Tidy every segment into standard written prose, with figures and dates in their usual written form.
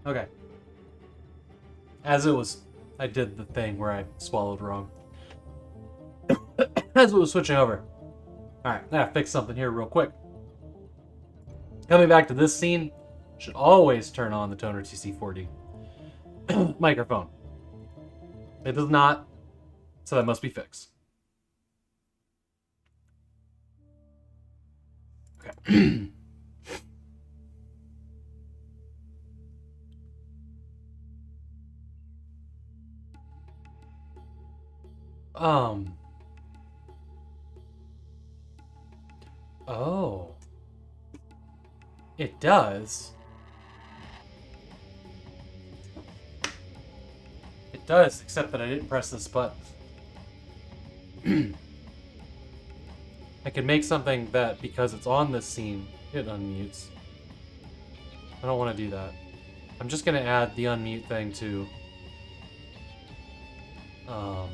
Okay. As it was, I did the thing where I swallowed wrong. As it was switching over. Alright, I gotta fix something here real quick. Coming back to this scene, should always turn on the Toner TC40 microphone. It does not, so that must be fixed. Okay. Oh. It does. It does, except that I didn't press this button. I can make something that, because it's on this scene, it unmutes. I don't want to do that. I'm just going to add the unmute thing to... I'm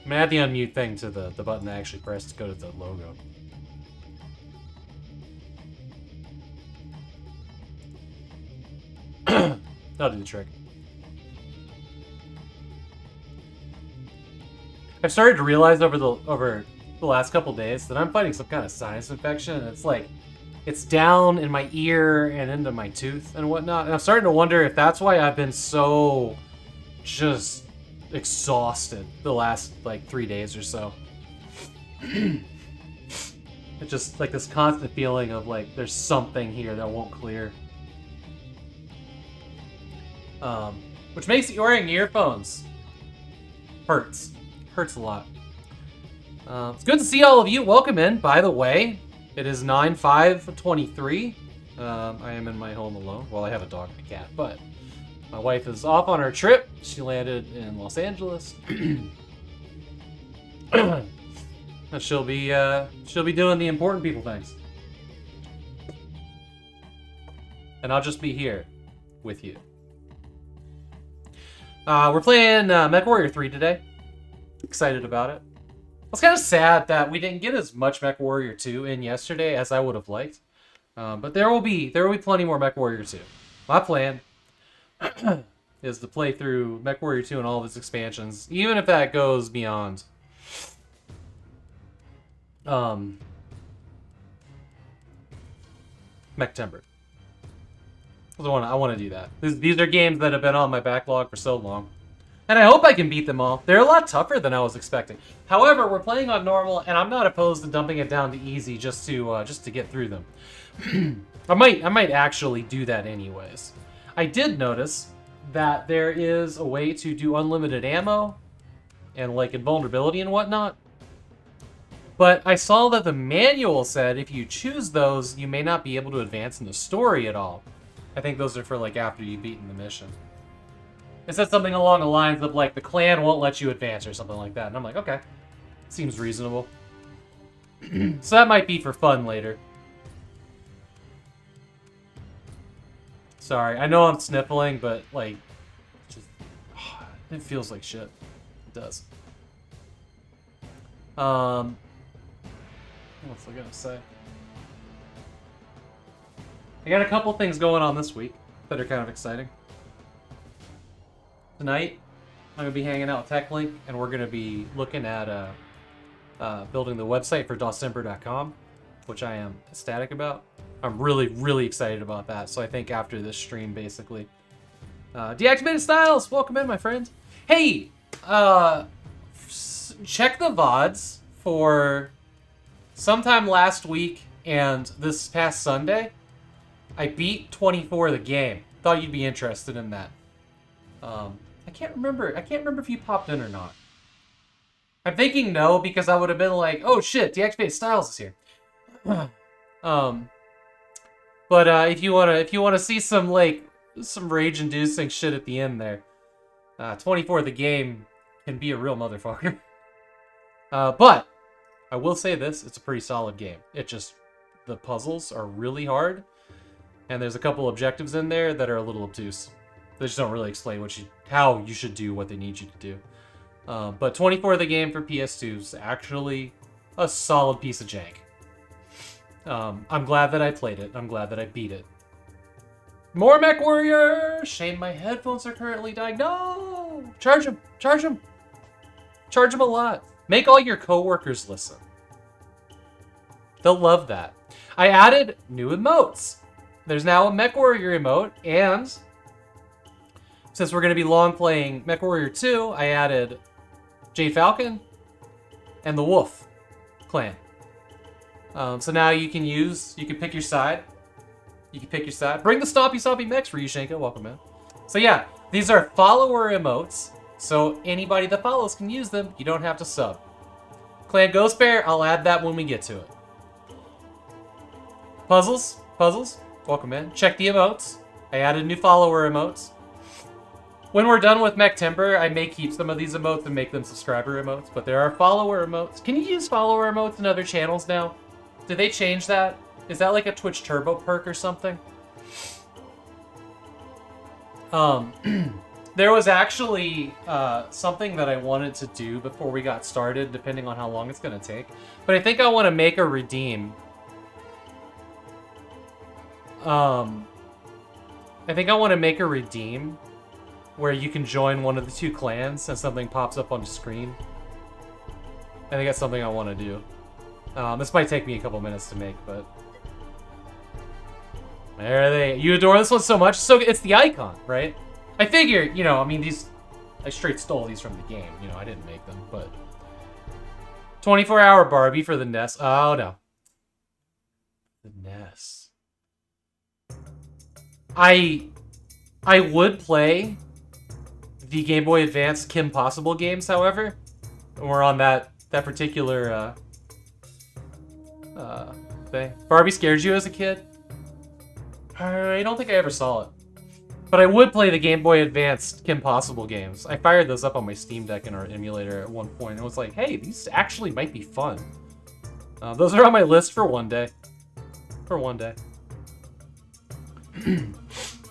going to add the unmute thing to the button I actually pressed to go to the logo. That'll do the trick. I've started to realize over the last couple days that I'm fighting some kind of sinus infection, and it's like, it's down in my ear and into my tooth and whatnot, and I'm starting to wonder if that's why I've been so just exhausted the last like 3 days or so. It's just like this constant feeling of like there's something here that won't clear. Which makes it wearing earphones hurts a lot. It's good to see all of you. Welcome in, by the way. It is 9/5/23. I am in my home alone. Well, I have a dog and a cat, but my wife is off on her trip. She landed in Los Angeles. And she'll be doing the important people things. And I'll just be here with you. We're playing MechWarrior 3 today. Excited about it. It's kind of sad that we didn't get as much MechWarrior 2 in yesterday as I would have liked. But there will be plenty more MechWarrior 2. My plan is to play through MechWarrior 2 and all of its expansions, even if that goes beyond Mechtember. I want to do that. These are games that have been on my backlog for so long. And I hope I can beat them all. They're a lot tougher than I was expecting. However, we're playing on normal, and I'm not opposed to dumping it down to easy just to get through them. I might actually do that anyways. I did notice that there is a way to do unlimited ammo and like invulnerability and whatnot. But I saw that the manual said if you choose those, you may not be able to advance in the story at all. I think those are for, like, after you've beaten the mission. It said something along the lines of, like, the clan won't let you advance or something like that. And I'm like, okay. Seems reasonable. So that might be for fun later. Sorry, I know I'm sniffling, but, like, just, it feels like shit. It does. What's I gonna say? I got a couple things going on this week that are kind of exciting. Tonight, I'm gonna be hanging out with TechLink, and we're gonna be looking at building the website for December.com, which I am ecstatic about. I'm really, really excited about that. So I think after this stream, basically. Deactivated Styles, welcome in, my friend. Hey, check the VODs for sometime last week and this past Sunday. I beat 24 the game. Thought you'd be interested in that. I can't remember if you popped in or not. I'm thinking no, because I would have been like, oh shit, Deactivated Styles is here. But if you wanna see some rage-inducing shit at the end there, 24 the game can be a real motherfucker. But I will say this: it's a pretty solid game. The puzzles are really hard, and there's a couple objectives in there that are a little obtuse. They just don't really explain how you should do what they need you to do. But 24 the game for PS2 is actually a solid piece of jank. I'm glad that I played it. I'm glad that I beat it. More MechWarrior! Shame my headphones are currently dying. No! Charge them! Charge them! Charge them a lot. Make all your coworkers listen. They'll love that. I added new emotes. There's now a MechWarrior emote, and since we're going to be long playing MechWarrior 2, I added Jade Falcon and the Wolf clan. So now you can pick your side. You can pick your side. Bring the Stompy Mechs for you, Shanka. Welcome, man. So yeah, these are follower emotes. So anybody that follows can use them. You don't have to sub. Clan Ghost Bear, I'll add that when we get to it. Puzzles. Welcome in. Check the emotes. I added new follower emotes. When we're done with Mechtember, I may keep some of these emotes and make them subscriber emotes, but there are follower emotes. Can you use follower emotes in other channels now? Did they change that? Is that like a Twitch Turbo perk or something? There was actually something that I wanted to do before we got started, depending on how long it's going to take. But I think I want to make a redeem. I think I want to make a redeem where you can join one of the two clans and something pops up on the screen. I think that's something I want to do. This might take me a couple minutes to make, but... There they... You adore this one so much? So it's the icon, right? I figure, you know, I mean, these... I straight stole these from the game. You know, I didn't make them, but... 24-hour Barbie for the NES. Oh, no. The NES. I would play the Game Boy Advance Kim Possible games, however. We're on that particular thing. Barbie scared you as a kid? I don't think I ever saw it. But I would play the Game Boy Advance Kim Possible games. I fired those up on my Steam Deck in our emulator at one point. And was like, hey, these actually might be fun. Those are on my list for one day.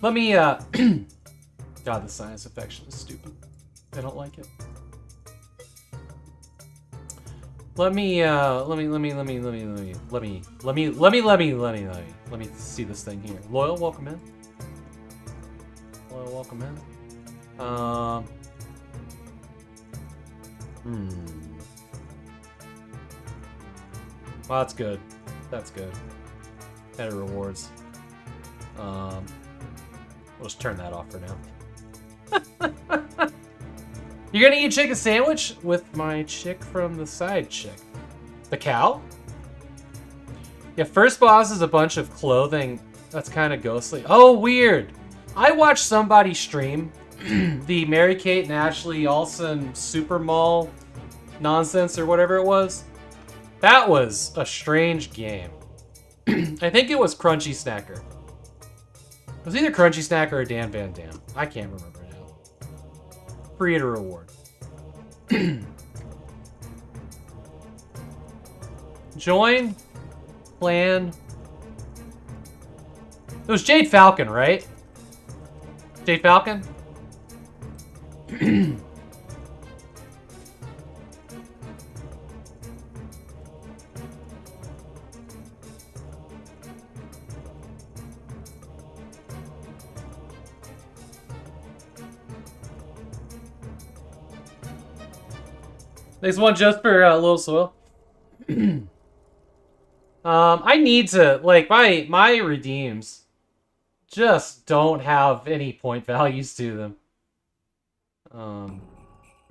Let me, God, the sinus infection is stupid. I don't like it. Let me see this thing here. Loyal, welcome in. Loyal, welcome in. Well, that's good. That's good. Edit rewards. We'll just turn that off for now. You're gonna eat a chicken sandwich with my chick from the side chick. The cow? Yeah, first boss is a bunch of clothing that's kind of ghostly. Oh, weird. I watched somebody stream the Mary-Kate and Ashley Olsen Super Mall nonsense or whatever it was. That was a strange game. I think it was Crunchy Snacker. It was either Crunchy Snacker or Dan Van Dam. I can't remember now. Creator reward. Join. Plan. It was Jade Falcon, right? Jade Falcon? There's one just for Little Soil. I need to, like, my redeems just don't have any point values to them.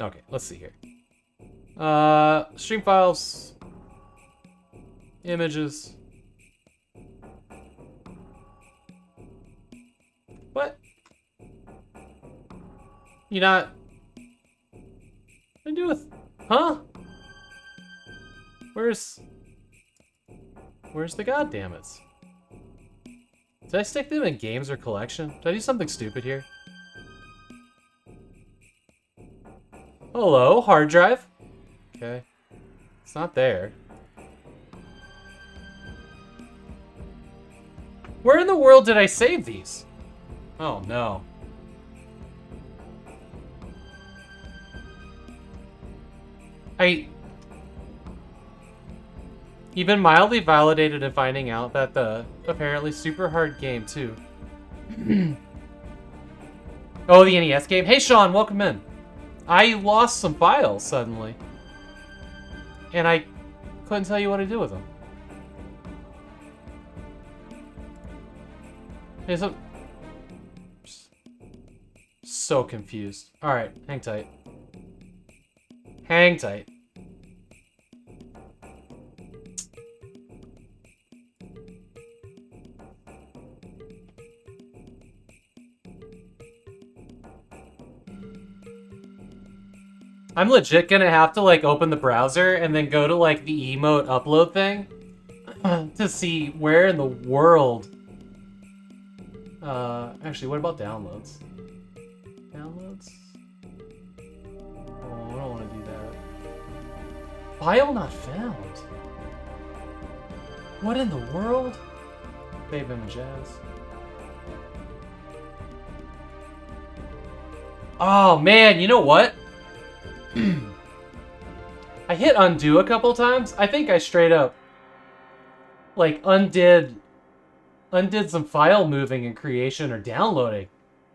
Okay, let's see here. Stream files. Images. What? You not... What do I do with... Huh? Where's the goddammits? Did I stick them in games or collection? Did I do something stupid here? Hello, hard drive? Okay. It's not there. Where in the world did I save these? Oh no. You've been mildly validated in finding out that the apparently super hard game too. Oh, the NES game? Hey Sean, welcome in. I lost some files suddenly. And I couldn't tell you what to do with them. Hey, so confused. Alright, hang tight. Hang tight. I'm legit gonna have to, like, open the browser and then go to, like, the emote upload thing to see where in the world... actually, what about downloads? Downloads? Oh, I don't want to do that. File not found. What in the world? Babe images. Oh, man, you know what? I hit undo a couple times. I think I straight up, like, undid some file moving and creation or downloading.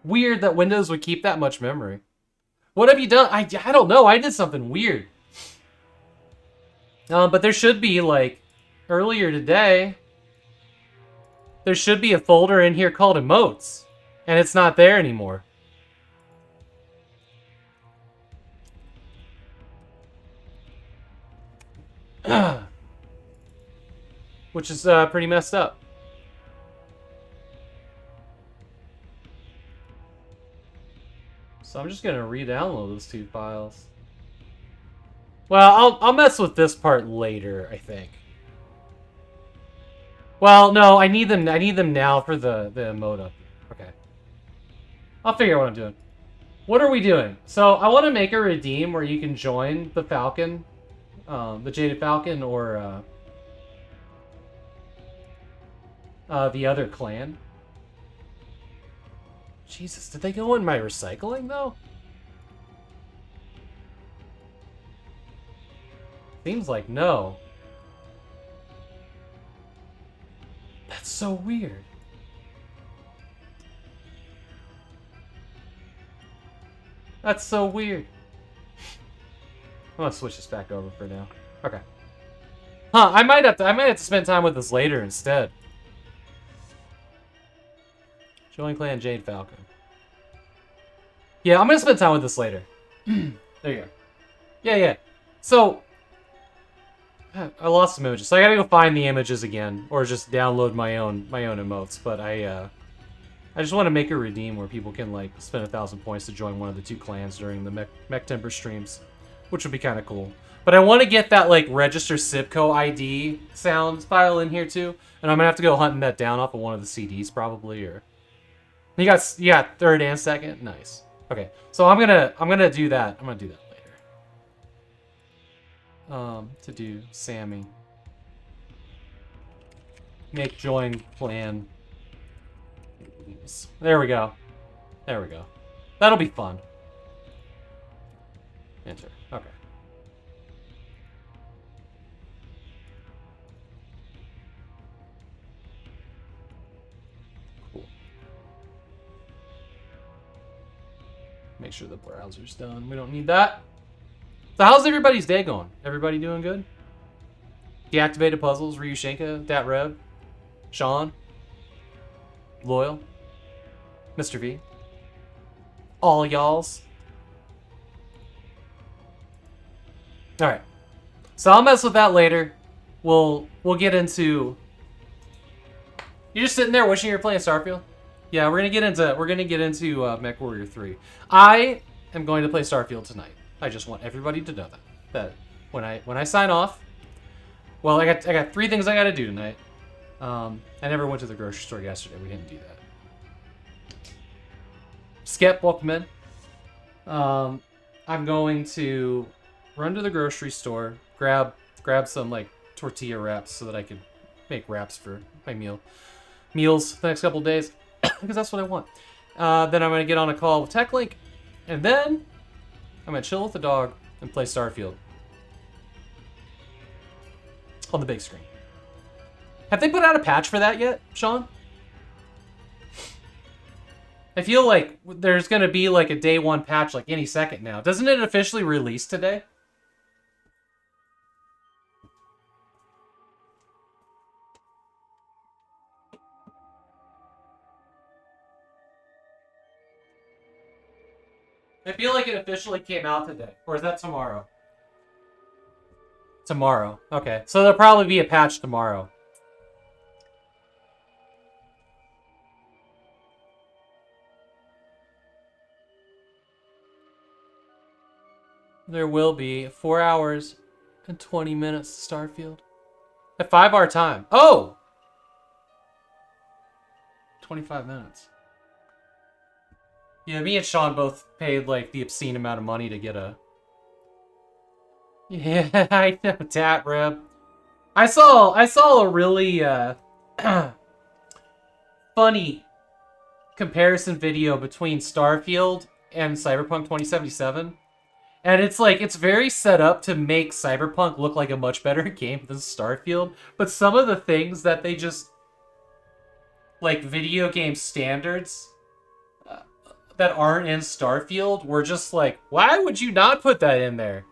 Weird that Windows would keep that much memory. What have you done? I don't know. I did something weird. But there should be, like, earlier today, there should be a folder in here called emotes. And it's not there anymore. Which is pretty messed up. So I'm just gonna re-download those two files. Well, I'll mess with this part later, I think. Well, no, I need them now for the emote up. Okay. I'll figure out what I'm doing. What are we doing? So I want to make a redeem where you can join the Falcon. The Jaded Falcon or the other clan. Jesus, did they go in my recycling though? Seems like no. That's so weird. That's so weird. I'm gonna switch this back over for now. Okay. Huh, I might have to spend time with this later instead. Join clan Jade Falcon. Yeah, I'm gonna spend time with this later. There you go. Yeah. So I lost some images, so I gotta go find the images again, or just download my own emotes. But I just want to make a redeem where people can, like, spend 1,000 points to join one of the two clans during the Mechtember streams, which would be kind of cool. But I want to get that, like, register Sibco ID sound file in here, too. And I'm going to have to go hunting that down off of one of the CDs, probably, or... You got third and second? Nice. Okay, so I'm gonna do that. I'm gonna do that later. To do Sammy. Make join plan. There we go. There we go. That'll be fun. Enter. Okay. Cool. Make sure the browser's done. We don't need that. So how's everybody's day going? Everybody doing good? Deactivated puzzles, Ryushenka, Dat Rev, Sean, Loyal, Mr. V, all y'alls. All right, so I'll mess with that later. We'll get into. You're just sitting there wishing you're playing Starfield. Yeah, we're gonna get into MechWarrior 3. I am going to play Starfield tonight. I just want everybody to know that when I sign off. Well, I got 3 things I got to do tonight. I never went to the grocery store yesterday. We didn't do that. Skip, welcome in. I'm going to run to the grocery store, grab some like tortilla wraps so that I can make wraps for my meals the next couple of days because that's what I want. Then I'm gonna get on a call with TechLink, and then I'm gonna chill with the dog and play Starfield on the big screen. Have they put out a patch for that yet, Sean? I feel like there's gonna be like a day 1 patch like any second now. Doesn't it officially release today? I feel like it officially came out today. Or is that tomorrow? Tomorrow. Okay. So there'll probably be a patch tomorrow. There will be 4 hours and 20 minutes to Starfield. At 5 our time. Oh! 25 minutes. Yeah, me and Sean both paid like the obscene amount of money to get a... Yeah, I know, Dat Reb. I saw a really funny comparison video between Starfield and Cyberpunk 2077. And it's like, it's very set up to make Cyberpunk look like a much better game than Starfield. But some of the things that they just, like video game standards that aren't in Starfield were just like, why would you not put that in there?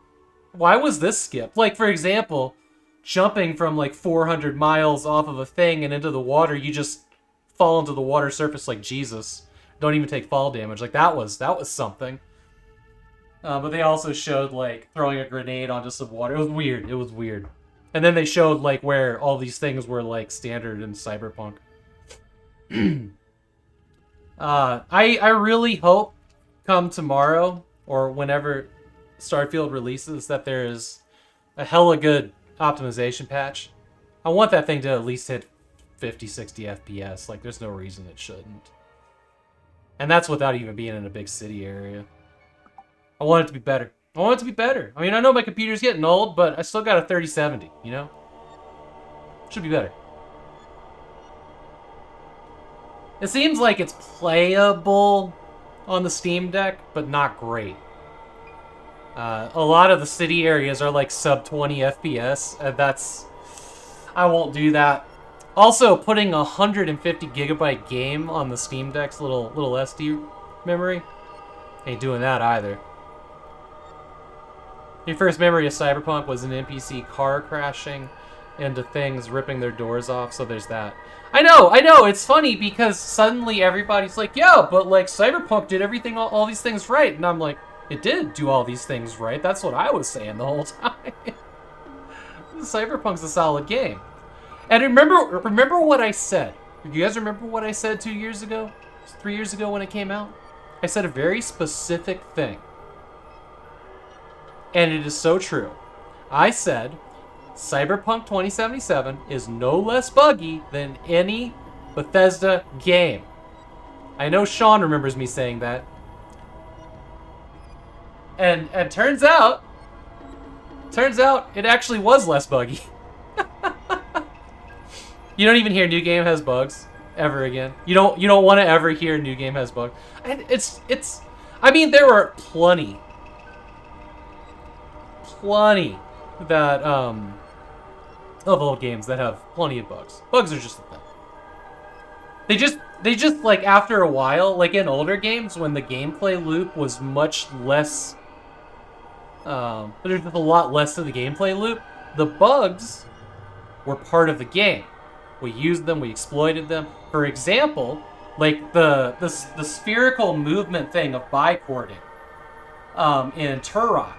Why was this skipped? Like, for example, jumping from like 400 miles off of a thing and into the water, you just fall into the water surface like Jesus. Don't even take fall damage. Like, that was something. But they also showed, like, throwing a grenade onto some water. It was weird. It was weird. And then they showed, like, where all these things were, like, standard in Cyberpunk. I really hope come tomorrow, or whenever Starfield releases, that there is a hella good optimization patch. I want that thing to at least hit 50, 60 FPS. Like, there's no reason it shouldn't. And that's without even being in a big city area. I want it to be better. I want it to be better. I mean, I know my computer's getting old, but I still got a 3070, you know? Should be better. It seems like it's playable on the Steam Deck, but not great. A lot of the city areas are like sub 20 FPS, and that's... I won't do that. Also, putting a 150 gigabyte game on the Steam Deck's little SD memory, ain't doing that either. Your first memory of Cyberpunk was an NPC car crashing into things, ripping their doors off, so there's that. I know, it's funny because suddenly everybody's like, yeah, but like Cyberpunk did everything, all these things right. And I'm like, it did do all these things right. That's what I was saying the whole time. Cyberpunk's a solid game. And remember what I said. You guys remember what I said 2 years ago? 3 years ago when it came out? I said a very specific thing. And it is so true. I said Cyberpunk 2077 is no less buggy than any Bethesda game. I know Sean remembers me saying that. And turns out it actually was less buggy. You don't even hear new game has bugs ever again. You don't want to ever hear new game has bugs. I mean, there were plenty that of old games that have plenty of bugs. Bugs are just a thing. They just like after a while, like in older games when the gameplay loop was much less there's just a lot less to the gameplay loop, the bugs were part of the game. We used them, we exploited them. For example, like the spherical movement thing of biporting in Turok,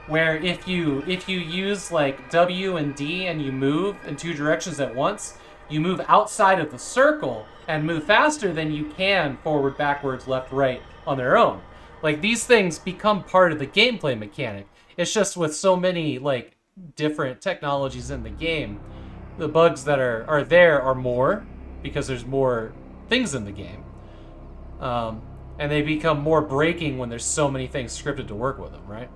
where if you use like W and D and you move in two directions at once, you move outside of the circle and move faster than you can forward, backwards, left, right on their own. Like, these things become part of the gameplay mechanic. It's just with so many like different technologies in the game, the bugs that are there are more because there's more things in the game. And they become more breaking when there's so many things scripted to work with them, right?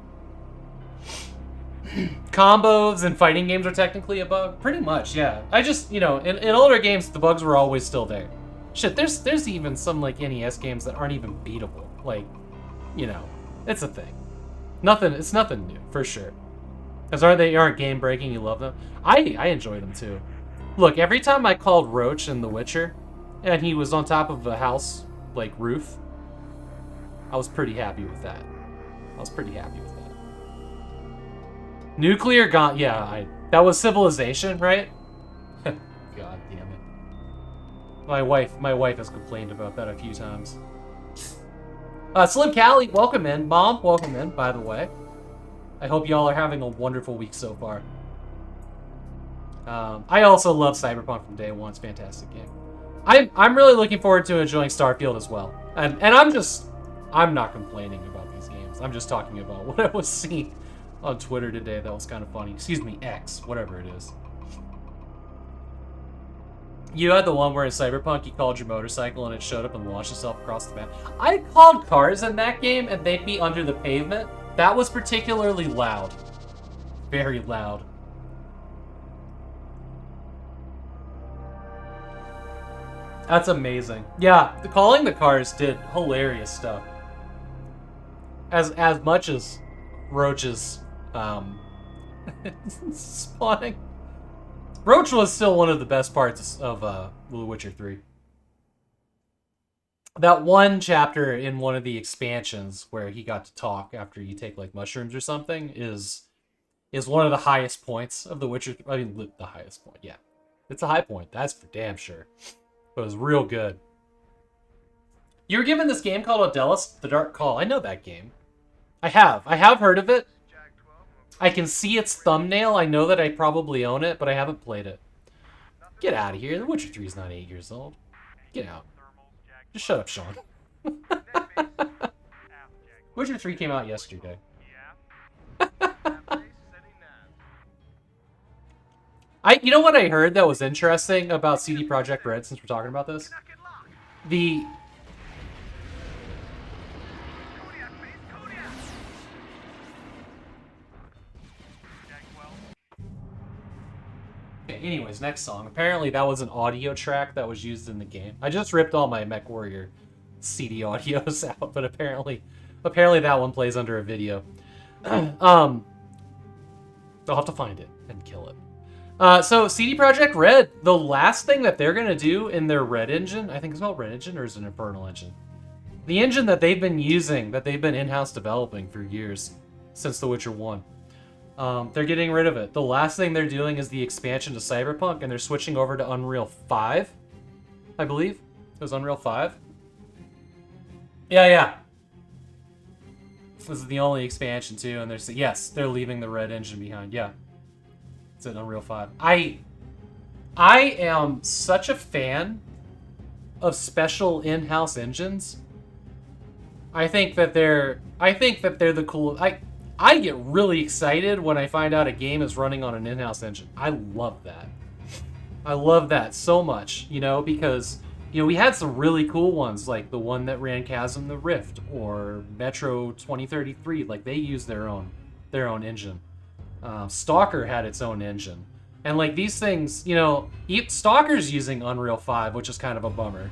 Combos and fighting games are technically a bug? Pretty much, yeah. I just, in older games, the bugs were always still there. Shit, there's even some, like, NES games that aren't even beatable. Like, it's a thing. It's nothing new, for sure. Because aren't game-breaking, you love them? I enjoy them, too. Look, every time I called Roach in The Witcher, and he was on top of a house, like, roof, I was pretty happy with that. Nuclear Gauntlet, yeah, that was Civilization, right? God damn it. My wife has complained about that a few times. Slim Callie, welcome in. Mom, welcome in, by the way. I hope y'all are having a wonderful week so far. I also love Cyberpunk from day one. It's a fantastic game. I'm really looking forward to enjoying Starfield as well. And I'm not complaining about these games. I'm just talking about what I was seeing on Twitter today that was kind of funny. Excuse me, X, whatever it is. You had the one where in Cyberpunk you called your motorcycle and it showed up and launched itself across the map. I called cars in that game and they'd be under the pavement. That was particularly loud. Very loud. That's amazing. Yeah, calling the cars did hilarious stuff. As much as Roach's spawning. Roach was still one of the best parts of The Witcher 3. That one chapter in one of the expansions where he got to talk after you take like mushrooms or something is one of the highest points of The Witcher. I mean, the highest point, yeah. It's a high point, that's for damn sure. But it was real good. You were given this game called Odelis, The Dark Call. I know that game. I have heard of it. I can see its thumbnail. I know that I probably own it, but I haven't played it. Get out of here. The Witcher 3 is not 8 years old. Get out. Just shut up, Sean. Witcher 3 came out yesterday. You know what I heard that was interesting about CD Projekt Red, since we're talking about this? Anyways, next song. Apparently that was an audio track that was used in the game. I just ripped all my MechWarrior CD audios out, but apparently that one plays under a video. I'll have to find it and kill it. So CD Projekt Red, the last thing that they're gonna do in their Red engine, I think it's called Red Engine, or is it an Infernal Engine? The engine that they've been using, that they've been in-house developing for years, since The Witcher 1. They're getting rid of it. The last thing they're doing is the expansion to Cyberpunk, and they're switching over to Unreal 5, I believe. It was Unreal 5? Yeah. This is the only expansion, too, and they're leaving the Red engine behind. Yeah. It's in Unreal 5. I am such a fan of special in-house engines. I think that they're the coolest. I get really excited when I find out a game is running on an in-house engine. I love that. I love that so much, you know, because, you know, we had some really cool ones, like the one that ran Chasm the Rift, or Metro 2033, like they used their own engine. Stalker had its own engine. And like these things, you know, Stalker's using Unreal 5, which is kind of a bummer.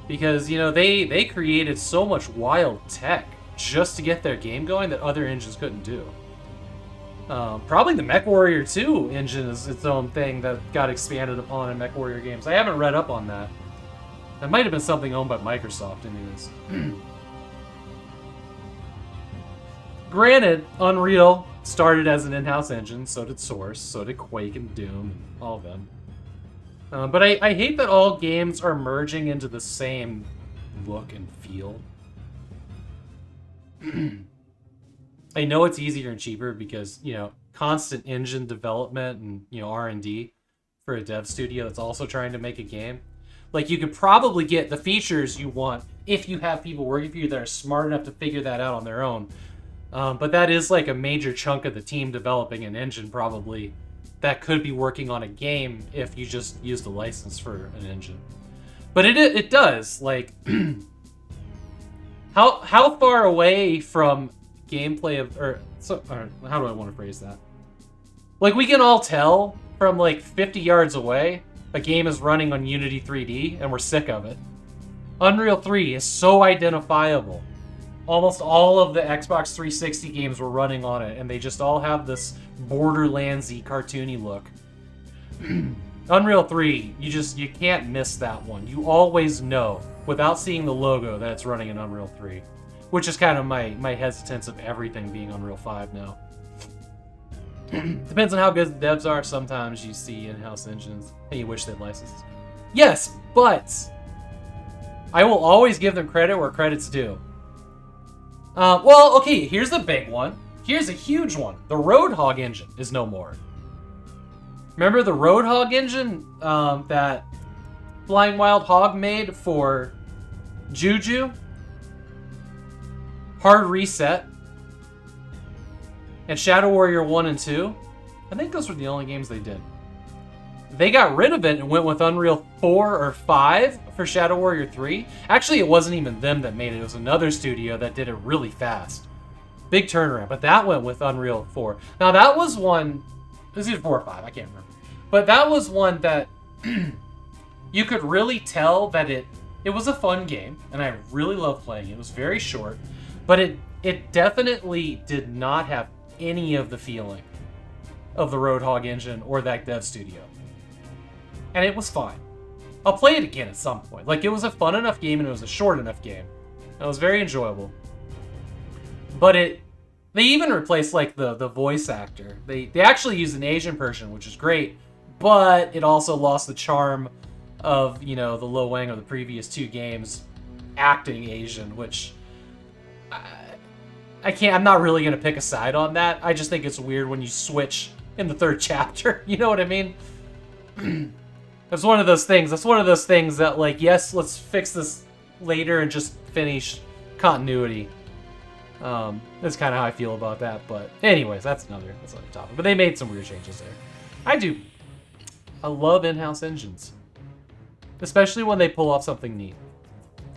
Because, you know, they created so much wild tech just to get their game going that other engines couldn't do. Probably the MechWarrior 2 engine is its own thing that got expanded upon in MechWarrior games. I haven't read up on that. That might have been something owned by Microsoft anyways. Granted, Unreal started as an in-house engine, so did Source, so did Quake and Doom, and all of them. But I hate that all games are merging into the same look and feel. I know it's easier and cheaper because, you know, constant engine development and, you know, R&D for a dev studio that's also trying to make a game. Like, you could probably get the features you want if you have people working for you that are smart enough to figure that out on their own. But that is like a major chunk of the team developing an engine probably that could be working on a game if you just used a license for an engine. But it does, like, how far away from gameplay of, or how do I want to phrase that? Like, we can all tell from like 50 yards away a game is running on Unity 3D and we're sick of it. Unreal 3 is so identifiable. Almost all of the Xbox 360 games were running on it, and they just all have this Borderlands-y, cartoony look. Unreal 3, you can't miss that one. You always know, without seeing the logo, that it's running in Unreal 3. Which is kind of my hesitance of everything being Unreal 5 now. Depends on how good the devs are. Sometimes you see in-house engines, and you wish they'd license. Yes, but I will always give them credit where credit's due. Well, okay, here's the big one. Here's a huge one. The Roadhog engine is no more. Remember the Roadhog engine that Flying Wild Hog made for Juju? Hard Reset, and Shadow Warrior 1 and 2? I think those were the only games they did. They got rid of it and went with Unreal 4 or 5 for Shadow Warrior 3. Actually, it wasn't even them that made it. It was another studio that did it really fast. Big turnaround, but that went with Unreal 4. Now, that was one... It was either 4 or 5, I can't remember. But that was one that you could really tell that it was a fun game, and I really loved playing it. It was very short, but it definitely did not have any of the feeling of the Roadhog engine or that dev studio. And it was fine. I'll play it again at some point. Like, it was a fun enough game and it was a short enough game. It was very enjoyable. But they even replaced, like, the voice actor. They actually used an Asian person, which is great, but it also lost the charm of, you know, the Lo Wang of the previous two games acting Asian, which I'm not really going to pick a side on that. I just think it's weird when you switch in the third chapter. You know what I mean? That's one of those things. That's one of those things that, like, yes, let's fix this later and just finish continuity. That's kind of how I feel about that. But anyways, that's another topic. But they made some weird changes there. I love in-house engines, especially when they pull off something neat.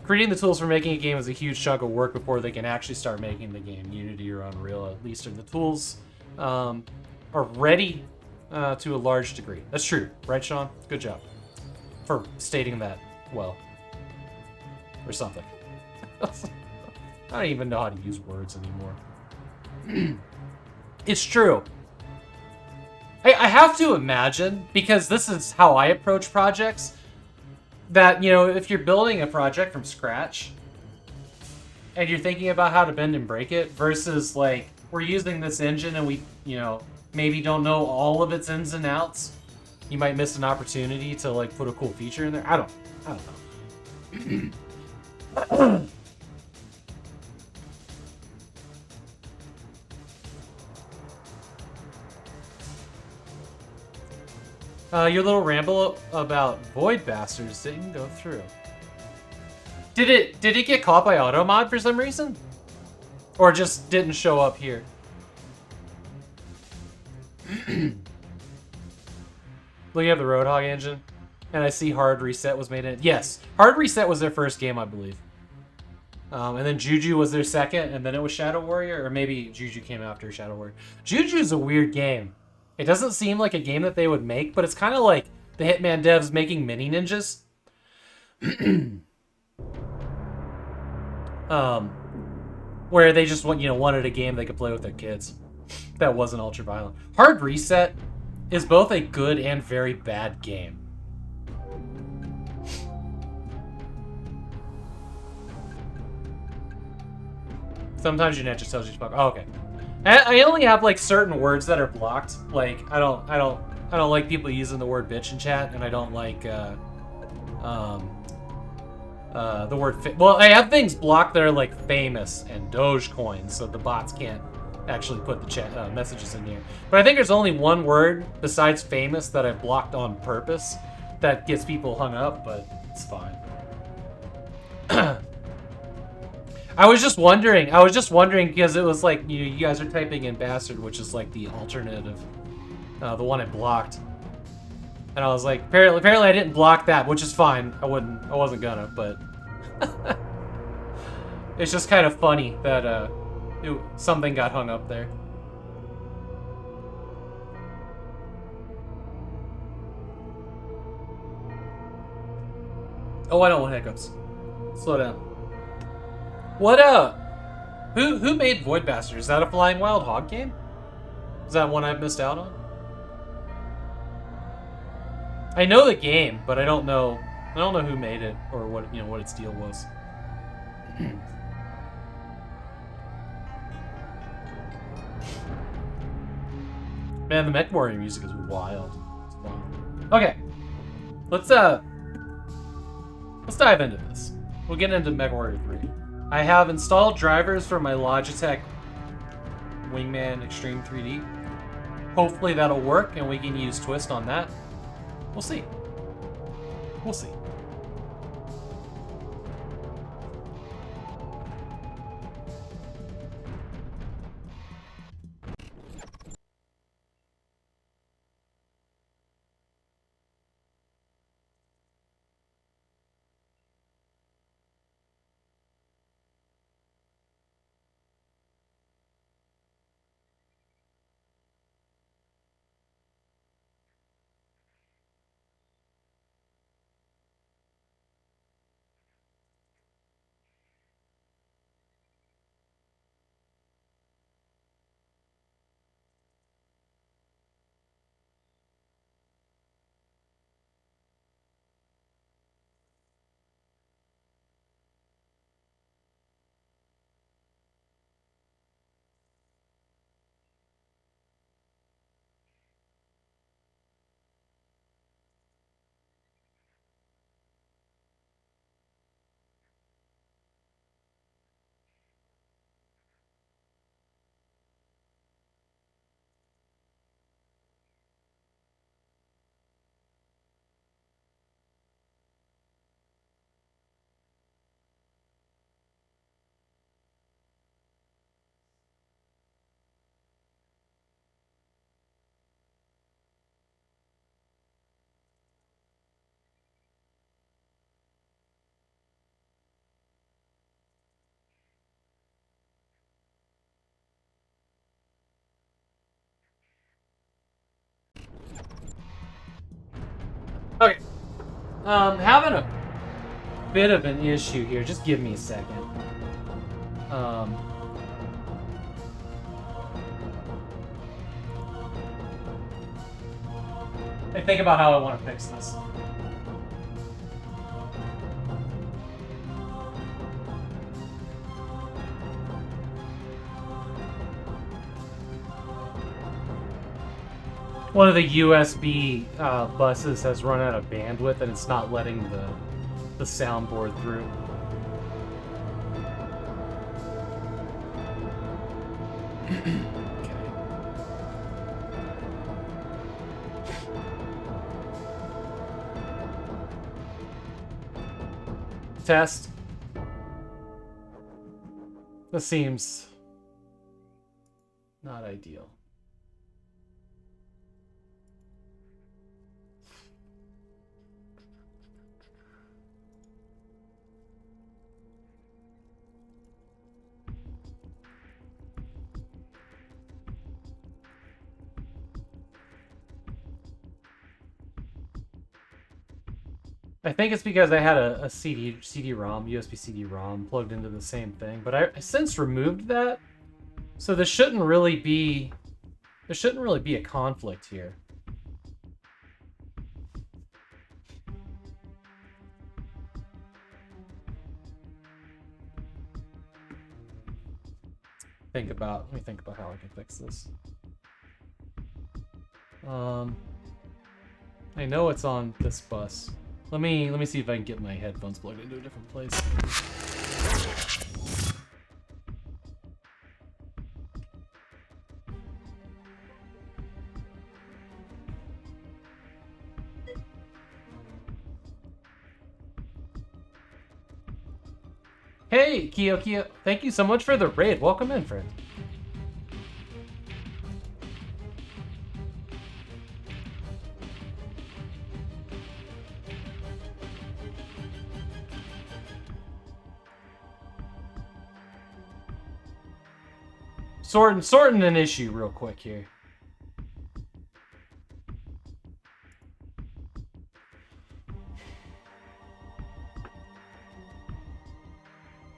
Creating the tools for making a game is a huge chunk of work before they can actually start making the game. Unity or Unreal, at least, are the tools are ready to a large degree. That's true, right, Sean? Good job for stating that well, or something. I don't even know how to use words anymore. It's true. I have to imagine, because this is how I approach projects, that, you know, if you're building a project from scratch and you're thinking about how to bend and break it versus, like, we're using this engine and we, you know, maybe don't know all of its ins and outs, you might miss an opportunity to, like, put a cool feature in there. I don't know. Your little ramble about Void Bastards didn't go through. Did it get caught by auto mod for some reason? Or just didn't show up here? Looking at the Roadhog engine, and I see Hard Reset was made in it. Yes, Hard Reset was their first game, I believe. And then Juju was their second, and then it was Shadow Warrior, or maybe Juju came after Shadow Warrior. Juju's a weird game. It doesn't seem like a game that they would make, but it's kind of like the Hitman devs making mini ninjas. Where they just wanted a game they could play with their kids that wasn't ultra violent. Hard Reset is both a good and very bad game. Sometimes your net just tells you to fuck. Oh, okay. I only have like certain words that are blocked. Like I don't like people using the word bitch in chat, and I don't like the word. Well, I have things blocked that are like famous and Dogecoin, so the bots can't actually put the chat messages in here. But I think there's only one word besides famous that I've blocked on purpose that gets people hung up, but it's fine. I was just wondering because it was like you guys are typing in bastard, which is like the alternative, the one I blocked, and I was like, apparently I didn't block that, which is fine. I wasn't gonna, but it's just kind of funny that something got hung up there. Oh, I don't want hiccups. Slow down. What who made Void Bastard? Is that a Flying Wild Hog game? Is that one I've missed out on? I know the game, but I don't know who made it or what its deal was. Man, the MechWarrior music is wild. It's wild. Okay. Let's dive into this. We'll get into MechWarrior 3. I have installed drivers for my Logitech Wingman Extreme 3D. Hopefully that'll work and we can use Twist on that. We'll see. We'll see. Okay. Having a bit of an issue here. Just give me a second. I think about how I want to fix this. One of the USB buses has run out of bandwidth and it's not letting the soundboard through. Okay. Test. This seems not ideal. I think it's because I had a CD-ROM, USB CD-ROM plugged into the same thing, but I since removed that, so there shouldn't really be a conflict here. Let me think about how I can fix this. I know it's on this bus. Let me see if I can get my headphones plugged into a different place. Hey, Kyo, thank you so much for the raid. Welcome in, friend. Sorting an issue real quick here.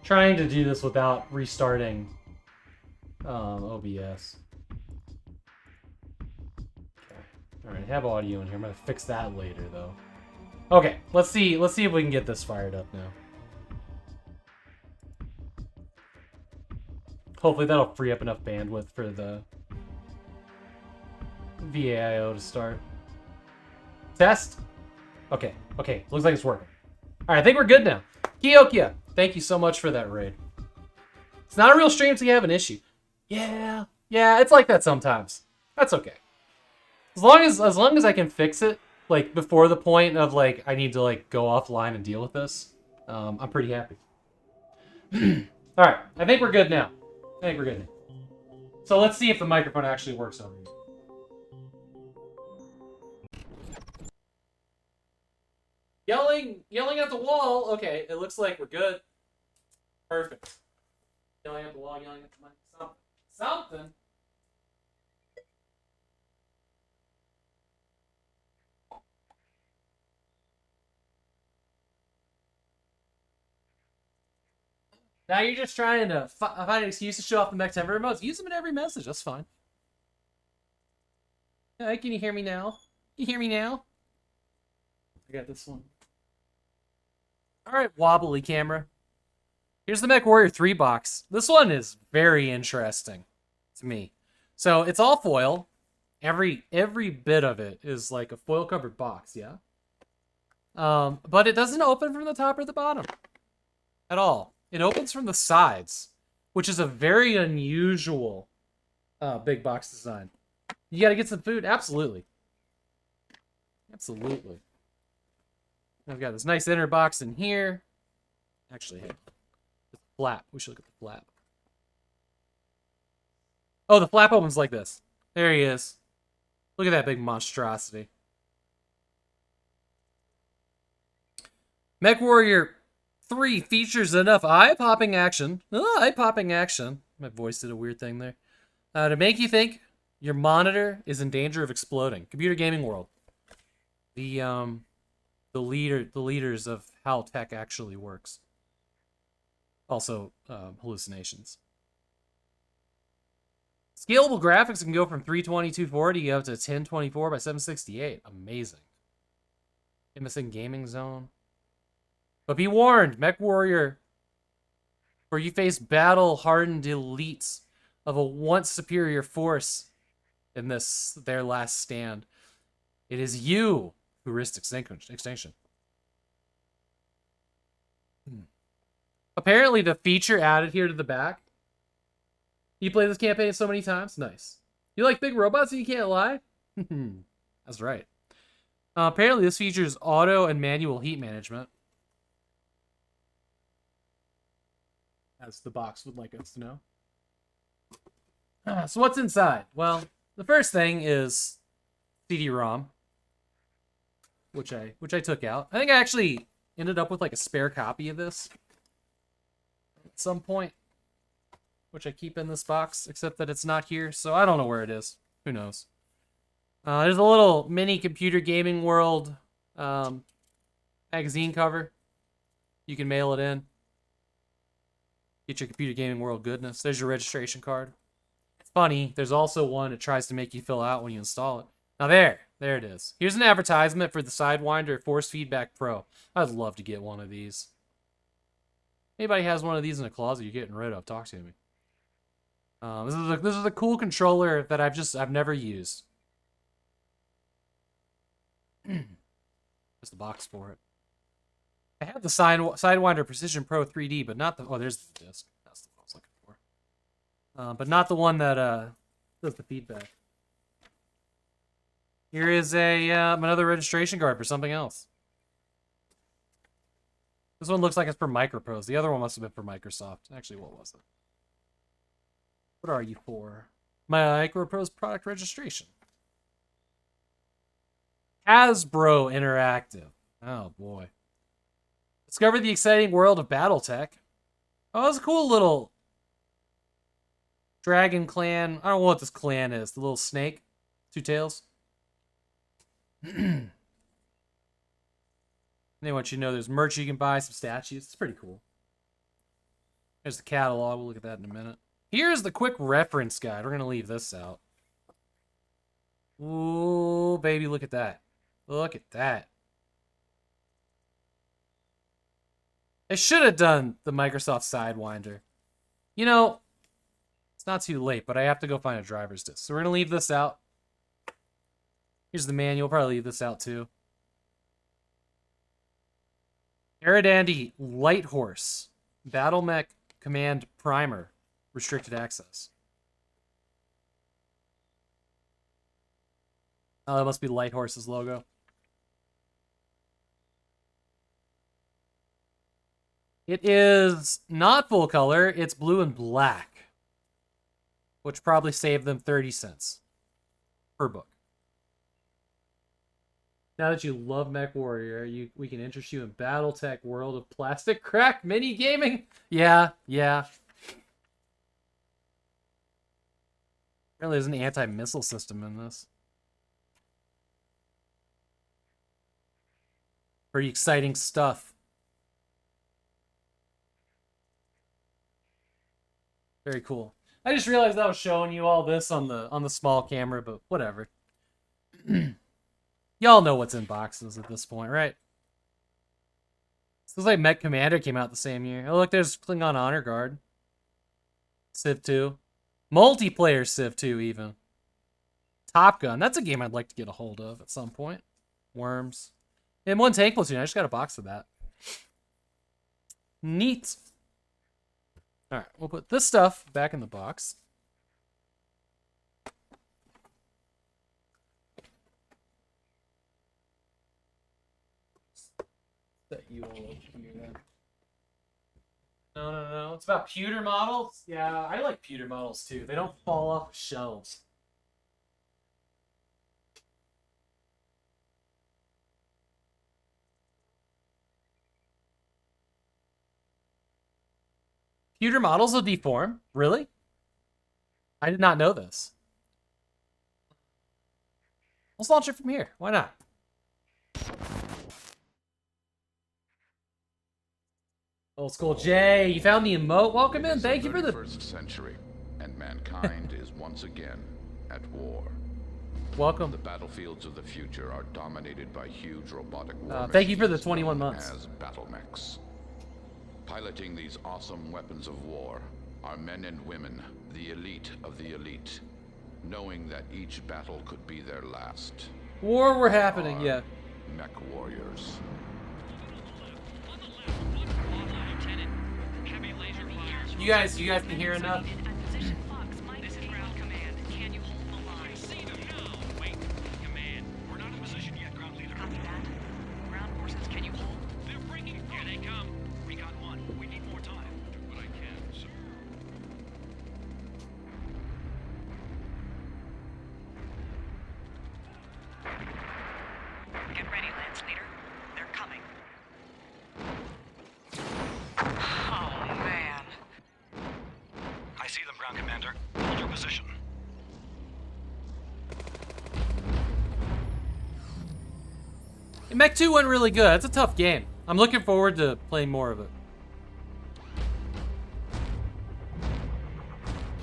Trying to do this without restarting OBS. Okay. Alright, have audio in here. I'm gonna fix that later though. Okay, let's see if we can get this fired up now. Hopefully that'll free up enough bandwidth for the VAIO to start. Test? Okay, looks like it's working. Alright, I think we're good now. Kyokia, thank you so much for that raid. It's not a real stream until you have an issue. Yeah, it's like that sometimes. That's okay. As long as I can fix it, like, before the point of, like, I need to, like, go offline and deal with this, I'm pretty happy. Alright, I think we're good now. So let's see if the microphone actually works over here. Yelling at the wall. Okay, it looks like we're good. Perfect. Yelling at the wall, yelling at the mic. Something. Now you're just trying to find an excuse to show off the Mechtember emotes. Use them in every message. That's fine. Hey, can you hear me now? Can you hear me now? I got this one. Alright, wobbly camera. Here's the MechWarrior 3 box. This one is very interesting to me. So it's all foil. Every bit of it is like a foil covered box, yeah? But it doesn't open from the top or the bottom at all. It opens from the sides, which is a very unusual big box design. You gotta get some food? Absolutely. Absolutely. I've got this nice inner box in here. Actually, hey, the flap. We should look at the flap. Oh, the flap opens like this. There he is. Look at that big monstrosity. MechWarrior 3 features enough eye-popping action. Oh, eye-popping action. My voice did a weird thing there. To make you think your monitor is in danger of exploding. Computer gaming world. The leaders of how tech actually works. Also, hallucinations. Scalable graphics can go from 320, 240 up to 1024 by 768. Amazing. MSN Gaming Zone. But be warned, MechWarrior, where you face battle-hardened elites of a once superior force in their last stand. It is you who risked extinction. Apparently, the feature added here to the back. You play this campaign so many times? Nice. You like big robots and you can't lie? That's right. Apparently, this features auto and manual heat management. As the box would like us to know. So what's inside? Well, the first thing is CD-ROM, which I took out. I think I actually ended up with like a spare copy of this at some point, which I keep in this box, except that it's not here, so I don't know where it is. Who knows? There's a little mini computer gaming world magazine cover. You can mail it in. Get your computer gaming world goodness. There's your registration card. It's funny, there's also one that tries to make you fill out when you install it. Now there it is. Here's an advertisement for the Sidewinder Force Feedback Pro. I'd love to get one of these. Anybody has one of these in a closet you're getting rid of, talk to me. This is a cool controller that I've never used. Just the box for it. I have the Sidewinder Precision Pro 3D, but not the... Oh, there's the disc. That's the one I was looking for. But not the one that does the feedback. Here is another registration card for something else. This one looks like it's for MicroPros. The other one must have been for Microsoft. Actually, what was it? What are you for? MicroPros product registration. Hasbro Interactive. Oh, boy. Discover the exciting world of Battletech. Oh, that's a cool little Dragon Clan. I don't know what this clan is. The little snake. Two tails. They want you to know there's merch you can buy, some statues. It's pretty cool. There's the catalog. We'll look at that in a minute. Here's the quick reference guide. We're going to leave this out. Ooh, baby, look at that. Look at that. They should have done the Microsoft Sidewinder. You know, it's not too late, but I have to go find a driver's disc. So we're going to leave this out. Here's the manual. Probably leave this out too. Aerodandy Light Horse. Battle Mech Command Primer. Restricted access. Oh, that must be Light Horse's logo. It is not full color. It's blue and black. Which probably saved them 30 cents per book. Now that you love MechWarrior, we can interest you in Battletech world of plastic crack mini gaming. Yeah. Apparently there's an anti-missile system in this. Pretty exciting stuff. Very cool. I just realized I was showing you all this on the small camera, but whatever. Y'all know what's in boxes at this point, right? This looks like Mech Commander came out the same year. Oh, look, there's Klingon Honor Guard. Civ 2. Multiplayer Civ 2, even. Top Gun. That's a game I'd like to get a hold of at some point. Worms. And one tank platoon. I just got a box of that. Neat. Alright, we'll put this stuff back in the box. Set you all up here then. No. It's about pewter models. Yeah, I like pewter models too. They don't fall off shelves. Pewter models will deform? Really? I did not know this. Let's launch it from here. Why not? Old school Jay, you found the emote. Welcome in. Thank you for the 21st century, and mankind is once again at war. Welcome. The battlefields of the future are dominated by huge robotic war thank you for the machines 21 known months. as battle mechs. Piloting these awesome weapons of war are men and women, the elite of the elite, knowing that each battle could be their last. War were happening, yeah. MechWarriors. You guys can hear enough? This is ground command. Can you hold the line? See them now. Wait, command. We're not in position yet, ground leader. Copy that. Ground forces, can you hold? They're breaking. Here they come. We got one. We need more time. Do what I can, sir. Get ready, Lance Leader. They're coming. Oh, man. I see Mech 2 went really good. It's a tough game. I'm looking forward to playing more of it.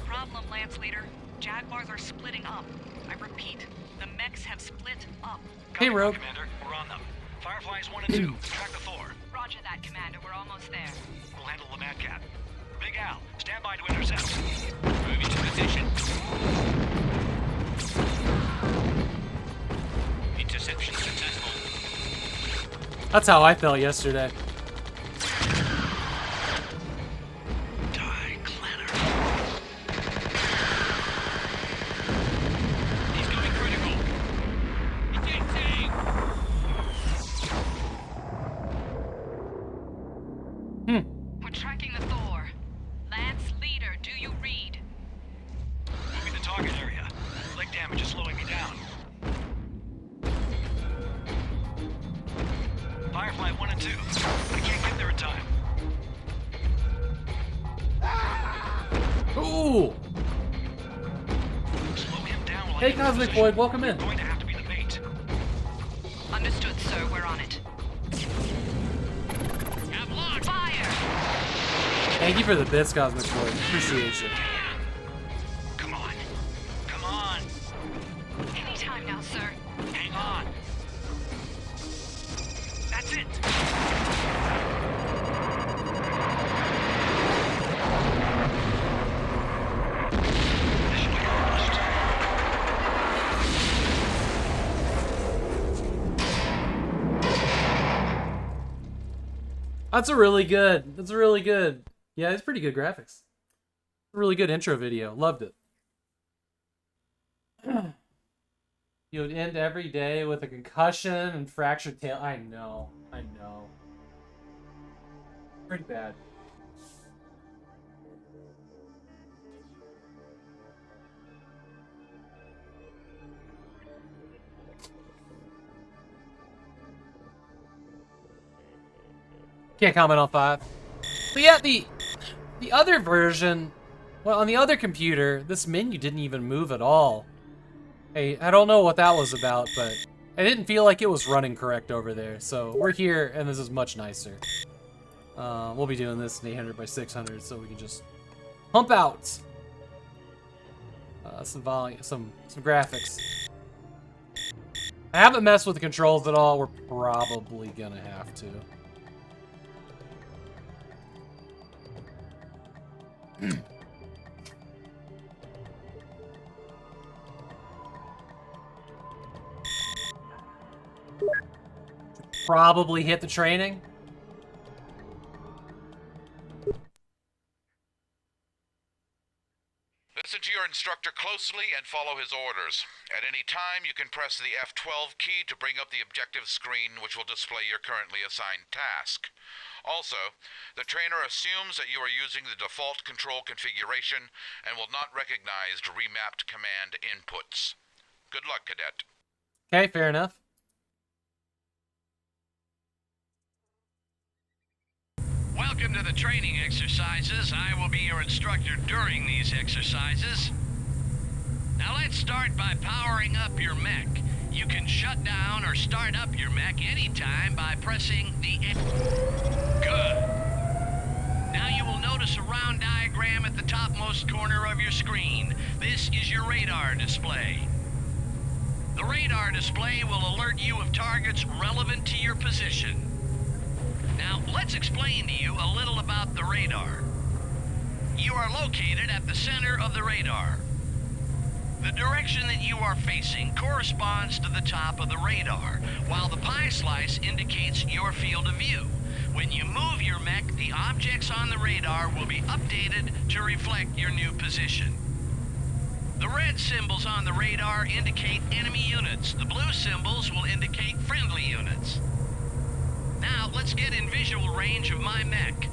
Problem, Lance Leader. Jaguars are splitting up. I repeat, the mechs have split up. Hey, Rogue. Commander, we're on them. Fireflies 1 and 2. Track the Thor. Roger that, Commander. We're almost there. We'll handle the Madcap. Big Al, stand by to intercept. Moving to position. Interception successful. That's how I felt yesterday. Die, Clanner. He's going critical. Ejecting. We're tracking the Thor. Lance Leader, do you read? Moving the target area. Leg damage is slowing me down. Firefly 1 and 2. I can't get there in time. Ooh! Slow him down while I Hey, get in Cosmic position. Void, welcome in. Going to have to be the bait. Understood, sir. We're on it. Have locked. Fire! Thank you for the bits, Cosmic Void. Appreciate you. Come on. Come on. Any time now, sir. Hang on. That's it. This should be accomplished. That's a really good. Yeah, it's pretty good graphics. Really good intro video. Loved it. You would end every day with a concussion and fractured tail. I know. Pretty bad. Can't comment on 5. But yeah, the other version, well, on the other computer, this menu didn't even move at all. Hey, I don't know what that was about, but I didn't feel like it was running correct over there. So we're here, and this is much nicer. We'll be doing this in 800 by 600, so we can just pump out some volume, some graphics. I haven't messed with the controls at all. We're probably gonna have to. Probably hit the training. Listen to your instructor closely and follow his orders. At any time, you can press the F12 key to bring up the objective screen, which will display your currently assigned task. Also, the trainer assumes that you are using the default control configuration and will not recognize remapped command inputs. Good luck, Cadet. Okay, fair enough. Welcome to the training exercises. I will be your instructor during these exercises. Now let's start by powering up your mech. You can shut down or start up your mech anytime by pressing the Good. Now you will notice a round diagram at the topmost corner of your screen. This is your radar display. The radar display will alert you of targets relevant to your position. Now, let's explain to you a little about the radar. You are located at the center of the radar. The direction that you are facing corresponds to the top of the radar, while the pie slice indicates your field of view. When you move your mech, the objects on the radar will be updated to reflect your new position. The red symbols on the radar indicate enemy units. The blue symbols will indicate friendly units. Now, let's get in visual range of my mech.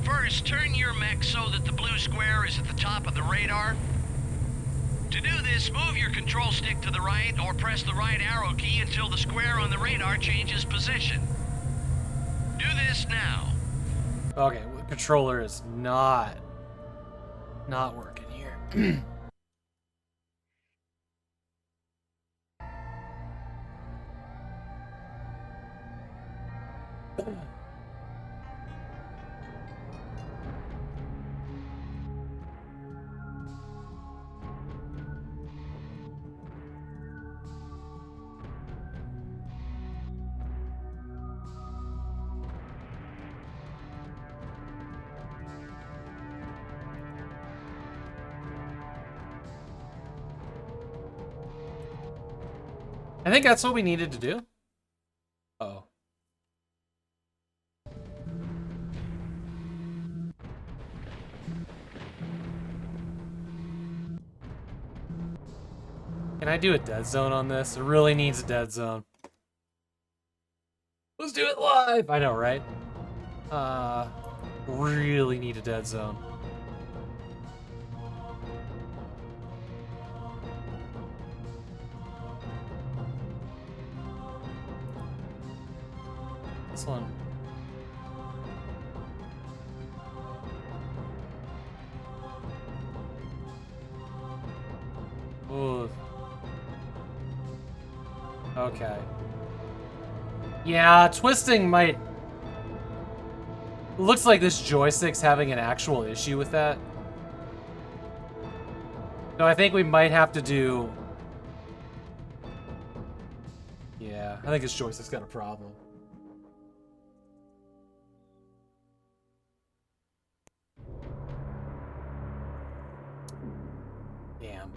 First, turn your mech so that the blue square is at the top of the radar. To do this, move your control stick to the right or press the right arrow key until the square on the radar changes position. Do this now. Okay, the controller is not working here. I think that's what we needed to do. Uh-oh. Can I do a dead zone on this? It really needs a dead zone. Let's do it live! I know, right? Really need a dead zone. This one. Ooh. Okay. Yeah, twisting might... Looks like this joystick's having an actual issue with that. So I think we might have to do... Yeah, I think this joystick's got a problem. Damn.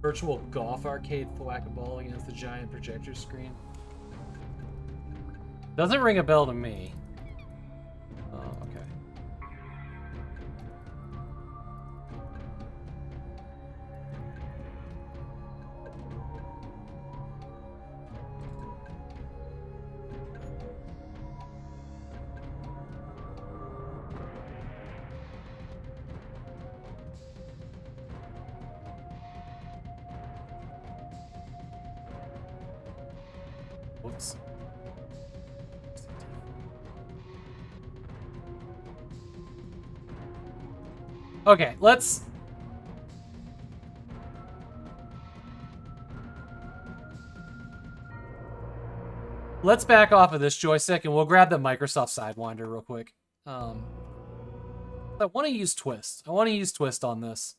Virtual golf arcade thwack-a-ball against the giant projector screen. Doesn't ring a bell to me. Oh, okay. Whoops. Okay, let's... Let's back off of this joystick and we'll grab the Microsoft Sidewinder real quick. I want to use Twist. I want to use Twist on this.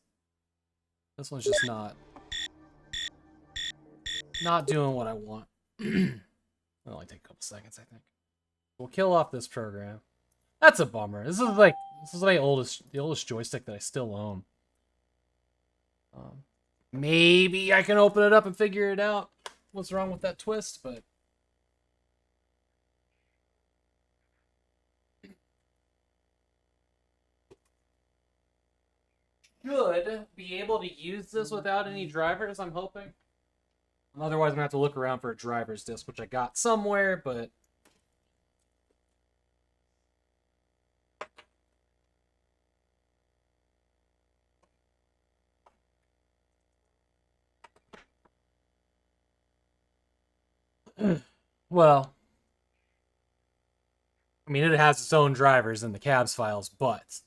This one's just not doing what I want. It'll only take a couple seconds, I think. We'll kill off this program. That's a bummer. This is the oldest joystick that I still own. Maybe I can open it up and figure it out. What's wrong with that twist? But should be able to use this without any drivers. I'm hoping. Otherwise, I'm gonna have to look around for a driver's disc, which I got somewhere, but. Well, I mean, it has its own drivers in the cabs files, but...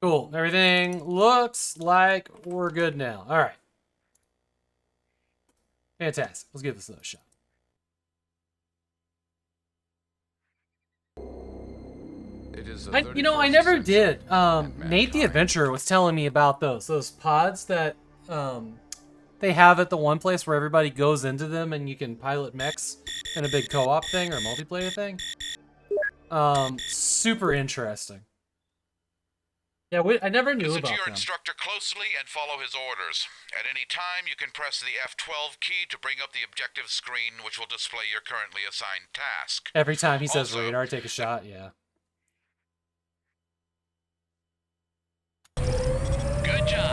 Cool. Everything looks like we're good now. All right. Fantastic. Let's give this another shot. I never did. Nate the Adventurer was telling me about those pods that they have at the one place where everybody goes into them and you can pilot mechs in a big co-op thing or a multiplayer thing. Super interesting. Yeah, I never knew about them. Listen to your instructor closely and follow his orders. At any time, you can press the F12 key to bring up the objective screen, which will display your currently assigned task. Every time he says radar, take a shot, yeah. Good job.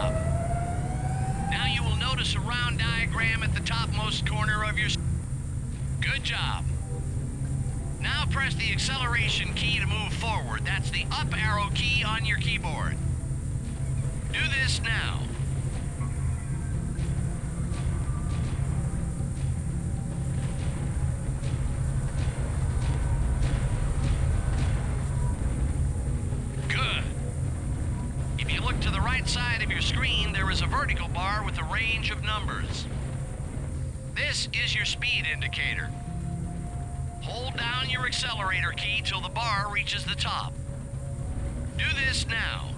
corner of your... Good job. Now press the acceleration key to move forward. That's the up arrow key on your keyboard. Do this now. Good. If you look to the right side of your screen, there is a vertical bar with a range of numbers. This is your speed indicator. Hold down your accelerator key till the bar reaches the top. Do this now.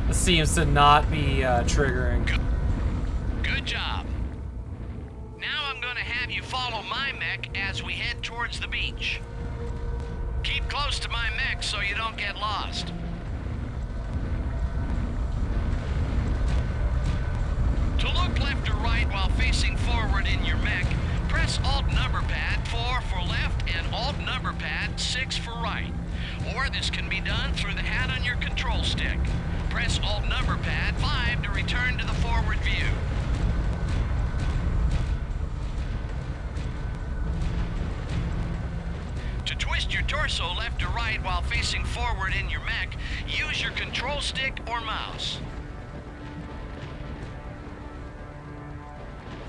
This seems to not be triggering. Good job. Now I'm going to have you follow my mech as we head towards the beach. Keep close to my mech so you don't get lost. To look left or right while facing forward in your mech, press Alt number pad 4 for left and Alt number pad 6 for right. Or this can be done through the hat on your control stick. Press Alt number pad 5 to return to the forward view. To twist your torso left or right while facing forward in your mech, use your control stick or mouse.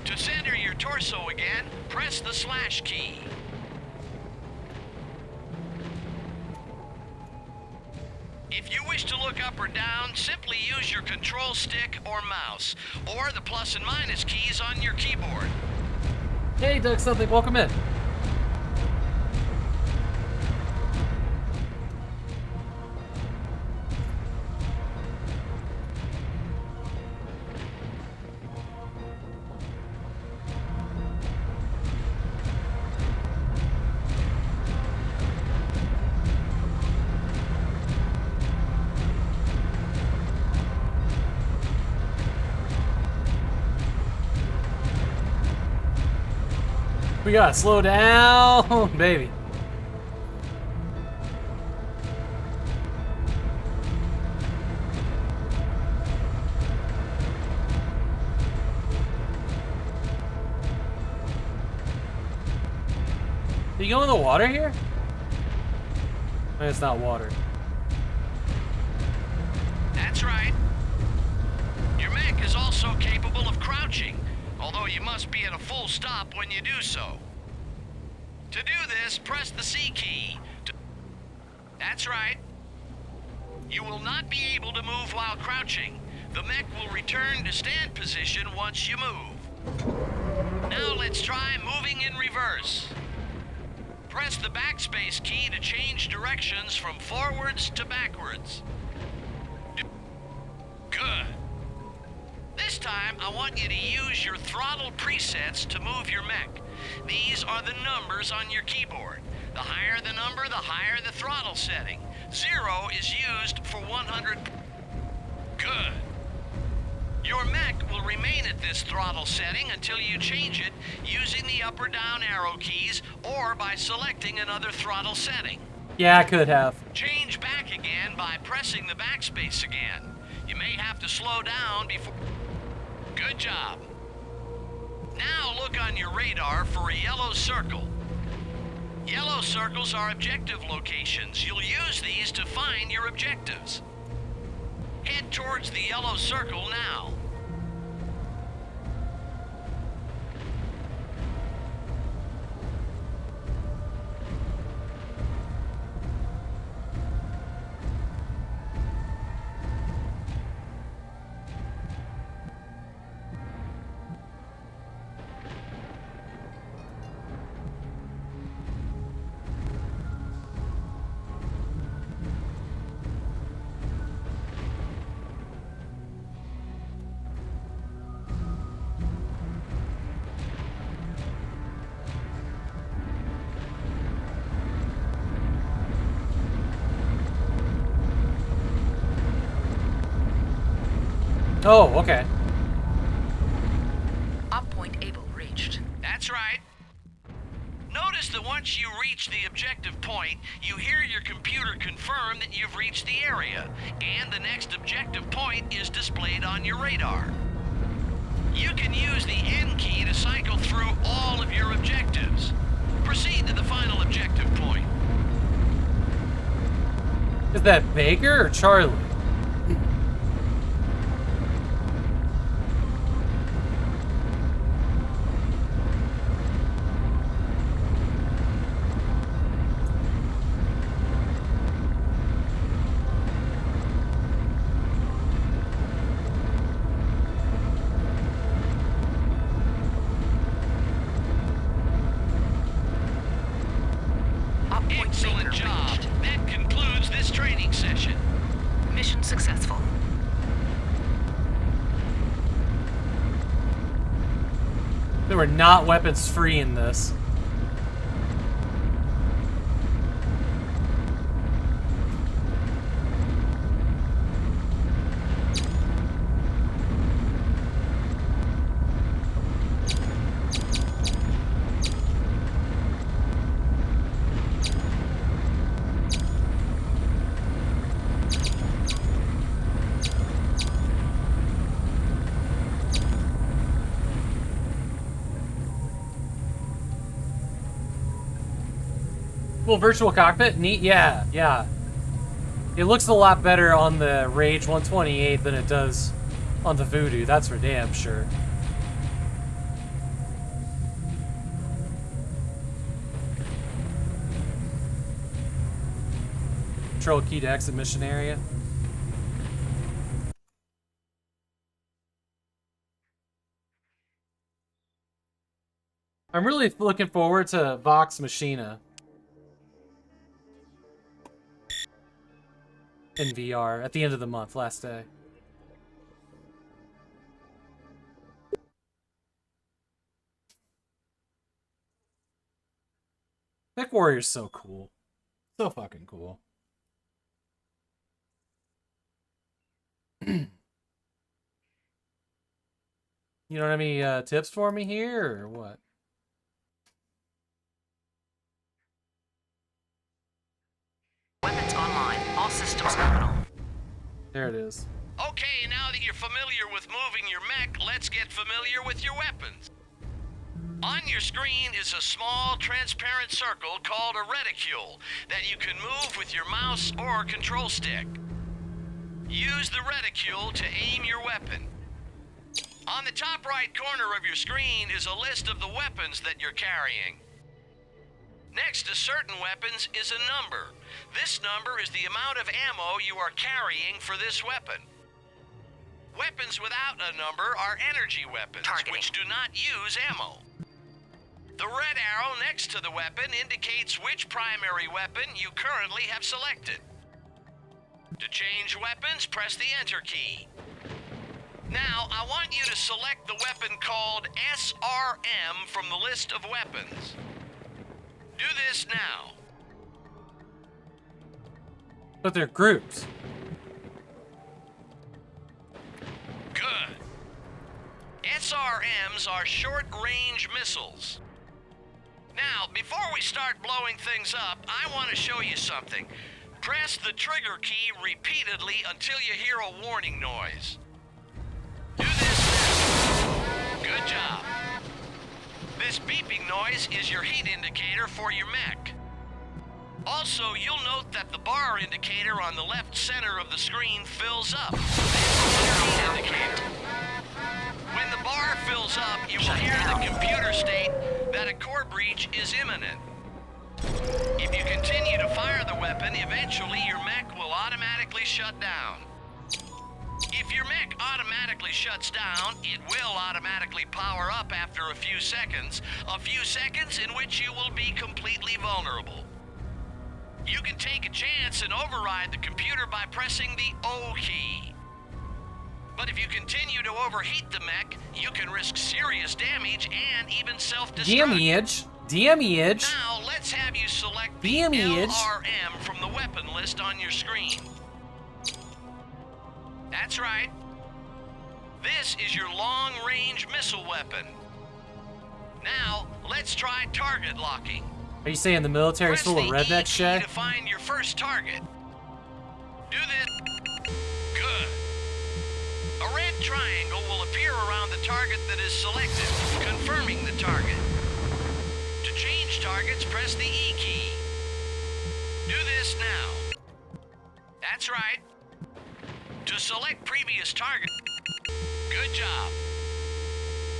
To center your torso again, press the slash key. If you wish to look up or down, simply use your control stick or mouse, or the plus and minus keys on your keyboard. Hey, Doug, something. Welcome in. We gotta slow down, baby. Are you going in the water here? It's not water. That's right. Your mech is also capable of crouching, although you must be at a full stop when you do so. To do this, press the C key. That's right. You will not be able to move while crouching. The mech will return to stand position once you move. Now let's try moving in reverse. Press the backspace key to change directions from forwards to backwards. Good. This time, I want you to use your throttle presets to move your mech. These are the numbers on your keyboard. The higher the number, the higher the throttle setting. 0 is used for 100. Good. Your mech will remain at this throttle setting until you change it using the up or down arrow keys or by selecting another throttle setting. Yeah, I could have. Change back again by pressing the backspace again. You may have to slow down before... Good job. Now look on your radar for a yellow circle. Yellow circles are objective locations. You'll use these to find your objectives. Head towards the yellow circle now. Oh, okay. That's right. Notice that once you reach the objective point, you hear your computer confirm that you've reached the area, and the next objective point is displayed on your radar. You can use the N key to cycle through all of your objectives. Proceed to the final objective point. Is that Baker or Charlie? Excellent job. That concludes this training session. Mission successful. There were not weapons free in this. Cool virtual cockpit, neat. Yeah. It looks a lot better on the Rage 128 than it does on the Voodoo. That's for damn sure. Control key to exit mission area. I'm really looking forward to Vox Machina in VR at the end of the month, last day. MechWarrior's so cool. So fucking cool. You don't have any tips for me here, or what? Weapons online. All systems nominal. There it is. Okay, now that you're familiar with moving your mech, let's get familiar with your weapons. On your screen is a small, transparent circle called a reticule that you can move with your mouse or control stick. Use the reticule to aim your weapon. On the top right corner of your screen is a list of the weapons that you're carrying. Next to certain weapons is a number. This number is the amount of ammo you are carrying for this weapon. Weapons without a number are energy weapons, which do not use ammo. The red arrow next to the weapon indicates which primary weapon you currently have selected. To change weapons, press the Enter key. Now, I want you to select the weapon called SRM from the list of weapons. Do this now. But they're groups. Good. SRMs are short-range missiles. Now, before we start blowing things up, I want to show you something. Press the trigger key repeatedly until you hear a warning noise. Do this now. Good job. This beeping noise is your heat indicator for your mech. Also, you'll note that the bar indicator on the left center of the screen fills up. This is your heat indicator. When the bar fills up, you will hear the computer state that a core breach is imminent. If you continue to fire the weapon, eventually your mech will automatically shut down. If your mech automatically shuts down, it will automatically power up after a few seconds in which you will be completely vulnerable. You can take a chance and override the computer by pressing the O key. But if you continue to overheat the mech, you can risk serious damage and even self-destruct. Damage. Now, let's have you select the Damage. LRM from the weapon list on your screen. That's right. This is your long-range missile weapon. Now, let's try target locking. Are you saying the military's Press full of the rednecks, E key Shay? to find your first target. Do this. Good. A red triangle will appear around the target that is selected, confirming the target. To change targets, press the E key. Do this now. That's right. To select previous target. Good job.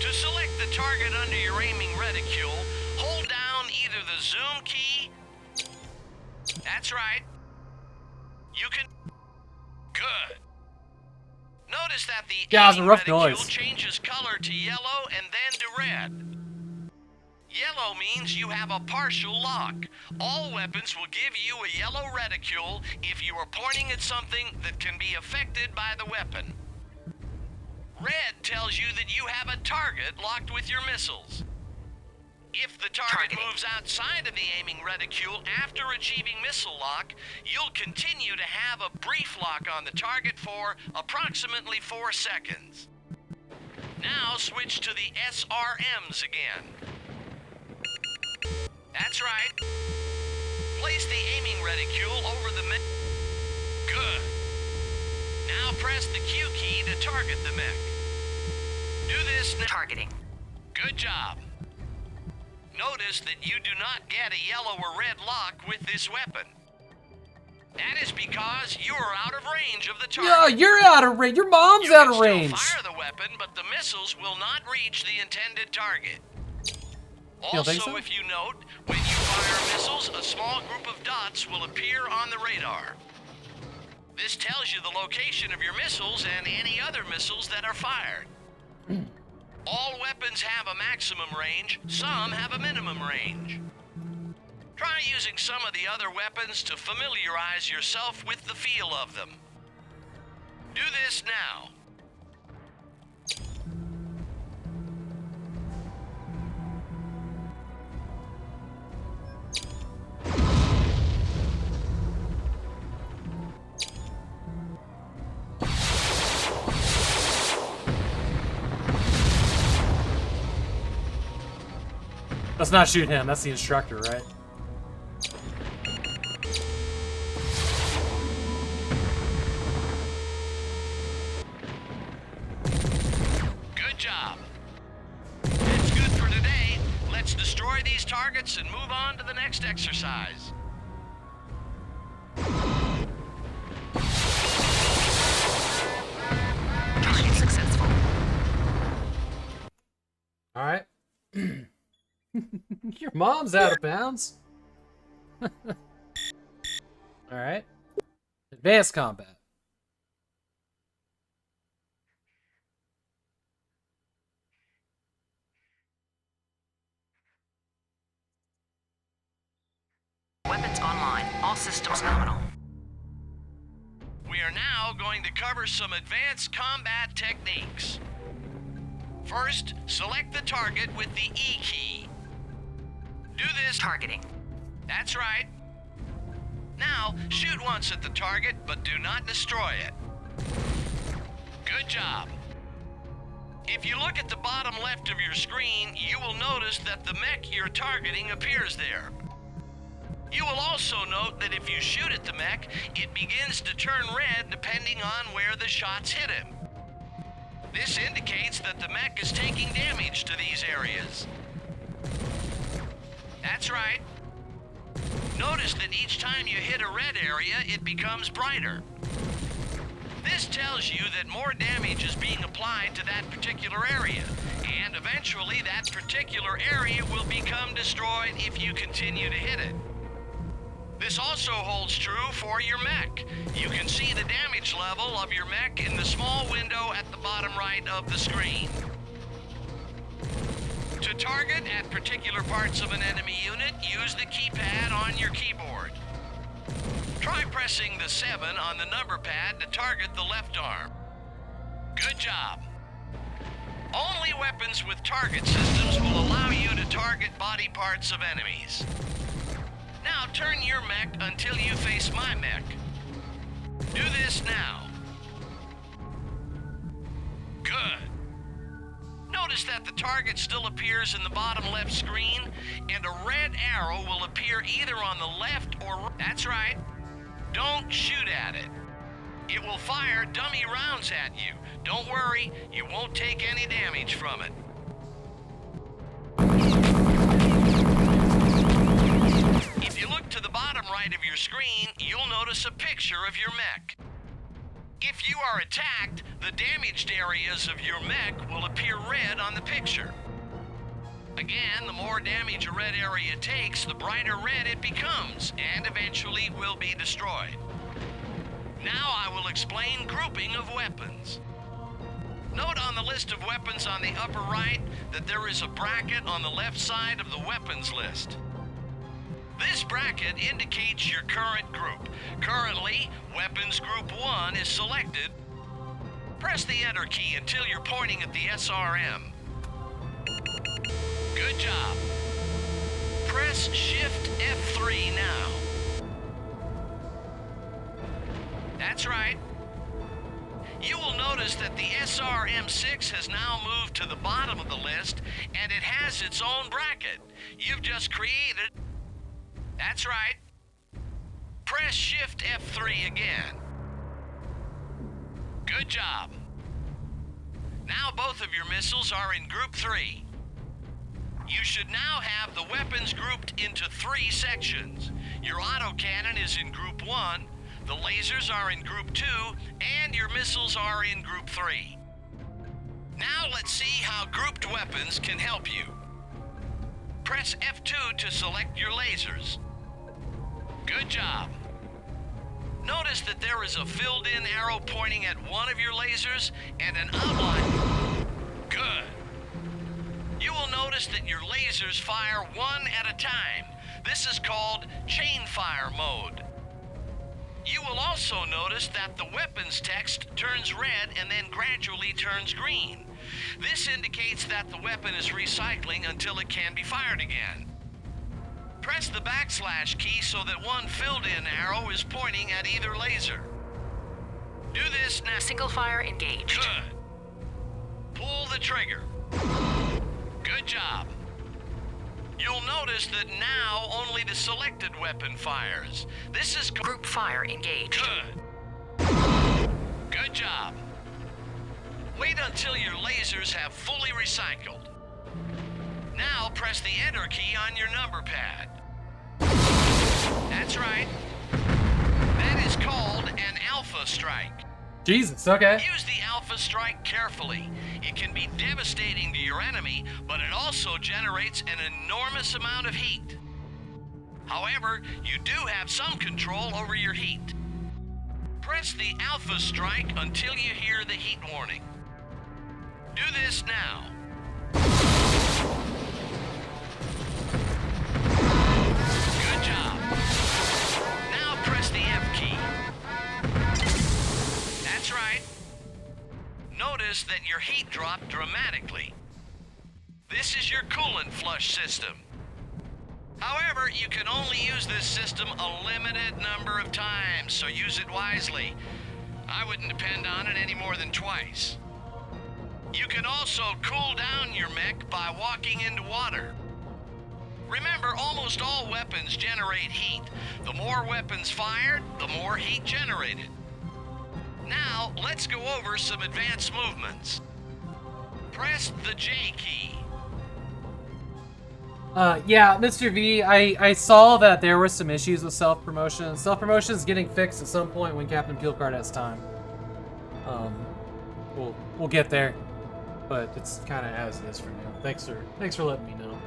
To select the target under your aiming reticule, hold down either the zoom key. That's right. You can. Good. Notice that the Yeah, it was a aiming rough reticule noise. changes color to yellow and then to red. Yellow means you have a partial lock. All weapons will give you a yellow reticule if you are pointing at something that can be affected by the weapon. Red tells you that you have a target locked with your missiles. If the target moves outside of the aiming reticule after achieving missile lock, you'll continue to have a brief lock on the target for approximately 4 seconds. Now switch to the SRMs again. That's right. Place the aiming reticule over the mech. Good. Now press the Q key to target the mech. Do this now. Targeting. Good job. Notice that you do not get a yellow or red lock with this weapon. That is because you are out of range of the target. Yeah, you're out of range. Your mom's out of You range. can still fire the weapon, but the missiles will not reach the intended target. You don't think Also, so? if you note, when you fire missiles, a small group of dots will appear on the radar. This tells you the location of your missiles and any other missiles that are fired. All weapons have a maximum range, some have a minimum range. Try using some of the other weapons to familiarize yourself with the feel of them. Do this now. Let's not shoot him. That's the instructor, right? Good job. That's good for today. Let's destroy these targets and move on to the next exercise. Target successful. All right. Your mom's out of bounds. All right. Advanced combat. Weapons online. All systems nominal. We are now going to cover some advanced combat techniques. First, select the target with the E key. Do this. Targeting. That's right. Now, shoot once at the target, but do not destroy it. Good job. If you look at the bottom left of your screen, you will notice that the mech you're targeting appears there. You will also note that if you shoot at the mech, it begins to turn red depending on where the shots hit him. This indicates that the mech is taking damage to these areas. That's right. Notice that each time you hit a red area, it becomes brighter. This tells you that more damage is being applied to that particular area, and eventually that particular area will become destroyed if you continue to hit it. This also holds true for your mech. You can see the damage level of your mech in the small window at the bottom right of the screen. To target at particular parts of an enemy unit, use the keypad on your keyboard. Try pressing the 7 on the number pad to target the left arm. Good job. Only weapons with target systems will allow you to target body parts of enemies. Now turn your mech until you face my mech. Do this now. Good. Notice notice that the target still appears in the bottom left screen, and a red arrow will appear either on the left or... That's right. Don't shoot at it. It will fire dummy rounds at you. Don't worry, you won't take any damage from it. If you look to the bottom right of your screen, you'll notice a picture of your mech. If you are attacked, the damaged areas of your mech will appear red on the picture. Again, the more damage a red area takes, the brighter red it becomes, and eventually will be destroyed. Now I will explain grouping of weapons. Note on the list of weapons on the upper right that there is a bracket on the left side of the weapons list. This bracket indicates your current group. Currently, Weapons Group 1 is selected. Press the Enter key until you're pointing at the SRM. Good job. Press Shift F3 now. That's right. You will notice that the SRM6 has now moved to the bottom of the list, and it has its own bracket. You've just created... That's right. Press Shift F3 again. Good job. Now both of your missiles are in Group 3. You should now have the weapons grouped into 3 sections. Your autocannon is in Group 1, the lasers are in Group 2, and your missiles are in Group 3. Now let's see how grouped weapons can help you. Press F2 to select your lasers. Good job. Notice that there is a filled-in arrow pointing at one of your lasers and an outline. Good. You will notice that your lasers fire one at a time. This is called chain fire mode. You will also notice that the weapons text turns red and then gradually turns green. This indicates that the weapon is recycling until it can be fired again. Press the / key so that one filled-in arrow is pointing at either laser. Do this now. Single fire engaged. Good. Pull the trigger. Good job. You'll notice that now only the selected weapon fires. This is Group fire engaged. good. Good job. Wait until your lasers have fully recycled. Now press the Enter key on your number pad. That's right. That is called an Alpha Strike. Jesus, okay. Use the Alpha Strike carefully. It can be devastating to your enemy, but it also generates an enormous amount of heat. However, you do have some control over your heat. Press the Alpha Strike until you hear the heat warning. Do this now. Good job. Now press the F key. That's right. Notice that your heat dropped dramatically. This is your coolant flush system. However, you can only use this system a limited number of times, so use it wisely. I wouldn't depend on it any more than twice. You can also cool down your mech by walking into water. Remember, almost all weapons generate heat. The more weapons fired, the more heat generated. Now, let's go over some advanced movements. Press the J key. Yeah, Mr. V, I saw that there were some issues with self-promotion. Self-promotion is getting fixed at some point when Captain Peelcard has time. We'll get there, but it's kind of as it is for now. Thanks for letting me know.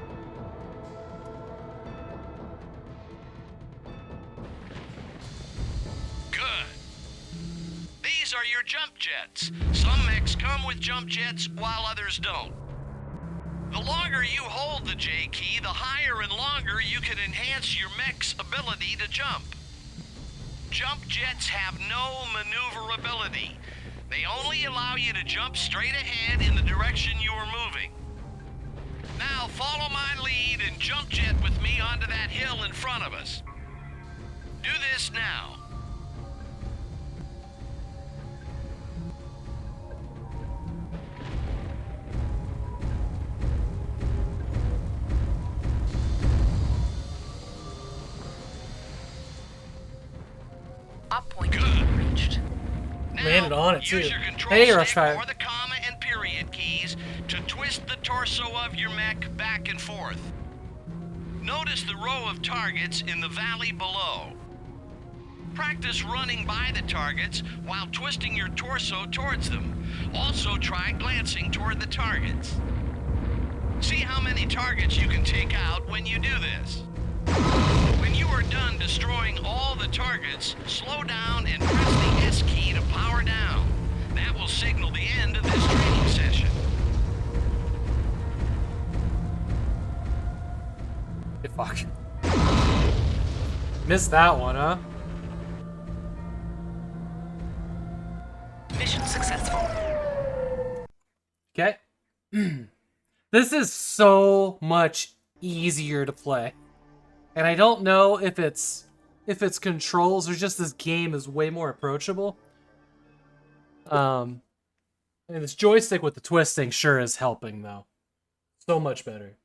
Good. These are your jump jets. Some mechs come with jump jets while others don't. The longer you hold the J key, the higher and longer you can enhance your mech's ability to jump. Jump jets have no maneuverability. They only allow you to jump straight ahead in the direction you are moving. Now follow my lead and jump jet with me onto that hill in front of us. Do this now. Op point Good. reached. Now, Landed on it, use too. your control Hey, stick Rushfire. or the comma and period keys to twist the torso of your mech back and forth. Notice the row of targets in the valley below. Practice running by the targets while twisting your torso towards them. Also try glancing toward the targets. See how many targets you can take out when you do this. When you are done destroying all the targets, slow down and press the S key to power down. That will signal the end of this training session. Hey, fuck. Missed that one, huh? Mission successful. Okay. This is so much easier to play. And I don't know if it's controls or just this game is way more approachable. And this joystick with the twisting sure is helping though. So much better.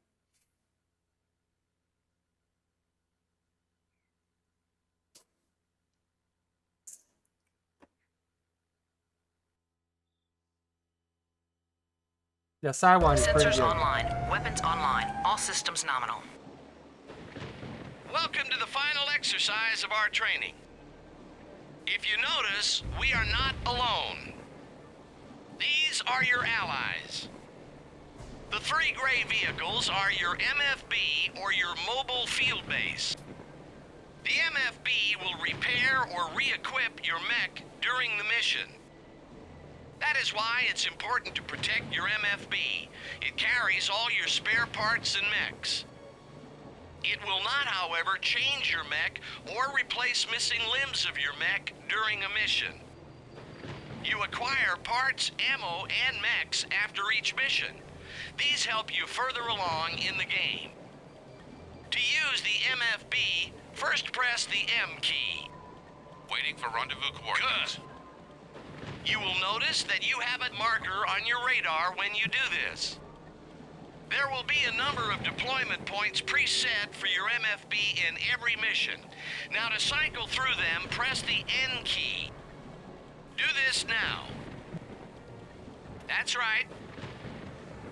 Yeah, Sidewind is pretty Sensors good. online. Weapons online. All systems nominal. Welcome to the final exercise of our training. If you notice, we are not alone. These are your allies. The three gray vehicles are your MFB or your mobile field base. The MFB will repair or re-equip your mech during the mission. That is why it's important to protect your MFB. It carries all your spare parts and mechs. It will not, however, change your mech or replace missing limbs of your mech during a mission. You acquire parts, ammo, and mechs after each mission. These help you further along in the game. To use the MFB, first press the M key. Waiting for rendezvous coordinates. Good. You will notice that you have a marker on your radar when you do this. There will be a number of deployment points preset for your MFB in every mission. Now to cycle through them, press the N key. Do this now. That's right.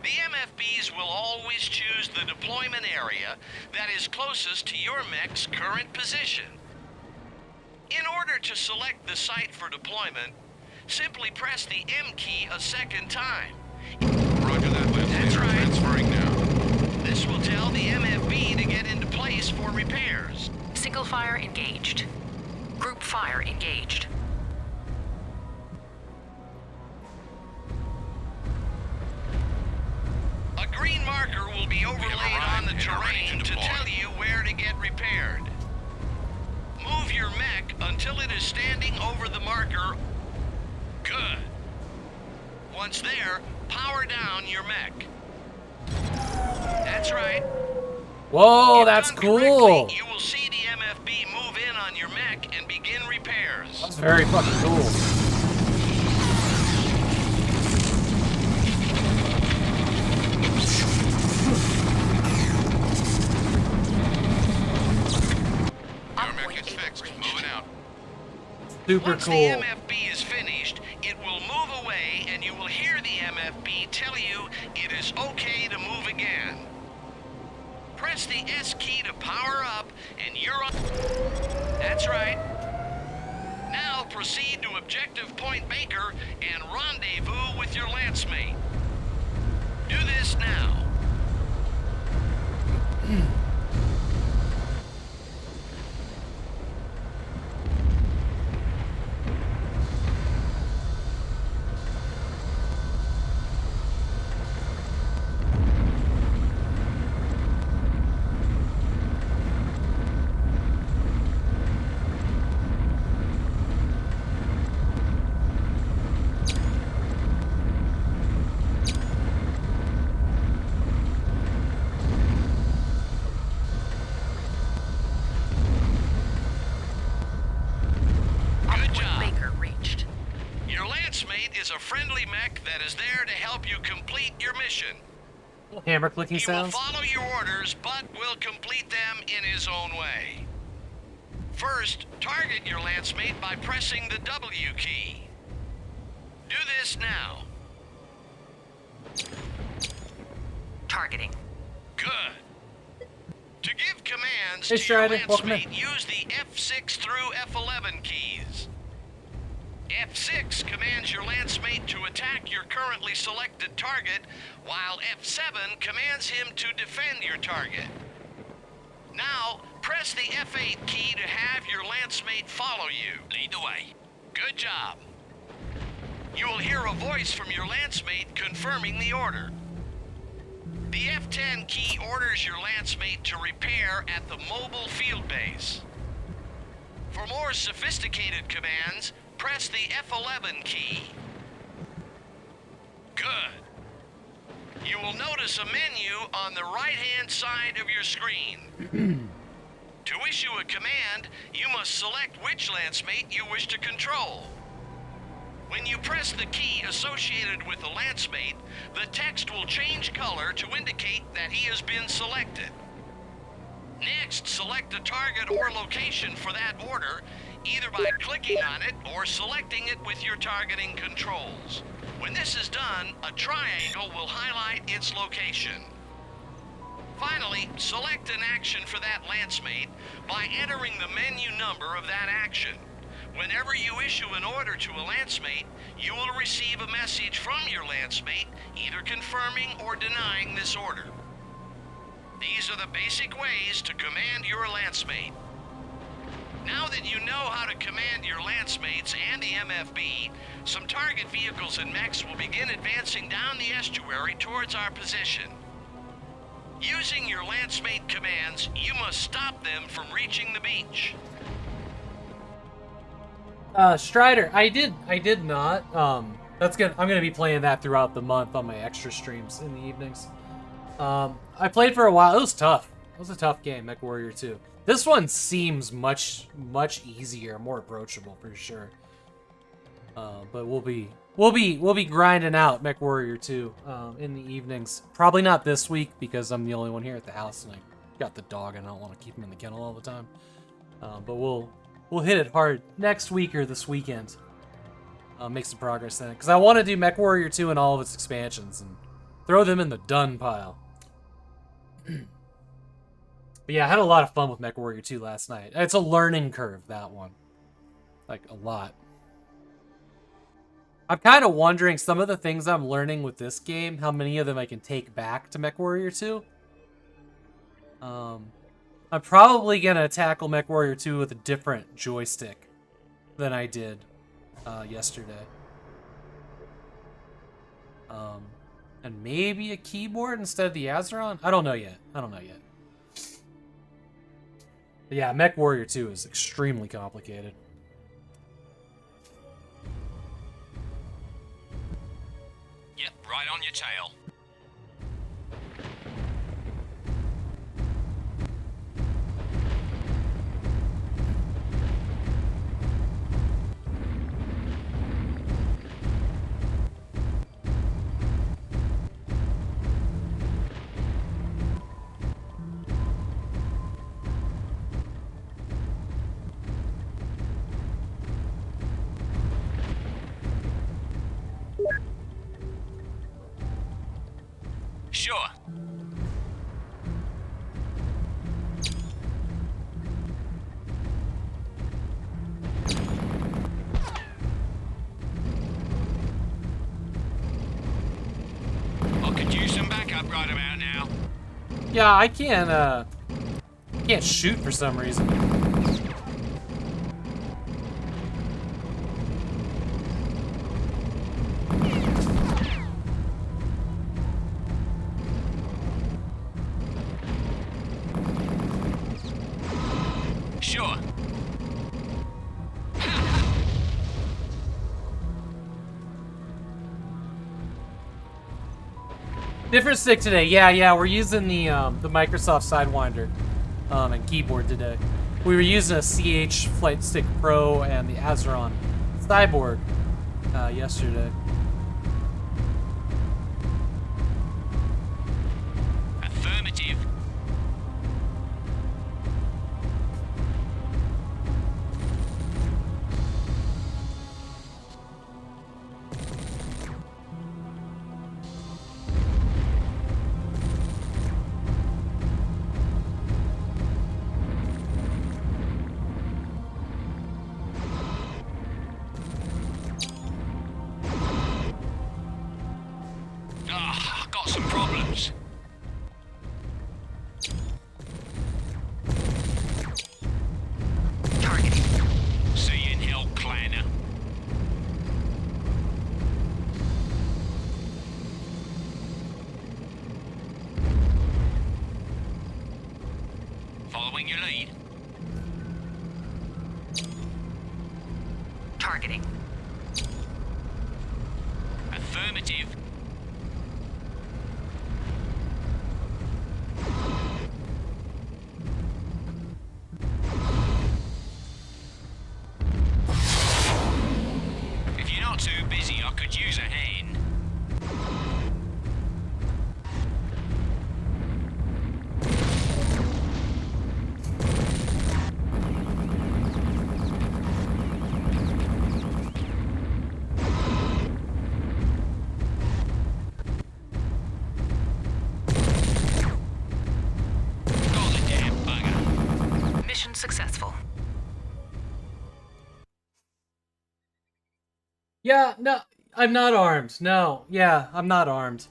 The MFBs will always choose the deployment area that is closest to your mech's current position. In order to select the site for deployment, simply press the M key a second time. Roger that, Lance. That's right. Transferring now. This will tell the MFB to get into place for repairs. Single fire engaged. Group fire engaged. A green marker will be overlaid on the arrived and are ready terrain to to deploy. tell you where to get repaired. Move your mech until it is standing over the marker. Good. Once there, power down your mech. That's right. Whoa, If that's done cool. correctly, you will see the MFB move in on your mech and begin repairs. That's very fucking cool. Your mech is fixed. Moving out. Super Once cool. the MFB is finished, it will move away and you will hear the MFB tell you it is okay to move again. Press the S key to power up and you're on. That's right. Now proceed to Objective Point Baker and rendezvous with your lance mate. Do this now. Good job. Baker reached. Your lance mate is a friendly mech that is there to help you complete your mission. Hammer clicking He will sounds. follow your orders, but will complete them in his own way. First, target your lance mate by pressing the W key. Do this now. Targeting. Good. To give commands Hey, to your Strider, lance welcome in. mate, use the F6 through F11 keys. F6 commands your lance mate to attack your currently selected target, while F7 commands him to defend your target. Now, press the F8 key to have your lance mate follow you. Lead the way. Good job. You will hear a voice from your lance mate confirming the order. The F10 key orders your lance mate to repair at the mobile field base. For more sophisticated commands, press the F11 key. Good. You will notice a menu on the right-hand side of your screen. To issue a command, you must select which lance mate you wish to control. When you press the key associated with the lance mate, the text will change color to indicate that he has been selected. Next, select a target or location for that order, either by clicking on it or selecting it with your targeting controls. When this is done, a triangle will highlight its location. Finally, select an action for that lance mate by entering the menu number of that action. Whenever you issue an order to a lance mate, you will receive a message from your lance mate, either confirming or denying this order. These are the basic ways to command your lance mate. Now that you know how to command your lance mates and the MFB, some target vehicles and mechs will begin advancing down the estuary towards our position. Using your lance mate commands, you must stop them from reaching the beach. Strider, I did not. I'm gonna be playing that throughout the month on my extra streams in the evenings. I played for a while. It was tough. It was a tough game, MechWarrior 2. This one seems much easier, more approachable for sure. But we'll be grinding out MechWarrior 2 in the evenings. Probably not this week because I'm the only one here at the house and I got the dog and I don't want to keep him in the kennel all the time. But we'll hit it hard next week or this weekend. Make some progress in it. Because I want to do MechWarrior 2 and all of its expansions and throw them in the done pile. But yeah, I had a lot of fun with MechWarrior 2 last night. It's a learning curve, that one. Like, a lot. I'm kind of wondering some of the things I'm learning with this game, how many of them I can take back to MechWarrior 2. I'm probably going to tackle MechWarrior 2 with a different joystick than I did yesterday. And maybe a keyboard instead of the Azeron? I don't know yet. But yeah, MechWarrior 2 is extremely complicated. Yep, right on your tail. Sure. I could use some backup right about now. Yeah, I can't shoot for some reason. Sure. Different stick today. Yeah, we're using the Microsoft Sidewinder and keyboard today. We were using a CH Flight Stick Pro and the Azeron Cyborg yesterday. Affirmative. proceed. Targeting. Affirmative. If you're not too busy, I could use a hand. Goddamn bugger. Mission successful. Yeah, no, I'm not armed. No, yeah, I'm not armed.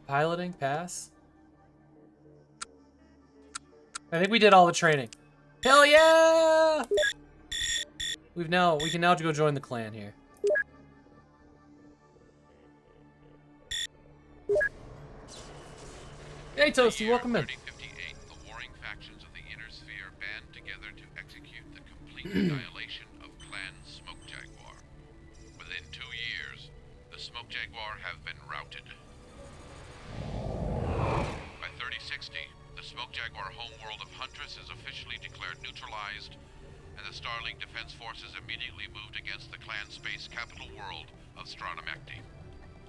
Piloting, pass. I think we did all the training. Hell yeah! We can now go join the clan here. Hey Toasty, welcome in. 3058, the warring factions of the Inner Sphere band together to execute the complete annihilation of Clan Smoke Jaguar. Within 2 years, the Smoke Jaguar have been routed. By 3060, the Smoke Jaguar homeworld of Huntress is officially declared neutralized, and the Starlink Defense Forces immediately moved against the clan space capital world of Astronomecti.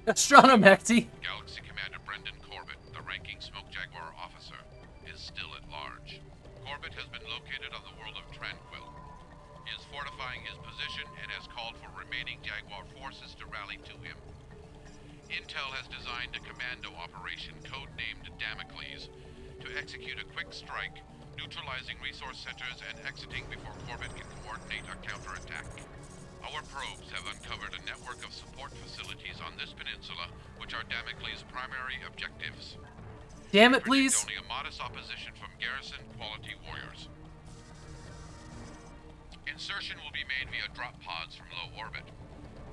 Astronomecti. Galaxy Commander Brendan Corbett, the ranking Smoke Jaguar officer, is still at large. Corbett has been located on the world of Tranquil. He is fortifying his position and has called for remaining Jaguar forces to rally to him. Intel has designed a commando operation codenamed Damocles to execute a quick strike, neutralizing resource centers and exiting before Corbett can coordinate a counterattack. Our probes have uncovered a network of support facilities on this peninsula, which are Damocles' primary objectives. Damn it, Predict please. only a modest opposition from garrison quality warriors. Insertion will be made via drop pods from low orbit.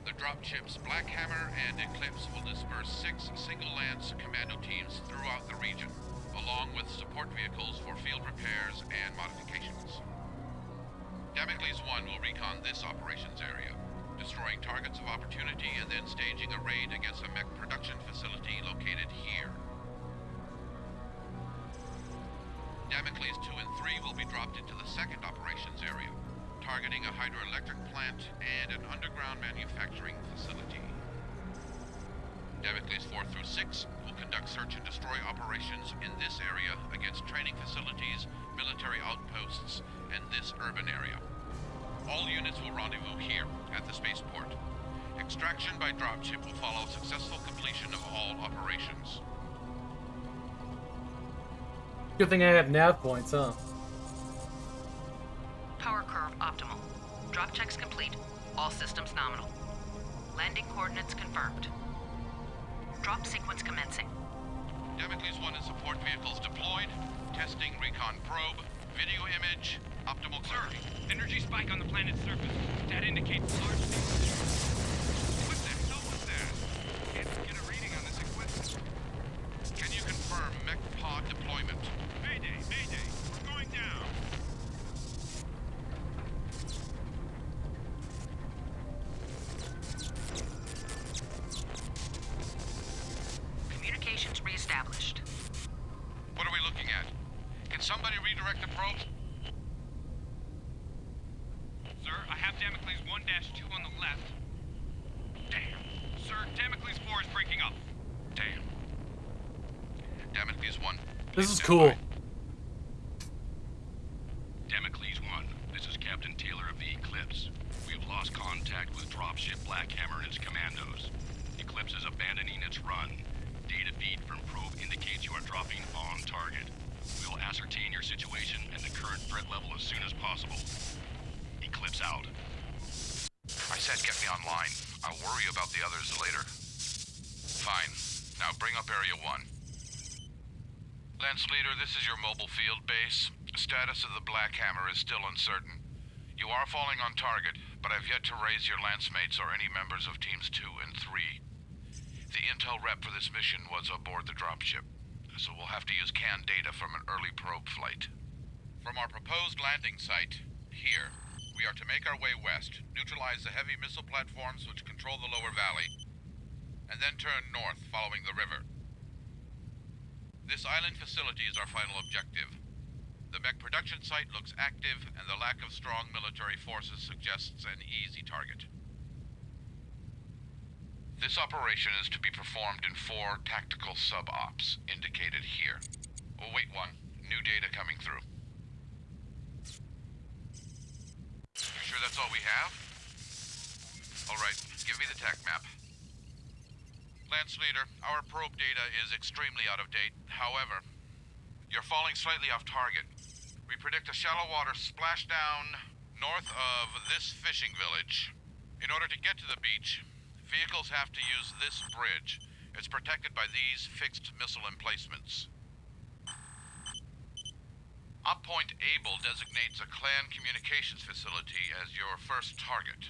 The drop ships Black Hammer and Eclipse will disperse 6 single-lance commando teams throughout the region, along with support vehicles for field repairs and modifications. Damocles 1 will recon this operations area, destroying targets of opportunity and then staging a raid against a mech production facility located here. Damocles 2 and 3 will be dropped into the second operations area, targeting a hydroelectric plant and an underground manufacturing facility. Damocles 4 through 6 will conduct search and destroy operations in this area against training facilities, military outposts, and this urban area. All units will rendezvous here at the spaceport. Extraction by dropship will follow successful completion of all operations. Good thing I have nav points, huh? Power curve optimal. Drop checks complete. All systems nominal. Landing coordinates confirmed. Drop sequence commencing. Damocles 1 and support vehicles deployed. Testing recon probe. Video image. Optimal clarity. Energy spike on the planet's surface. That indicates large... What the hell was that? Can't get a reading on this equipment. Can you confirm mech pod deployment? Mayday, mayday. We're going down. Communications reestablished. What are we looking at? Can somebody redirect the probe? Sir, I have Damocles 1-2 on the left. Damn. Sir, Damocles 4 is breaking up. Damn. Damocles 1. This is stand cool. by. Damocles 1, this is Captain Taylor of the Eclipse. We have lost contact with dropship Black Hammer and its commandos. Eclipse is abandoning its run. Data feed from probe indicates you are dropping on target. We will ascertain your situation and the current threat level as soon as possible. Eclipse out. I said get me online. I'll worry about the others later. Fine. Now bring up Area 1. Lance Leader, this is your mobile field base. Status of the Black Hammer is still uncertain. You are falling on target, but I've yet to raise your lance mates or any members of Teams 2 and 3. The intel rep for this mission was aboard the dropship, so we'll have to use canned data from an early probe flight. From our proposed landing site, here, we are to make our way west, neutralize the heavy missile platforms which control the lower valley, and then turn north following the river. This island facility is our final objective. The mech production site looks active, and the lack of strong military forces suggests an easy target. This operation is to be performed in 4 tactical sub-ops, indicated here. Oh, wait, one. New data coming through. You sure that's all we have? All right, give me the TAC map. Lance Leader, our probe data is extremely out of date. However, you're falling slightly off target. We predict a shallow water splashdown north of this fishing village. In order to get to the beach, vehicles have to use this bridge. It's protected by these fixed missile emplacements. OpPoint Able designates a clan communications facility as your first target.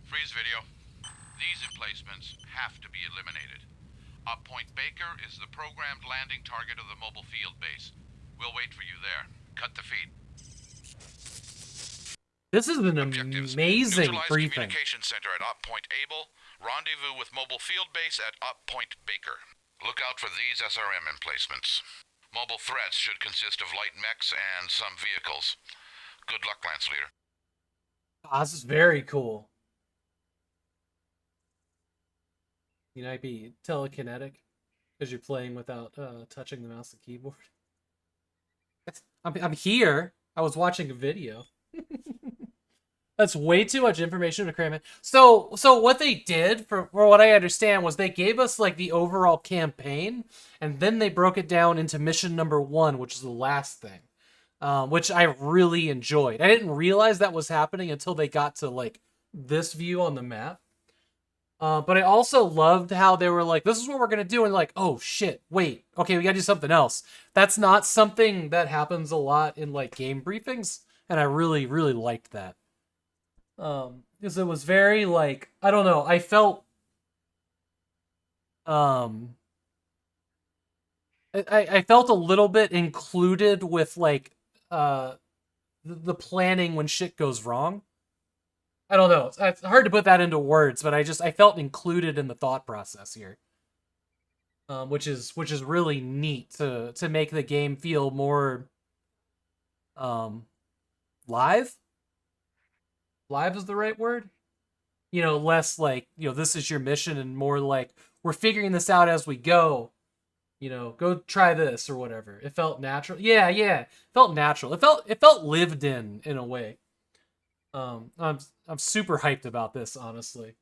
Freeze video. These emplacements have to be eliminated. OpPoint Baker is the programmed landing target of the mobile field base. We'll wait for you there. Cut the feed. This is an Objectives. amazing Neutralize briefing. communication center at OpPoint Able. Rendezvous with mobile field base at OpPoint Baker. Look out for these SRM emplacements. Mobile threats should consist of light mechs and some vehicles. Good luck, Lance Leader. Oh, this is very cool. You might be telekinetic because you're playing without touching the mouse and keyboard. I'm here. I was watching a video. That's way too much information to cram in. So what they did, for what I understand, was they gave us like the overall campaign, and then they broke it down into mission number 1, which is the last thing, which I really enjoyed. I didn't realize that was happening until they got to like this view on the map. But I also loved how they were like, this is what we're going to do. And like, oh shit, wait, okay, we got to do something else. That's not something that happens a lot in like game briefings. And I really, really liked that. Because it was very like, I don't know, I felt, I felt a little bit included with like, the planning when shit goes wrong. I don't know. It's hard to put that into words, but I felt included in the thought process here, which is really neat to make the game feel more live. Live is the right word. You know, less like, you know, this is your mission, and more like we're figuring this out as we go. You know, go try this or whatever. It felt natural. Yeah, it felt natural. It felt lived in a way. I'm super hyped about this, honestly.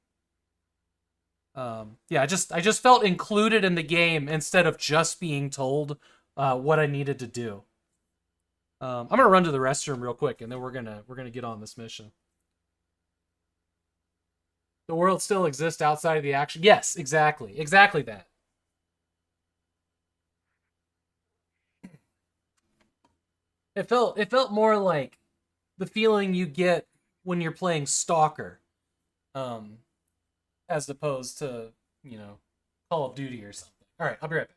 Yeah, I just felt included in the game instead of just being told what I needed to do. I'm gonna run to the restroom real quick, and then we're gonna get on this mission. The world still exists outside of the action. Yes, exactly that. It felt more like the feeling you get when you're playing Stalker, as opposed to, you know, Call of Duty or something. All right, I'll be right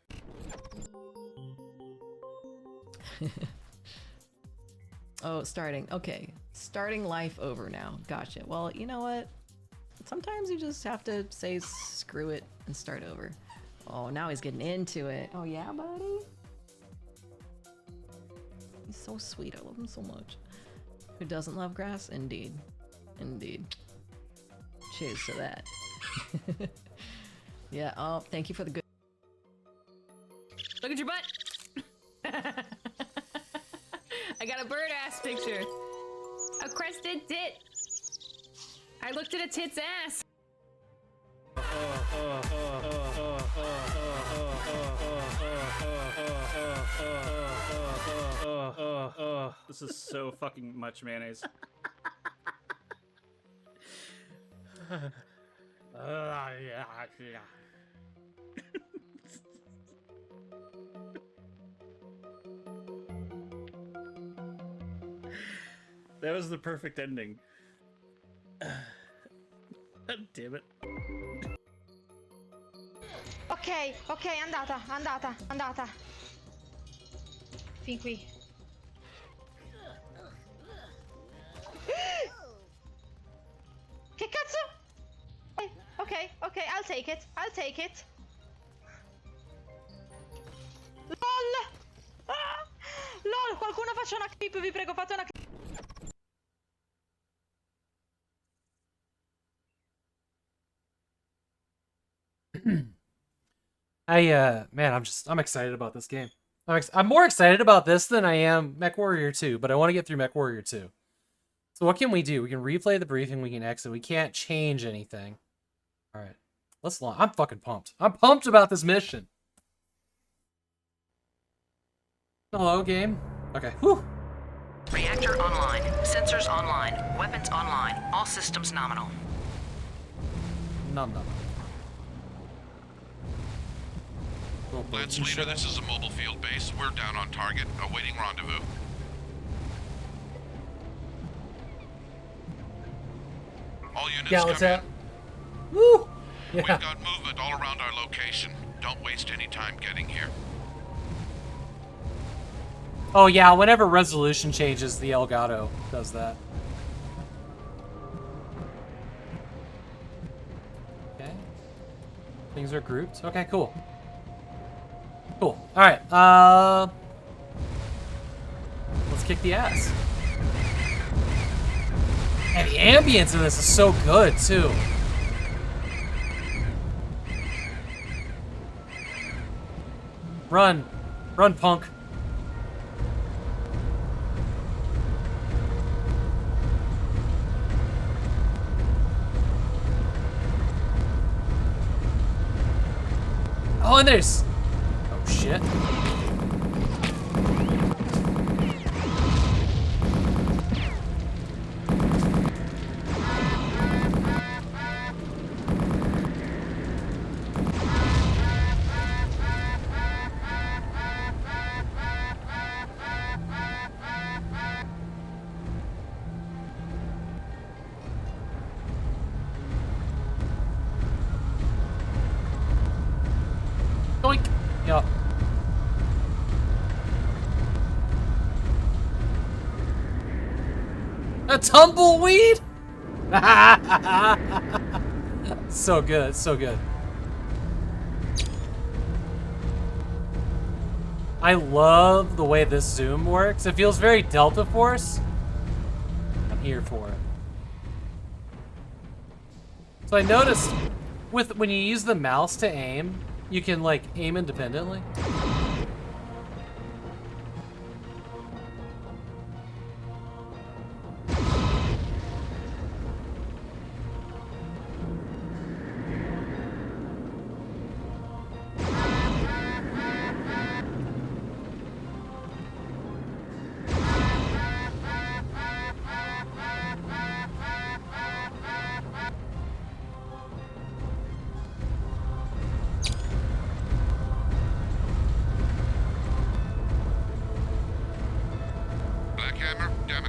back. Oh, starting. Okay. Starting life over now. Gotcha. Well, you know what? Sometimes you just have to say screw it and start over. Oh, now he's getting into it. Oh, yeah, buddy? He's so sweet. I love him so much. Who doesn't love grass? Indeed. Indeed. Cheers to that. Yeah, oh, thank you for the good... Look at your butt! I got a bird ass picture. A crested tit. I looked at a tit's ass. This is so fucking much mayonnaise. That was the perfect ending. God damn it. Ok, andata. think we... Che cazzo? Ok, ok, I'll take it. I'll take it. LOL! Ah! LOL, qualcuno faccia una clip, vi prego, fate una clip. Man, I'm excited about this game. I'm more excited about this than I am MechWarrior 2, but I want to get through MechWarrior 2. So what can we do? We can replay the briefing, we can exit. We can't change anything. All right, let's launch. I'm fucking pumped. I'm pumped about this mission. Hello, game. Okay, whew. Reactor online. Sensors online. Weapons online. All systems nominal. Nom. Lance Leader, this is a mobile field base. We're down on target, awaiting rendezvous. All units Yeah, come what's in. that? Woo! We've Yeah. got movement all around our location. Don't waste any time getting here. Oh yeah, whenever resolution changes, the Elgato does that. Okay. Things are grouped. Okay, cool. Cool. Alright, let's kick the ass. And the ambience in this is so good, too. Run. Run, punk. Oh, and there's... Oh, shit. Doink. Yup. A tumbleweed? So good, so good. I love the way this zoom works. It feels very Delta Force. I'm here for it. So I noticed when you use the mouse to aim, you can like aim independently.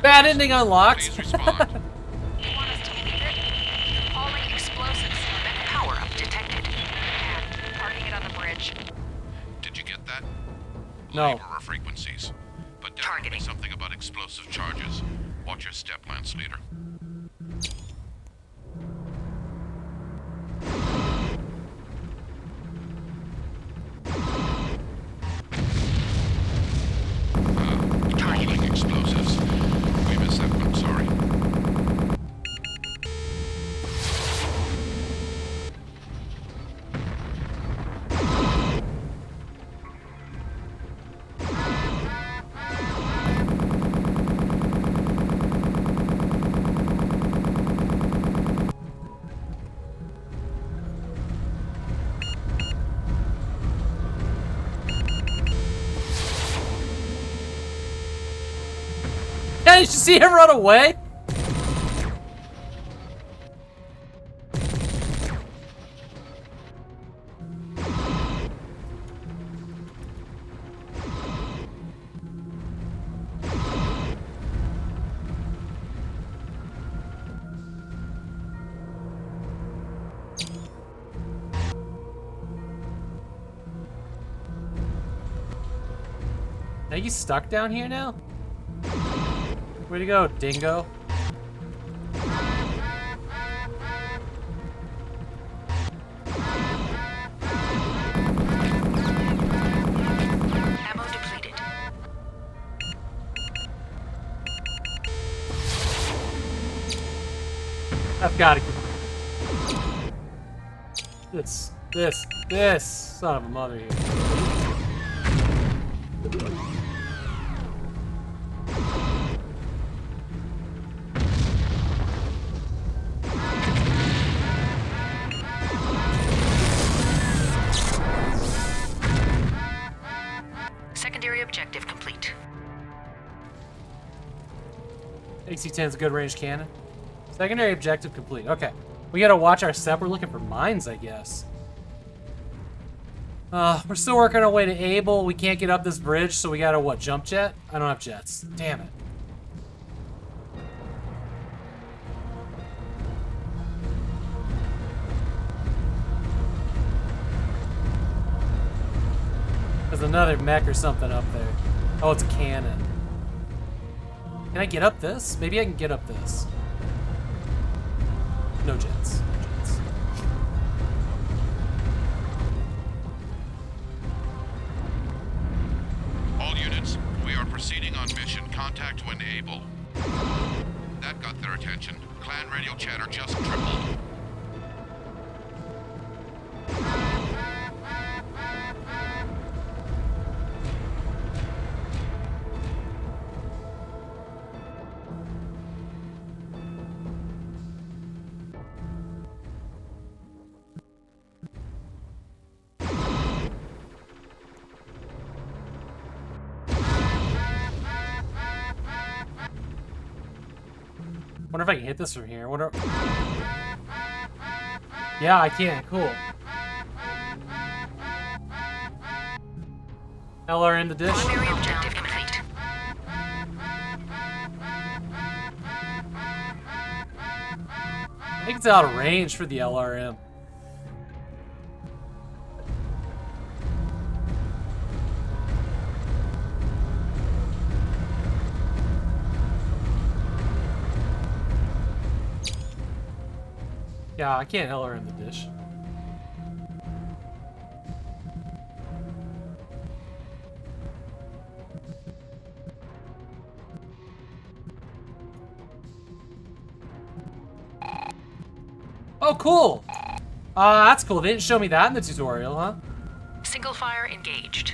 Bad ending unlocked. Please respond. You want us to leave it? Falling explosives. Power up detected. And parking it on the bridge. Did you get that? No. Laborer frequencies. But definitely something about explosive charges. Watch your step, Lance Leader. Targeting explosives. We missed that one, sorry. Yeah, did you see him run away? Are you stuck down here now? Where'd you go, dingo? Ammo depleted. I've got to get this son of a mother here. Secondary objective complete. AC-10's a good range cannon. Secondary objective complete. Okay. We gotta watch our step. We're looking for mines, I guess. We're still working our way to Able. We can't get up this bridge, so we gotta, what, jump jet? I don't have jets. Damn it. There's another mech or something up there. Oh, it's a cannon. Can I get up this? Maybe I can get up this. No jets. No jets. All units, we are proceeding on mission. Contact when able. That got their attention. Clan radio chatter just tripled. Wonder if I can hit this from here. Wonder. Yeah, I can. Cool. LR in the dish. Primary objective complete. I think it's out of range for the LRM. Yeah, I can't LRM the dish. Oh, cool! That's cool. They didn't show me that in the tutorial, huh? Single fire engaged.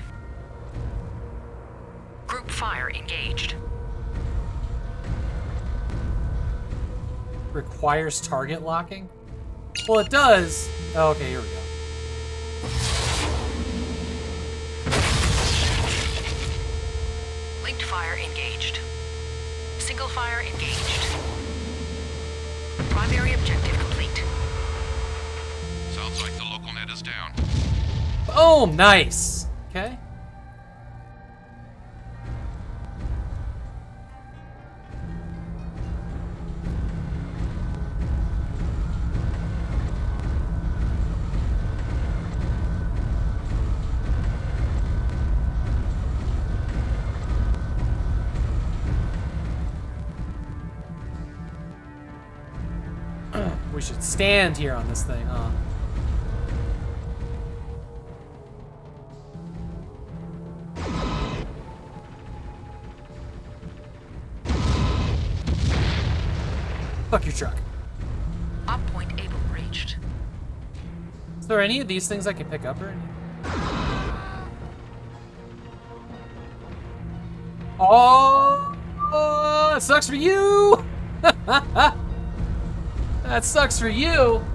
Group fire engaged. Requires target locking? Well, it does. Oh, okay, here we go. Linked fire engaged. Single fire engaged. Primary objective complete. Sounds like the local net is down. Boom! Nice! Okay. We should stand here on this thing, huh? Fuck your truck. Op point able reached. Is there any of these things I can pick up or anything? Oh, it sucks for you! That sucks for you!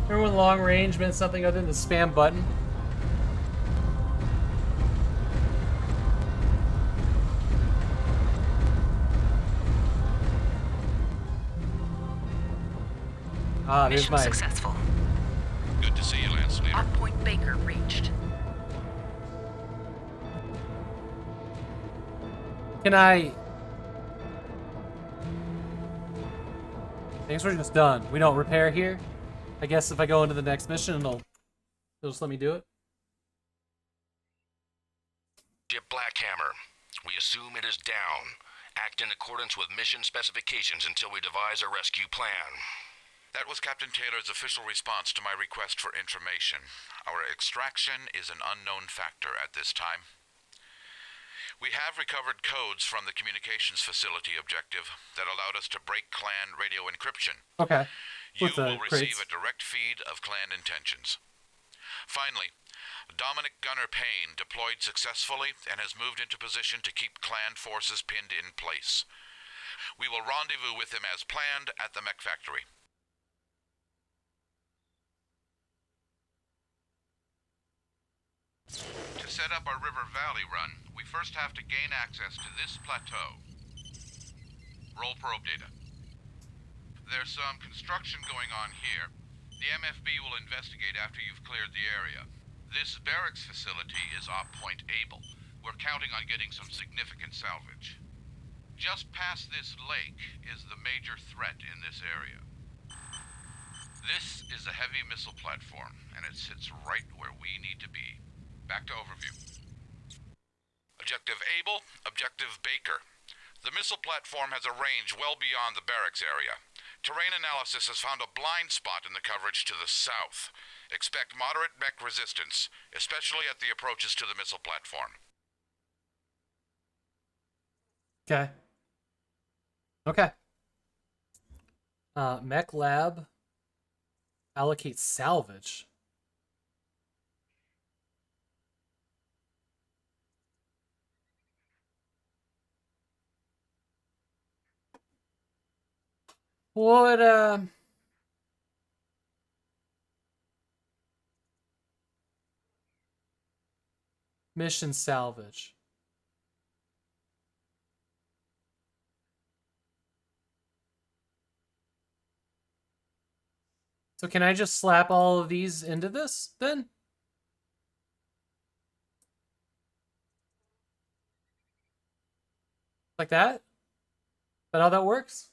Remember when long range meant something other than the spam button? Ah, there's Mission my... successful. Good to see you, Lance Leader. Op point Baker reached. Can I... Things are just done. We don't repair here. I guess if I go into the next mission, it'll just let me do it. Dropship Blackhammer. We assume it is down. Act in accordance with mission specifications until we devise a rescue plan. That was Captain Taylor's official response to my request for information. Our extraction is an unknown factor at this time. We have recovered codes from the communications facility objective that allowed us to break clan radio encryption. Okay. You With the will receive crates. a direct feed of clan intentions. Finally, Dominic Gunner Payne deployed successfully and has moved into position to keep clan forces pinned in place. We will rendezvous with him as planned at the mech factory. To set up our River Valley run, we first have to gain access to this plateau. Roll probe data. There's some construction going on here. The MFB will investigate after you've cleared the area. This barracks facility is op point able. We're counting on getting some significant salvage. Just past this lake is the major threat in this area. This is a heavy missile platform, and it sits right where we need to be. Back to overview. Objective Able, Objective Baker. The missile platform has a range well beyond the barracks area. Terrain analysis has found a blind spot in the coverage to the south. Expect moderate mech resistance, especially at the approaches to the missile platform. Okay. Okay. Mech lab. Allocate salvage. What, mission salvage. So can I just slap all of these into this, then? Like that? Is that how that works?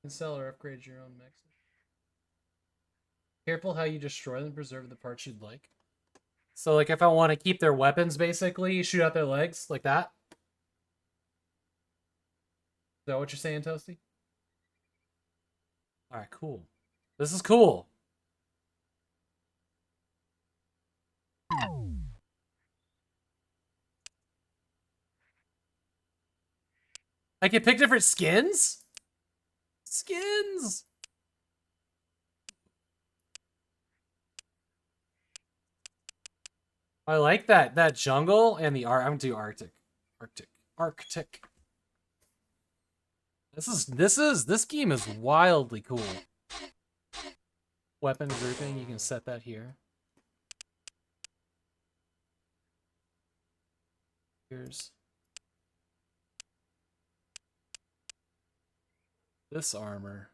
You can sell or upgrade your own mechs. Careful how you destroy them, preserve the parts you'd like. So, like, if I want to keep their weapons, basically, shoot out their legs, like that? Is that what you're saying, Toasty? Alright, cool. This is cool. I can pick different skins? Skins! I like that jungle and the I'm gonna do Arctic. This game is wildly cool. Weapon grouping, you can set that here. Here's this armor.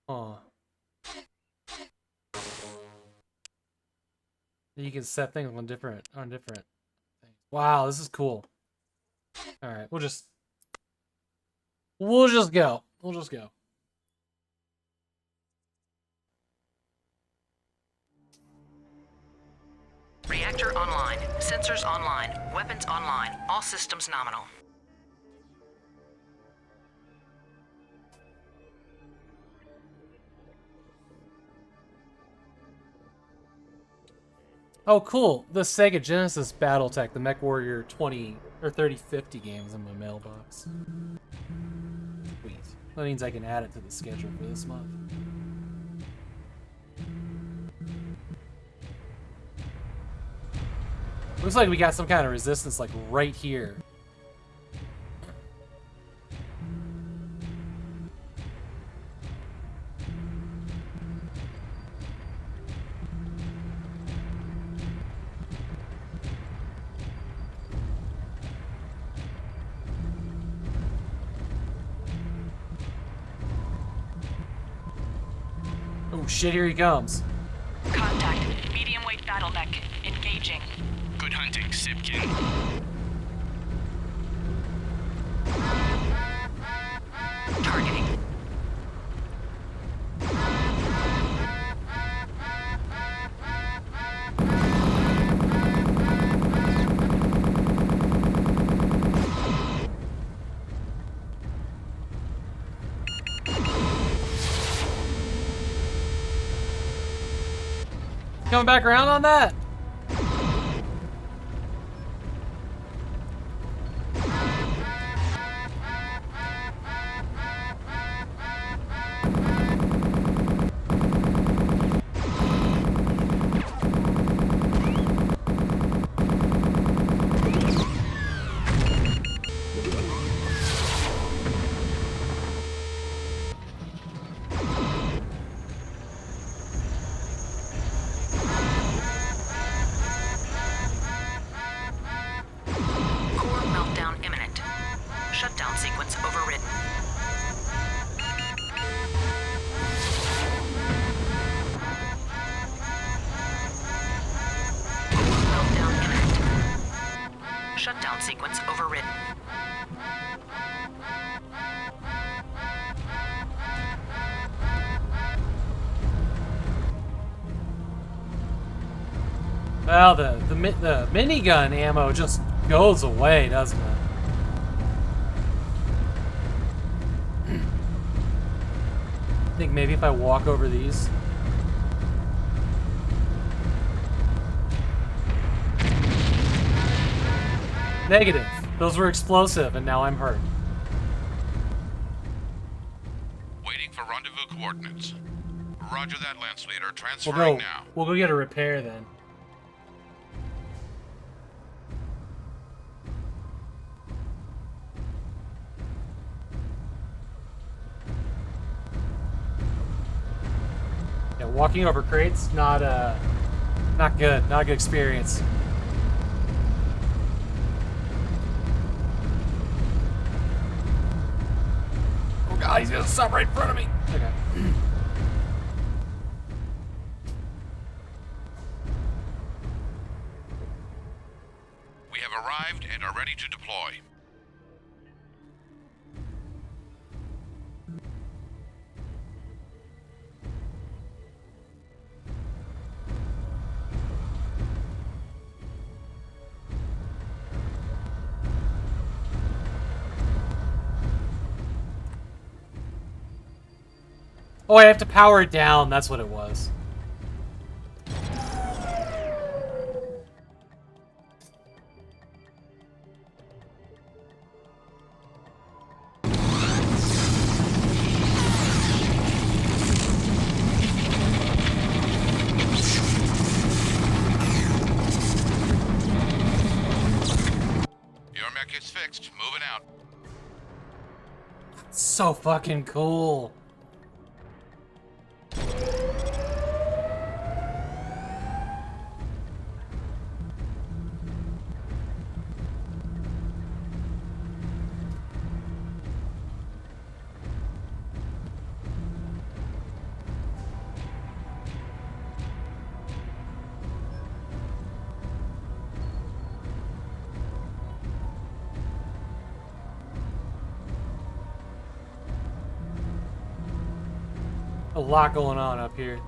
Oh. You can set things on different things. Wow, this is cool. Alright, we'll just go. We'll just go. Reactor online. Sensors online. Weapons online. All systems nominal. Oh, cool. The Sega Genesis Battletech, the MechWarrior 20 or 3050 games in my mailbox. Sweet. That means I can add it to the schedule for this month. Looks like we got some kind of resistance, like, right here. Oh shit, here he comes. Contact. Medium weight battle mech. Engaging. Targeting. Targeting. Coming back around on that? Core meltdown imminent. Shutdown sequence overridden. Core meltdown imminent. Shutdown sequence overridden. Well, the minigun ammo just goes away, doesn't it? I think maybe if I walk over these. Negative. Those were explosive, and now I'm hurt. Waiting for rendezvous coordinates. Roger that, Lance Leader. We'll Transferring go. now. We'll go get a repair then. Yeah, walking over crates, not good. Not a good experience. Oh god, he's gonna stop right in front of me. Okay. We have arrived and are ready to deploy. Oh, I have to power it down. That's what it was. Your mech is fixed. Moving out. So fucking cool. A lot going on up here.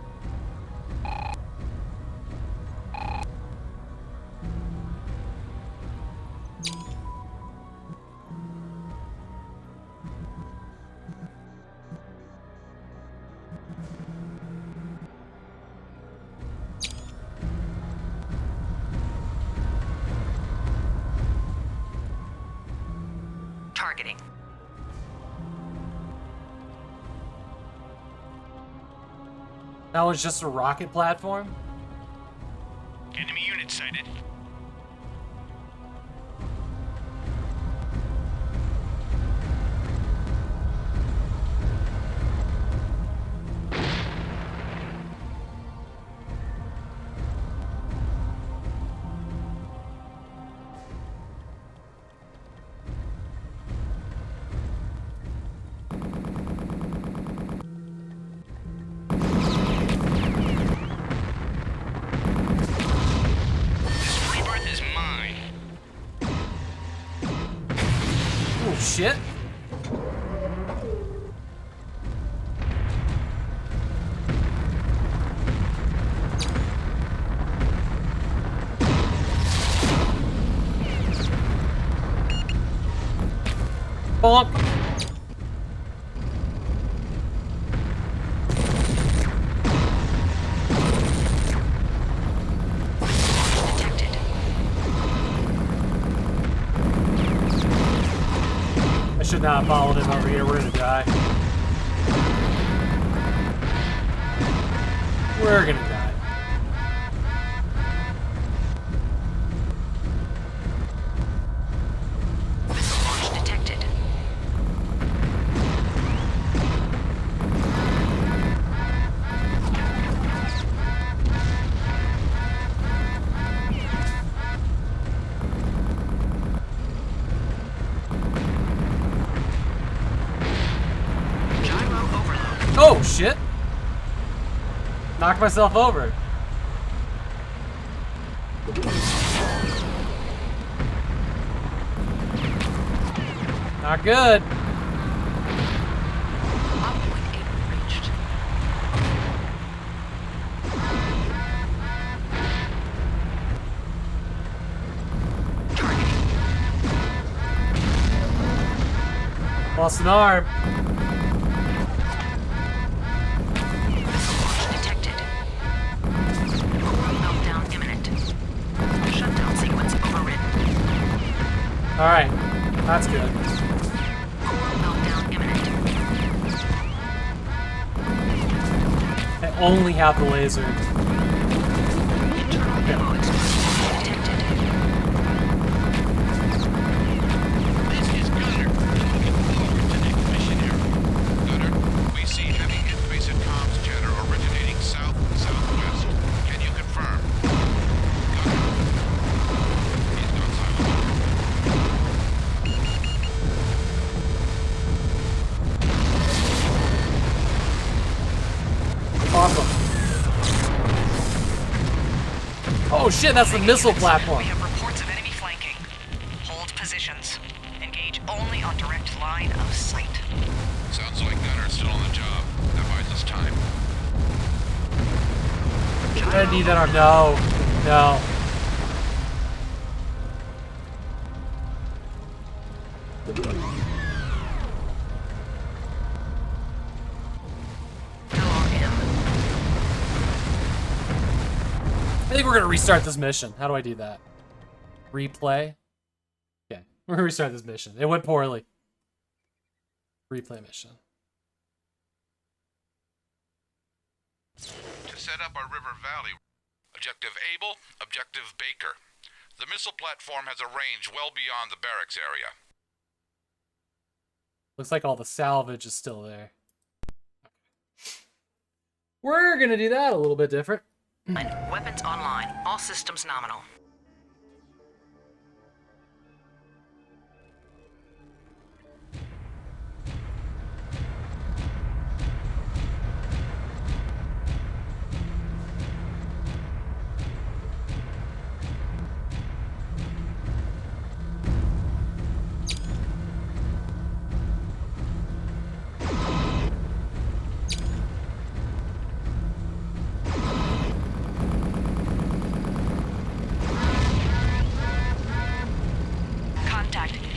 Targeting. That was just a rocket platform? Enemy unit sighted. shit. Bonk. I should not have followed him over here. We're gonna die. We're gonna die. Oh, shit. Knocked myself over. Not good. Lost an arm. Alright, that's good. I only have the laser. This is Gunner. Looking forward to next mission here. Gunner, we see heavy invasive comms chatter originating south-southwest. Can you confirm? Gunner. He's gone silent. Awesome. Oh shit, that's the missile platform. We have reports of enemy flanking. Hold positions. Engage only on direct line of sight. Sounds like Gunner's still on the job. That buys us time. I need that arm. No. No. I think we're gonna restart this mission. How do I do that? Replay? Okay, we're gonna restart this mission. It went poorly. Replay mission. To set up our River Valley. Objective Able, Objective Baker. The missile platform has a range well beyond the barracks area. Looks like all the salvage is still there. We're gonna do that a little bit different. Weapons online. All systems nominal.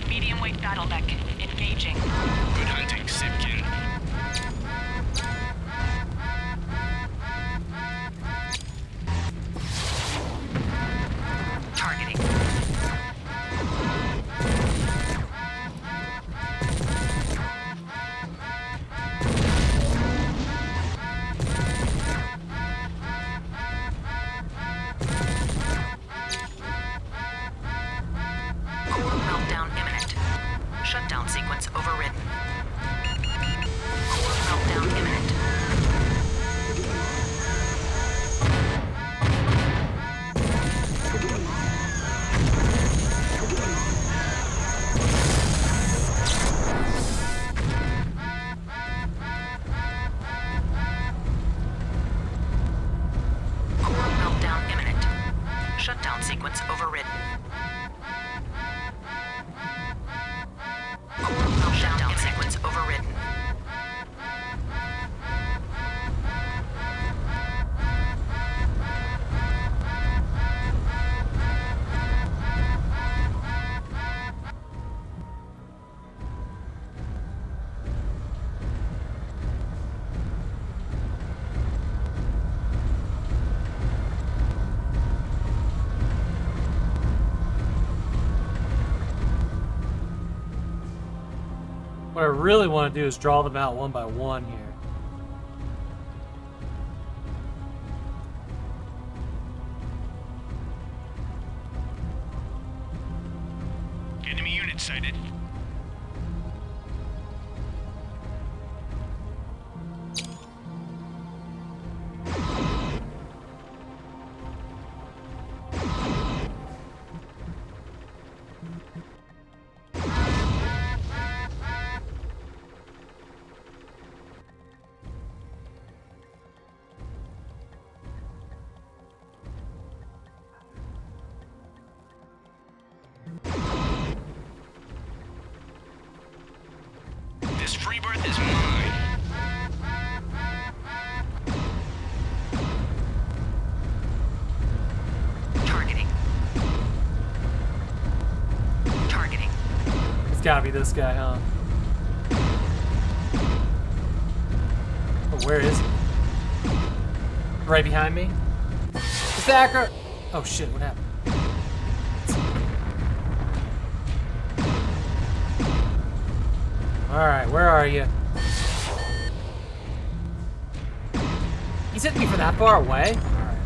Medium-weight battle mech. Engaging. Good hunting, Sipkin. Targeting. Shutdown sequence overridden. Meltdown imminent. Meltdown imminent. Shutdown sequence overridden. Shutdown sequence overridden. What I really want to do is draw them out one by one here. Enemy unit sighted. This free berth is mine. Targeting. Targeting. It's gotta be this guy, huh? Oh, where is he? Right behind me? Attacker! Oh shit, what happened? Alright, where are you? He's hitting me from that far away? Alright.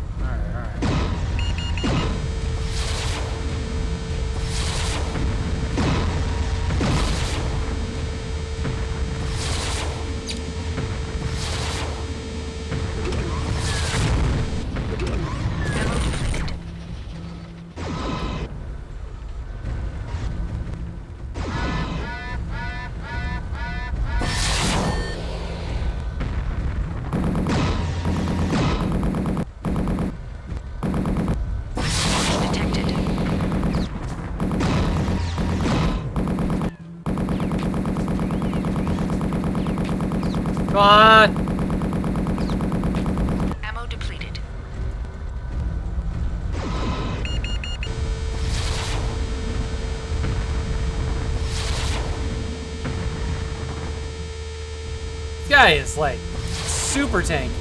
Detected. Come on! Ammo depleted. This guy is like super tanky.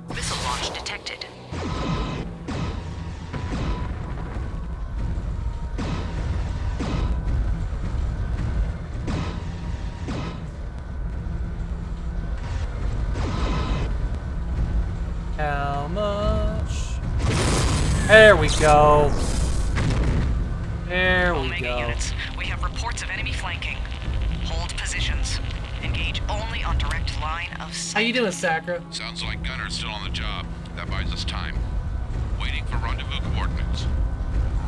Missile launch detected. How much? There we go. There we Omega go. units, we have reports of enemy flanking. Hold positions. Engage only on direct line of How sight. you doing, Sacra? Sounds like Gunner's still on the job. That buys us time. Waiting for rendezvous coordinates.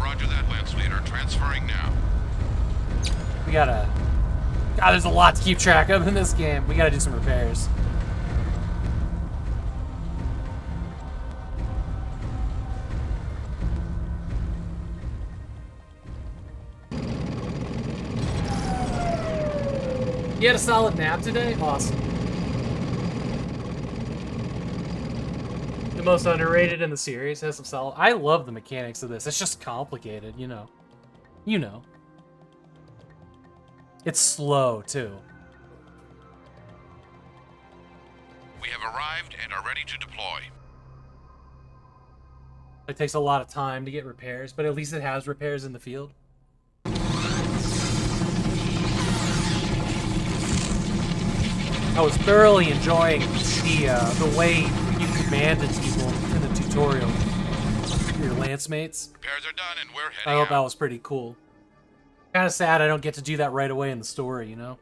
Roger that, Lance Leader. Transferring now. We gotta... God, there's a lot to keep track of in this game. We gotta do some repairs. You had a solid nap today? Awesome. The most underrated in the series has some solid... I love the mechanics of this. It's just complicated, you know. You know. It's slow, too. We have arrived and are ready to deploy. It takes a lot of time to get repairs, but at least it has repairs in the field. I was thoroughly enjoying the way you commanded people in the tutorial. Your lance mates. Repairs are done and we're I heading thought that out. was pretty cool. Kind of sad I don't get to do that right away in the story, you know?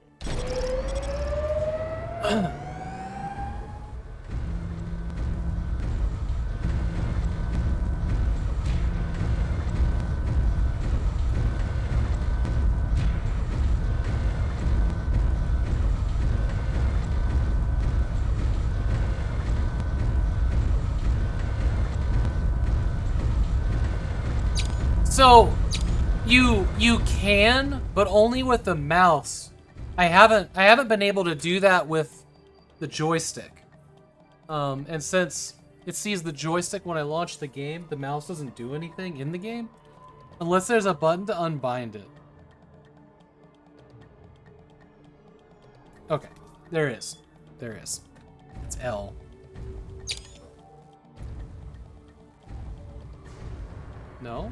So, you can, but only with the mouse. I haven't been able to do that with the joystick. And since it sees the joystick when I launch the game, the mouse doesn't do anything in the game unless there's a button to unbind it. Okay, there is. There is. It's L. No?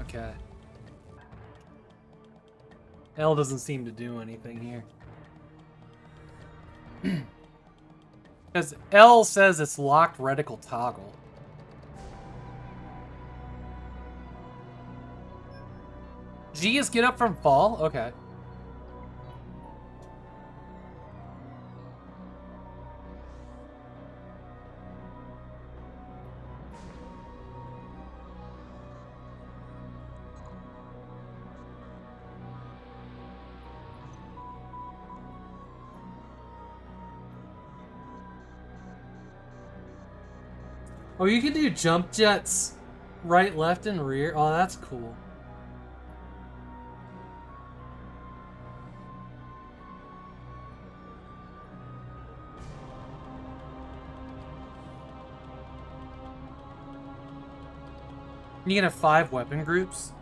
Okay. L doesn't seem to do anything here. Because L says it's locked reticle toggle. G is get up from fall? Okay. Oh, you can do jump jets right, left, and rear. Oh, that's cool. You can have 5 weapon groups.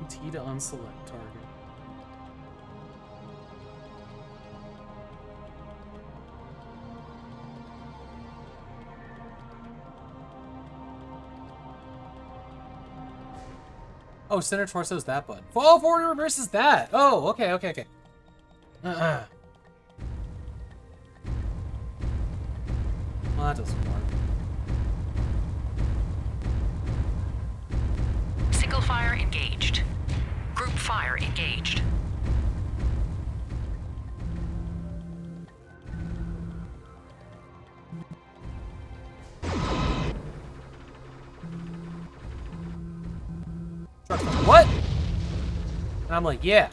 T to unselect target. Oh, center torso is that button. Fall forward reverse is that. Oh, okay, okay, okay. Well, that doesn't work. Single fire engaged. Group fire engaged. What? And I'm like, yeah.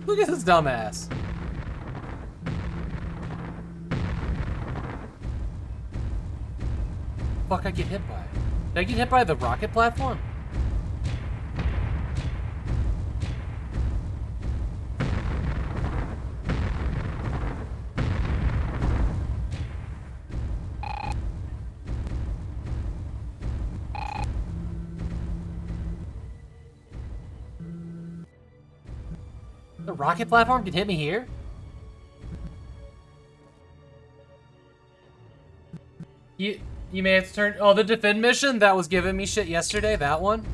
Look at this dumbass. Fuck, I get hit by it. Did I get hit by the rocket platform? The rocket platform can hit me here? You may have to turn... Oh, the defend mission that was giving me shit yesterday, that one?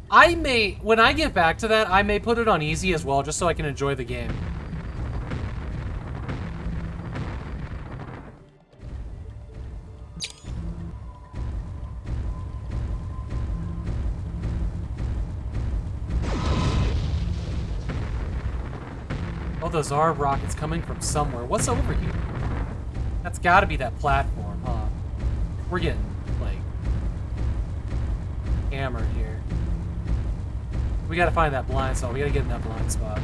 I may... When I get back to that, I may put it on easy as well, just so I can enjoy the game. Oh, those are rockets coming from somewhere. What's over here? That's gotta be that platform, huh? We're getting, like, hammered here. We gotta find that blind spot. We gotta get in that blind spot.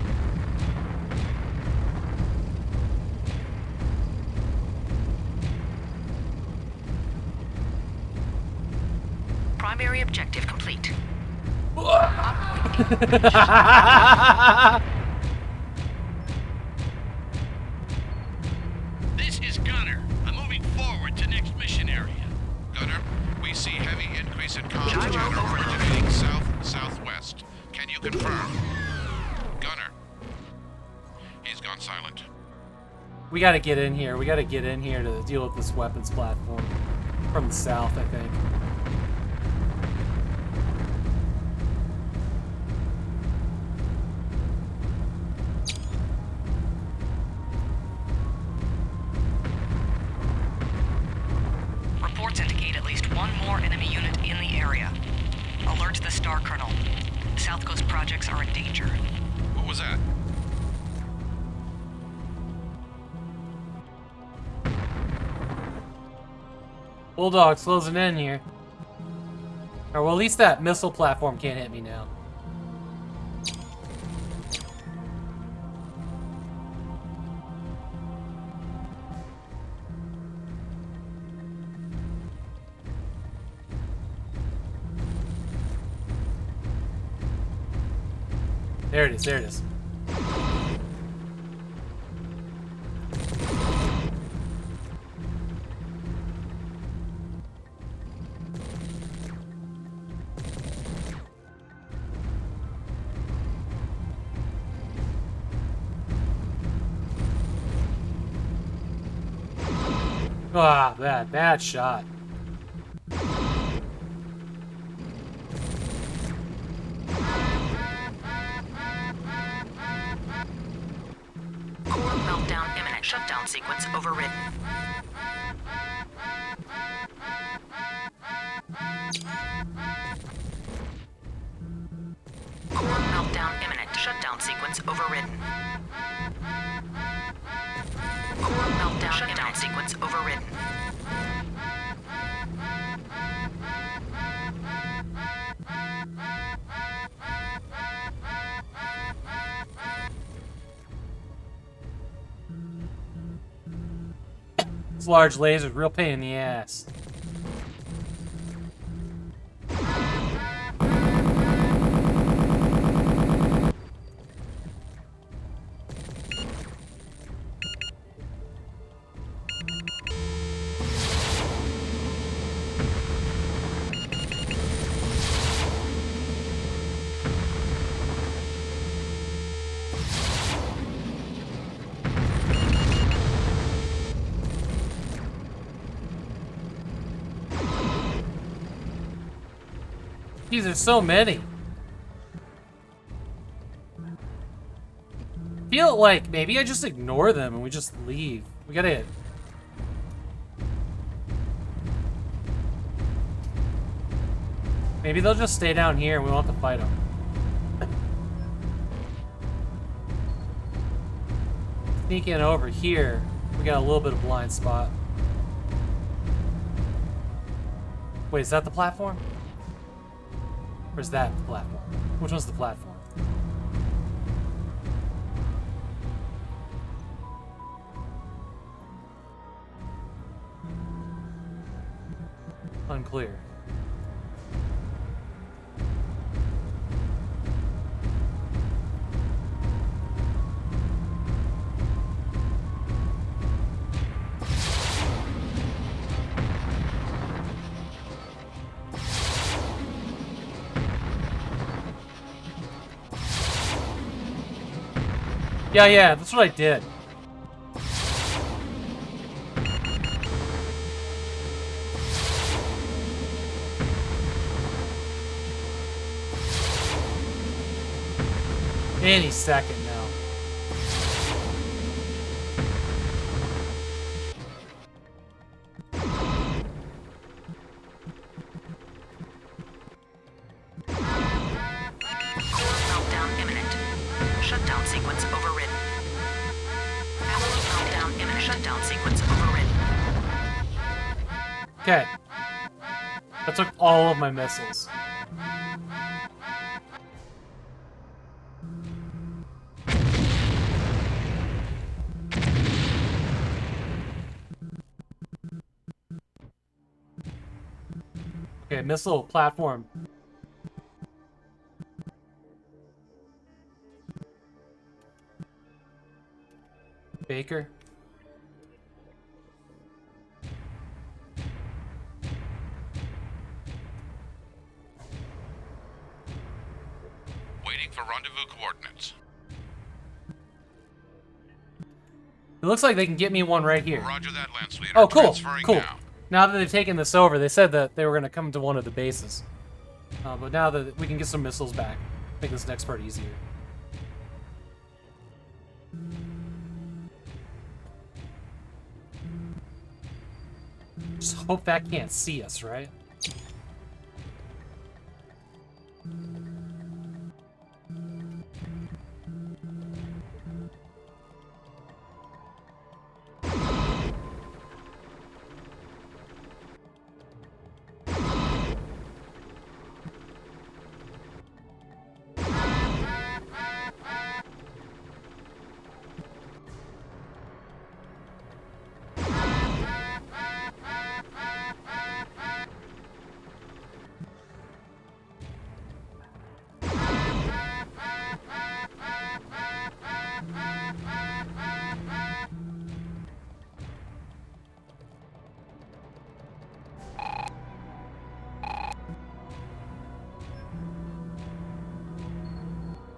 Primary objective complete. This is Gunner. I'm moving forward to next mission area. Gunner, we see heavy increase in comms chatter originating south-southwest. Can you confirm? Gunner. He's gone silent. We gotta get in here. We gotta get in here to deal with this weapons platform. From the south, I think. South Coast projects are in danger. What was that? Bulldog's closing in here. Or well, at least that missile platform can't hit me now. There it is, there it is. Ah, bad shot. Core meltdown imminent. Shutdown sequence overridden. Core meltdown imminent. Shutdown sequence overridden. Core meltdown shutdown sequence overridden. This large laser's real pain in the ass. Jeez, there's so many. I feel like maybe I just ignore them and we just leave. We gotta... Maybe they'll just stay down here and we won't have to fight them. Sneak in over here. We got a little bit of blind spot. Wait, is that the platform? Or is that the platform? Which one's the platform? Unclear. Yeah, that's what I did. Any second now. Core meltdown imminent. Shutdown sequence overridden. Meltdown imminent. Shutdown sequence overridden. Okay. That took all of my missiles. Okay, missile platform. Baker. Waiting for rendezvous coordinates. It looks like they can get me one right here. Roger that, Lance Leader. Oh, cool, Transferring cool. now. Now that they've taken this over, they said that they were going to come to one of the bases. But now that we can get some missiles back, make this next part easier. Just hope that can't see us, right?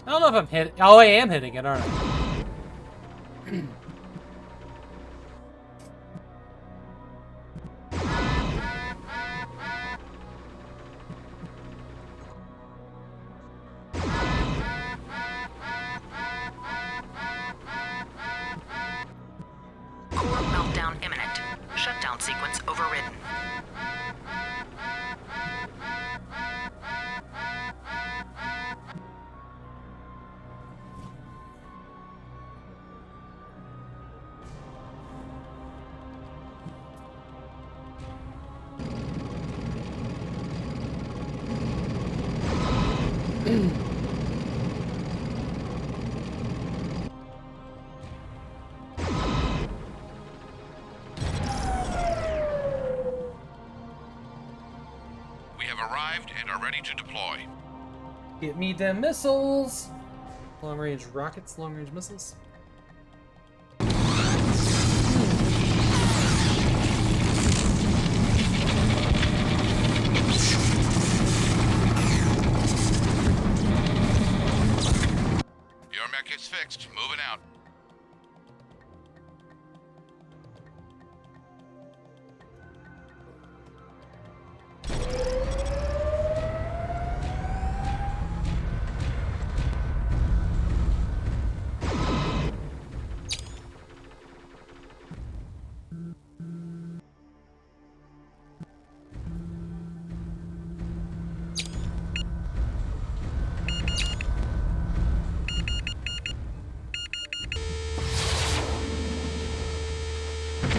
I don't know if I'm hitting. Oh, I am hitting it, aren't I? Core meltdown imminent. Shutdown sequence overridden. We have arrived and are ready to deploy. Get me them missiles. Long range rockets, long range missiles. Your mech is fixed. Moving out.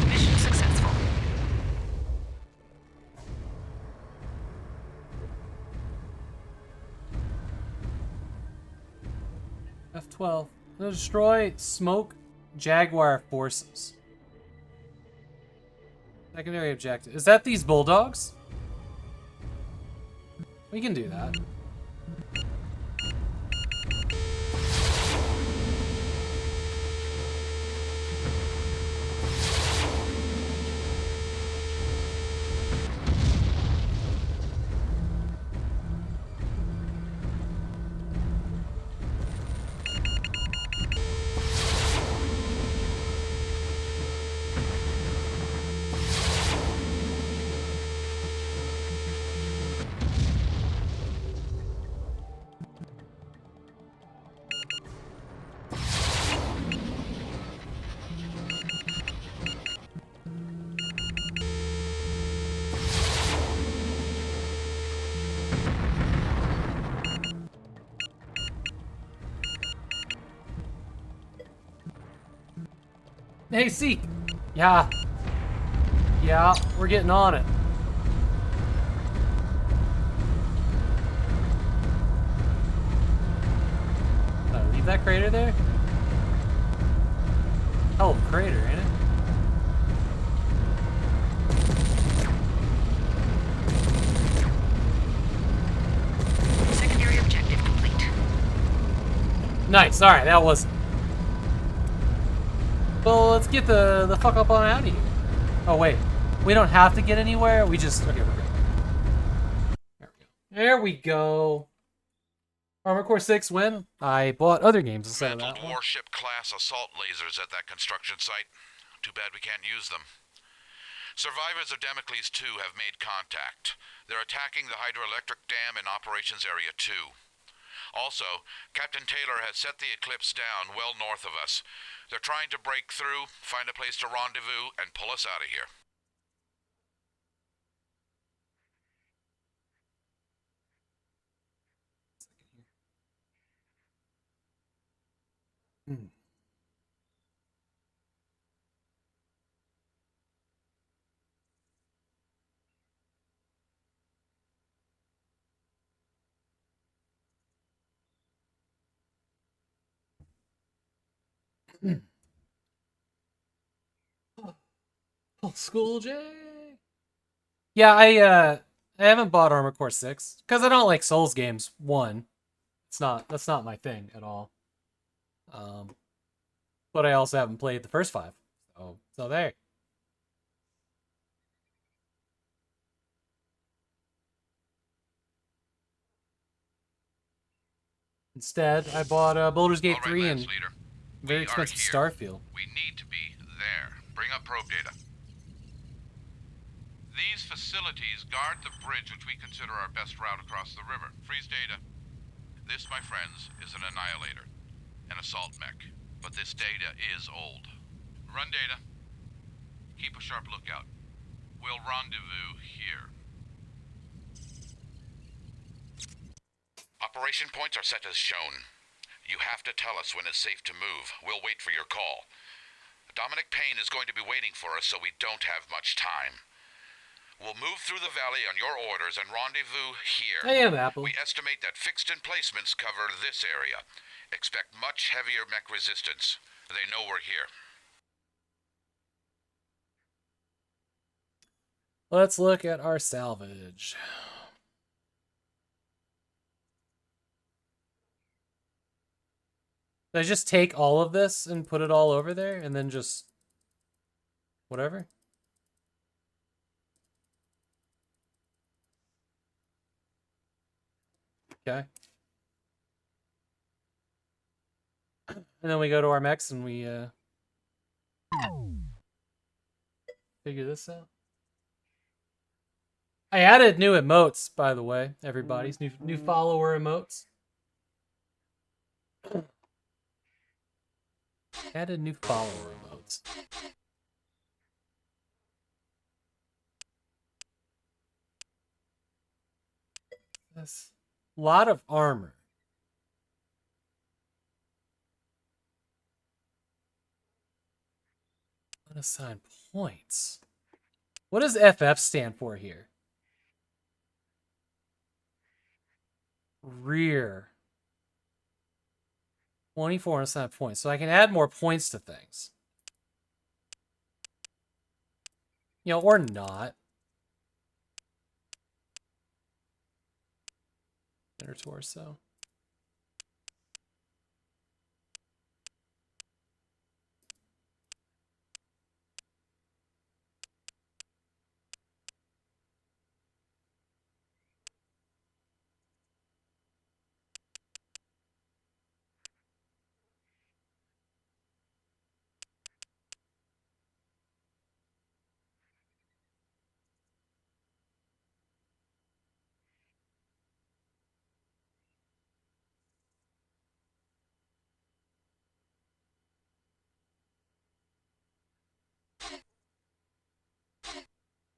Mission successful. F-12. Destroy smoke Jaguar forces. Secondary objective. Is that these bulldogs? We can do that. Hey, Seek! Yeah. Yeah, we're getting on it. Leave that crater there? Hell of a crater, ain't it? Secondary objective complete. Nice, alright, that was... Well, let's get the fuck up on out of here. Oh, wait. We don't have to get anywhere, we just... Okay, we're good. There we go. Armor Core 6 win. I bought other games instead of that Mantled one. warship class assault lasers at that construction site. Too bad we can't use them. Survivors of Damocles 2 have made contact. They're attacking the hydroelectric dam in Operations Area 2. Also, Captain Taylor has set the Eclipse down well north of us. They're trying to break through, find a place to rendezvous, and pull us out of here. Oh, School J. Yeah, I haven't bought Armor Core 6 because I don't like Souls games. One, that's not my thing at all. But I also haven't played the first 5. So there. Instead, I bought Baldur's Gate All right, 3 Lance and Leader. very We are expensive here. Starfield. We need to be there. Bring up probe data. These facilities guard the bridge which we consider our best route across the river. Freeze data. This, my friends, is an annihilator. An assault mech. But this data is old. Run data. Keep a sharp lookout. We'll rendezvous here. Operation points are set as shown. You have to tell us when it's safe to move. We'll wait for your call. Dominic Payne is going to be waiting for us, so we don't have much time. We'll move through the valley on your orders and rendezvous here. I am Apple. We estimate that fixed emplacements cover this area. Expect much heavier mech resistance. They know we're here. Let's look at our salvage. Did I just take all of this and put it all over there and then just whatever? Okay. And then we go to our mechs and we figure this out. I added new emotes, by the way, everybody's new follower emotes. Added new follower emotes. That's a lot of armor. Unassigned points. What does FF stand for here? Rear. 24 unassigned points. So I can add more points to things. You know, or not. Inner torso.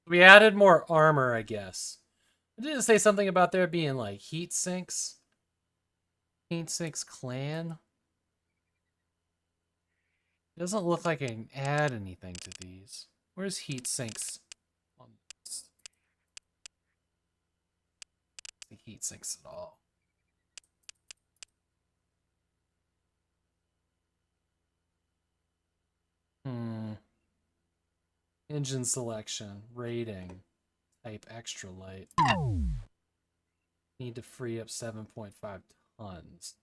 We added more armor, I guess. Did it say something about there being like heat sinks? Heat sinks clan? It doesn't look like I can add anything to these. Where's heat sinks on this? The heat sinks at all. Engine selection, rating, type extra light. Need to free up 7.5 tons.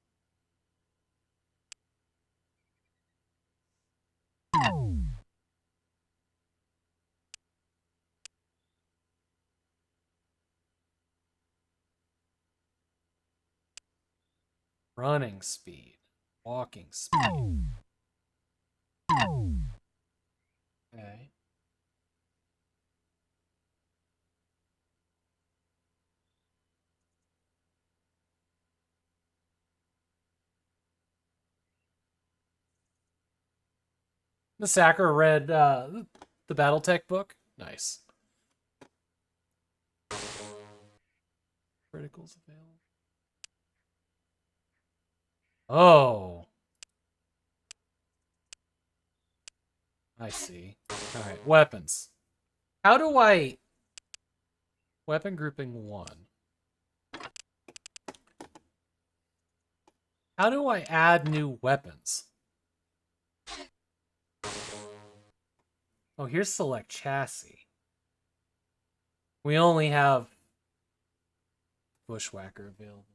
Running speed, walking speed. Okay. The Sacker read the BattleTech book. Nice. Criticals available. Oh. I see. Alright, weapons. How do I... Weapon grouping 1. How do I add new weapons? Oh, here's select chassis. We only have Bushwhacker available.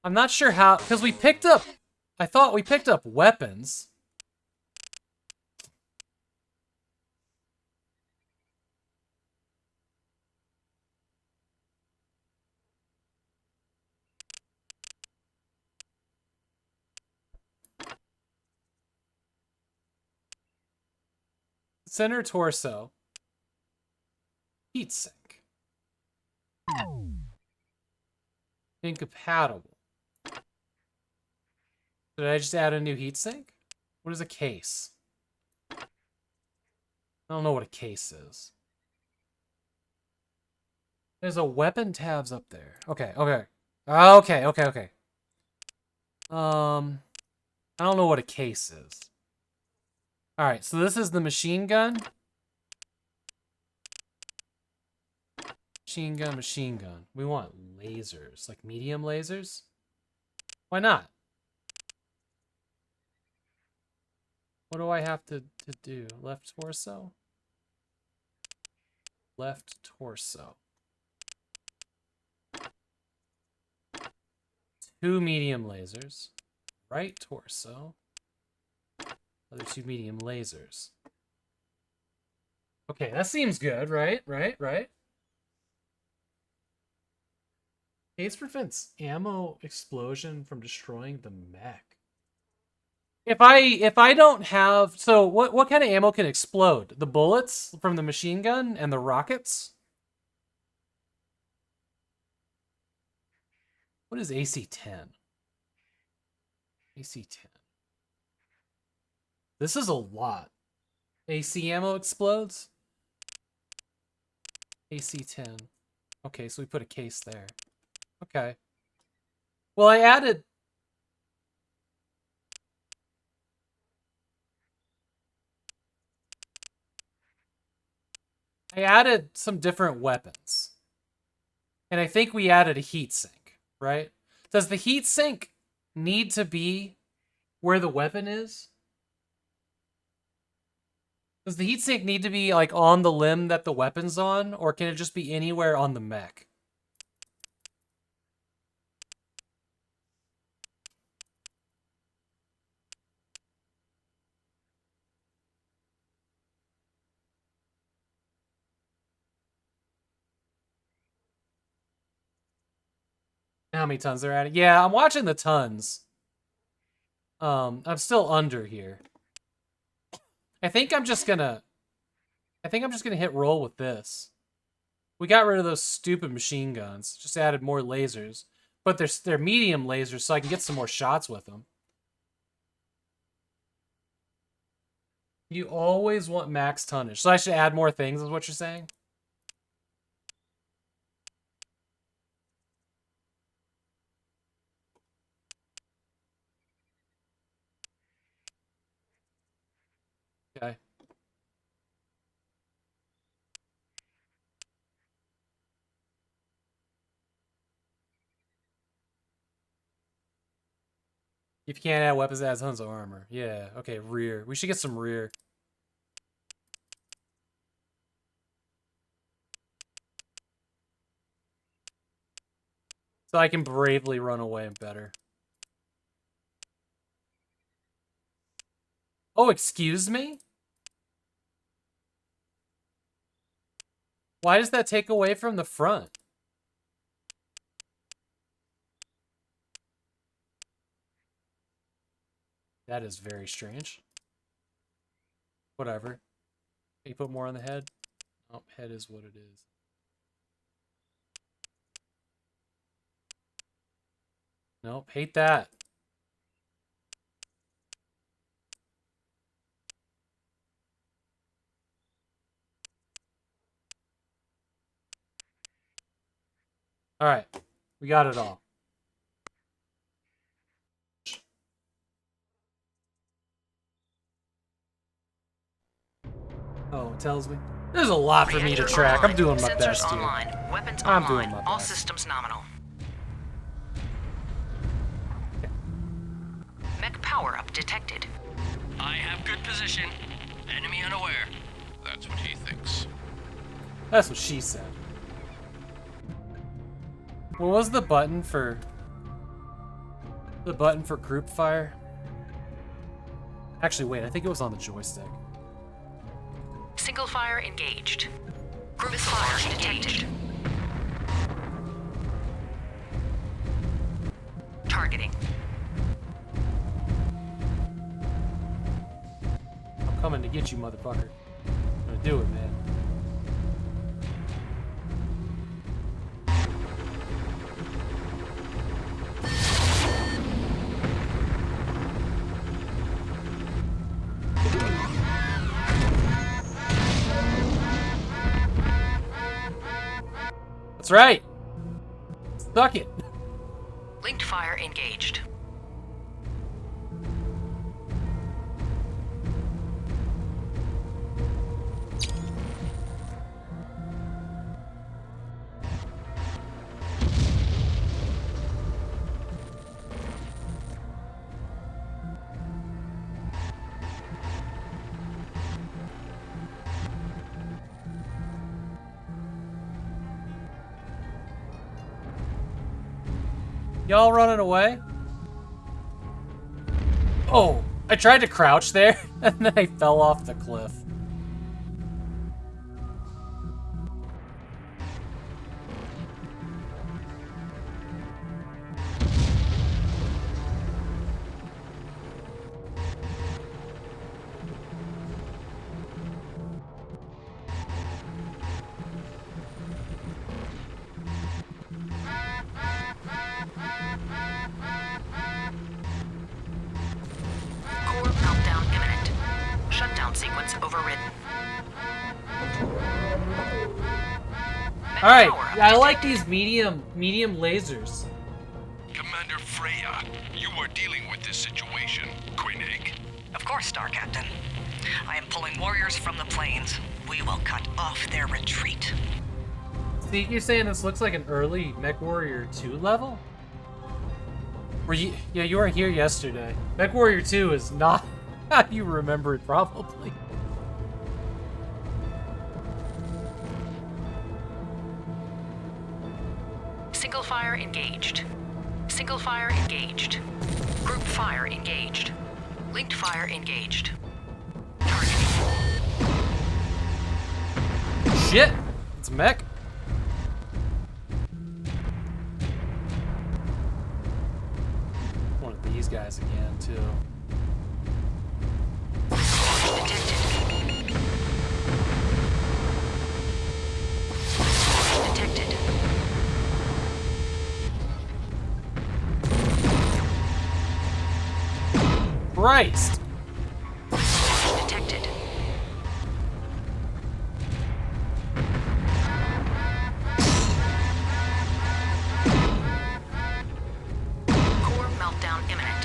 I'm not sure how, because we picked up, I thought we picked up weapons. Center torso. Heatsink. Incompatible. Did I just add a new heatsink? What is a case? I don't know what a case is. There's a weapon tabs up there. Okay, okay. Okay. I don't know what a case is. Alright, so this is the machine gun. Machine gun. We want lasers, like medium lasers. Why not? What do I have to do? Left torso? Left torso. 2 medium lasers. Right torso. Other 2 medium lasers. Okay, that seems good, right? Right. Case prevents ammo explosion from destroying the mech. If I don't have, so what kind of ammo can explode? The bullets from the machine gun and the rockets? What is AC-10? AC-10. This is a lot. AC ammo explodes? AC-10. Okay, so we put a case there. Okay. Well, I added some different weapons. And I think we added a heatsink, right? Does the heatsink need to be where the weapon is? Does the heatsink need to be like on the limb that the weapon's on, or can it just be anywhere on the mech? How many tons they're adding? Yeah, I'm watching the tons. I'm still under here. I think I'm just gonna hit roll with this. We got rid of those stupid machine guns. Just added more lasers. But they're medium lasers, so I can get some more shots with them. You always want max tonnage. So I should add more things, is what you're saying? Okay. If you can't add weapons, it adds tons of armor. Yeah, okay, rear. We should get some rear. So I can bravely run away better. Oh, excuse me? Why does that take away from the front? That is very strange. Whatever. Can you put more on the head? Oh, head is what it is. Nope, hate that. All right, we got it all. Oh, it tells me. There's a lot for me to track. I'm doing my best here. Weapons I'm online. doing my All best. systems nominal. Mech power-up detected. I have good position. Enemy unaware. That's what he thinks. That's what she said. What was the button for... group fire? Actually, wait, I think it was on the joystick. Single fire engaged. Group fire detected. Targeting. I'm coming to get you, motherfucker. do it, man. That's right. Suck it. Linked fire engaged. Y'all running away? Oh, I tried to crouch there, and then I fell off the cliff. Core meltdown imminent. Shutdown sequence overridden. All right, Power I like these medium lasers. Commander Freya, you are dealing with this situation. Koenig. Of course, Star Captain. I am pulling warriors from the plains. We will cut off their retreat. See, you're saying this looks like an early MechWarrior 2 level? Were you? Yeah, you were here yesterday. MechWarrior 2 is not how you remember it, probably. Single fire engaged. Single fire engaged. Group fire engaged. Linked fire engaged. Targeting. Shit! It's mech. One of these guys again, too. Detected. Detected. Christ! Detected. Core meltdown imminent.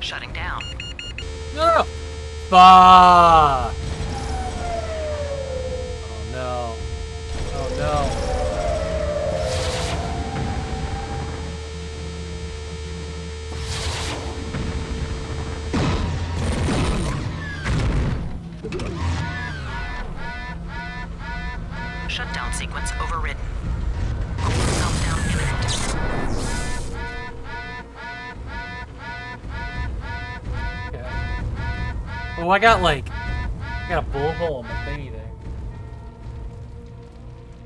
Shutting down. No! Fuck! Oh no. Oh no. Shutdown sequence overridden. Core meltdown imminent. Okay. Oh, I got a bullet hole in my thingy there.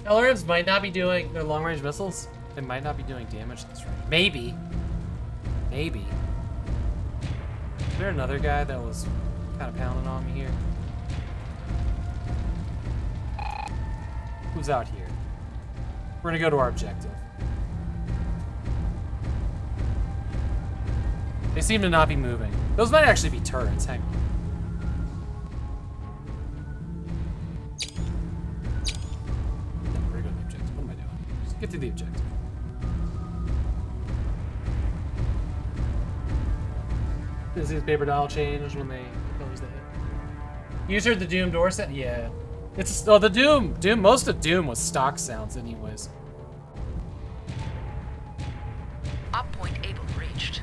LRMs might not be doing their long-range missiles. They might not be doing damage to this range. Maybe. Maybe. Is there another guy that was kind of pounding on me here? Who's out here? We're gonna go to our objective. They seem to not be moving. Those might actually be turrets. Hang on. No, we're gonna go to the objective. What am I doing? Just get to the objective. This is paper doll change when they close the hit. You just heard the Doom door set? Yeah. It's the Doom. Most of Doom was stock sounds, anyways. Op point able reached.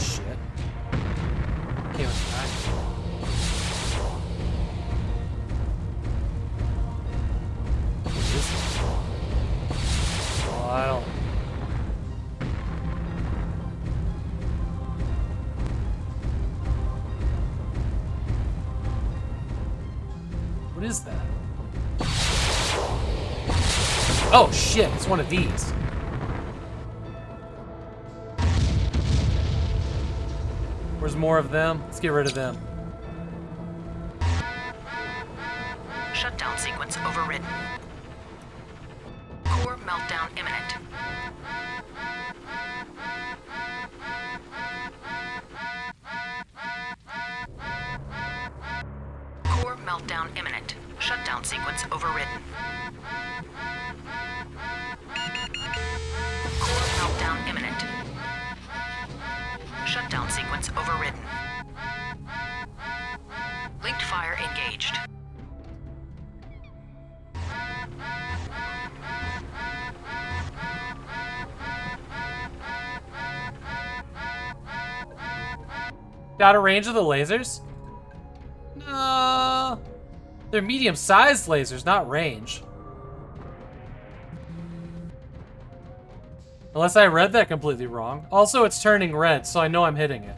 Shit. Came with time. What is it? Oh, I don't. is that? Oh shit, it's one of these. Where's more of them? Let's get rid of them. Shutdown sequence overridden. Core meltdown imminent. Core meltdown imminent. Shutdown sequence overridden. Core meltdown imminent. Shutdown sequence overridden. Linked fire engaged. Out of range of the lasers? No. They're medium-sized lasers, not range. Unless I read that completely wrong. Also, it's turning red, so I know I'm hitting it.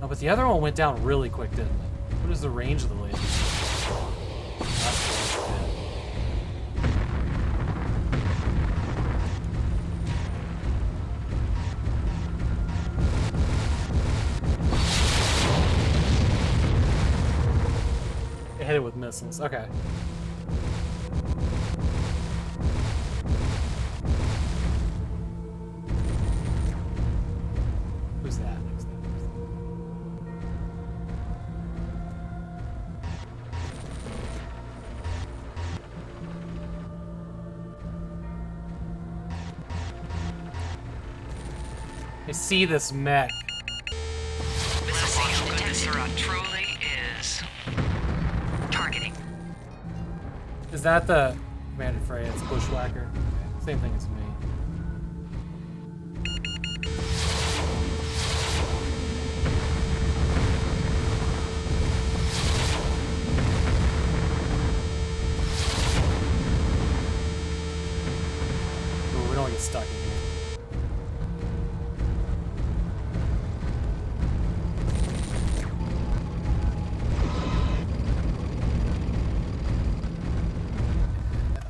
Oh, but the other one went down really quick, didn't it? What is the range of the lasers? It hit it with missiles. Okay. Who's that? Who's that? I see this mech. Missile detected. Truly is. Targeting. Is that the Commander Freya? It's Bushwhacker. Same thing as me. Ooh, we don't get stuck in here.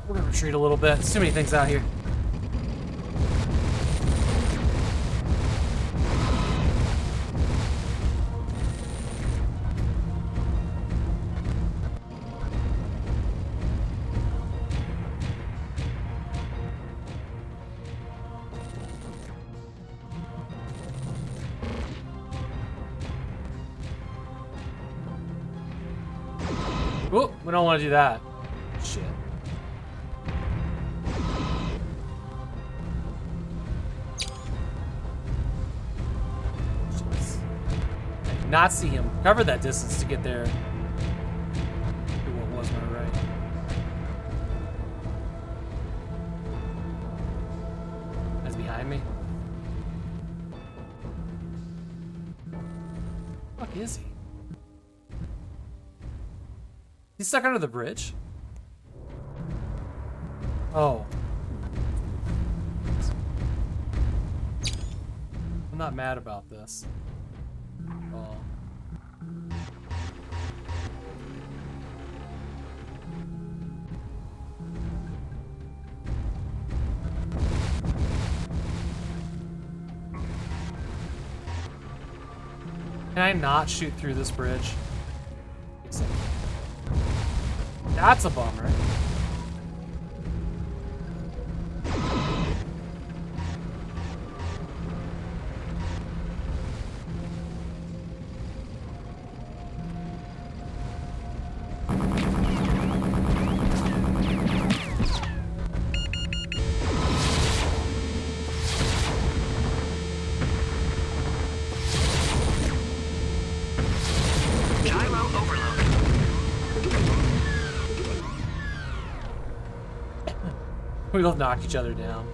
We're gonna retreat a little bit. There's too many things out here. Oh, we don't want to do that. Shit. Not see him cover that distance to get there. What was my right? That's behind me. What the fuck is he? He's stuck under the bridge? Oh. I'm not mad about this. Oh. Can I not shoot through this bridge? Except that's a bummer. We both knocked each other down.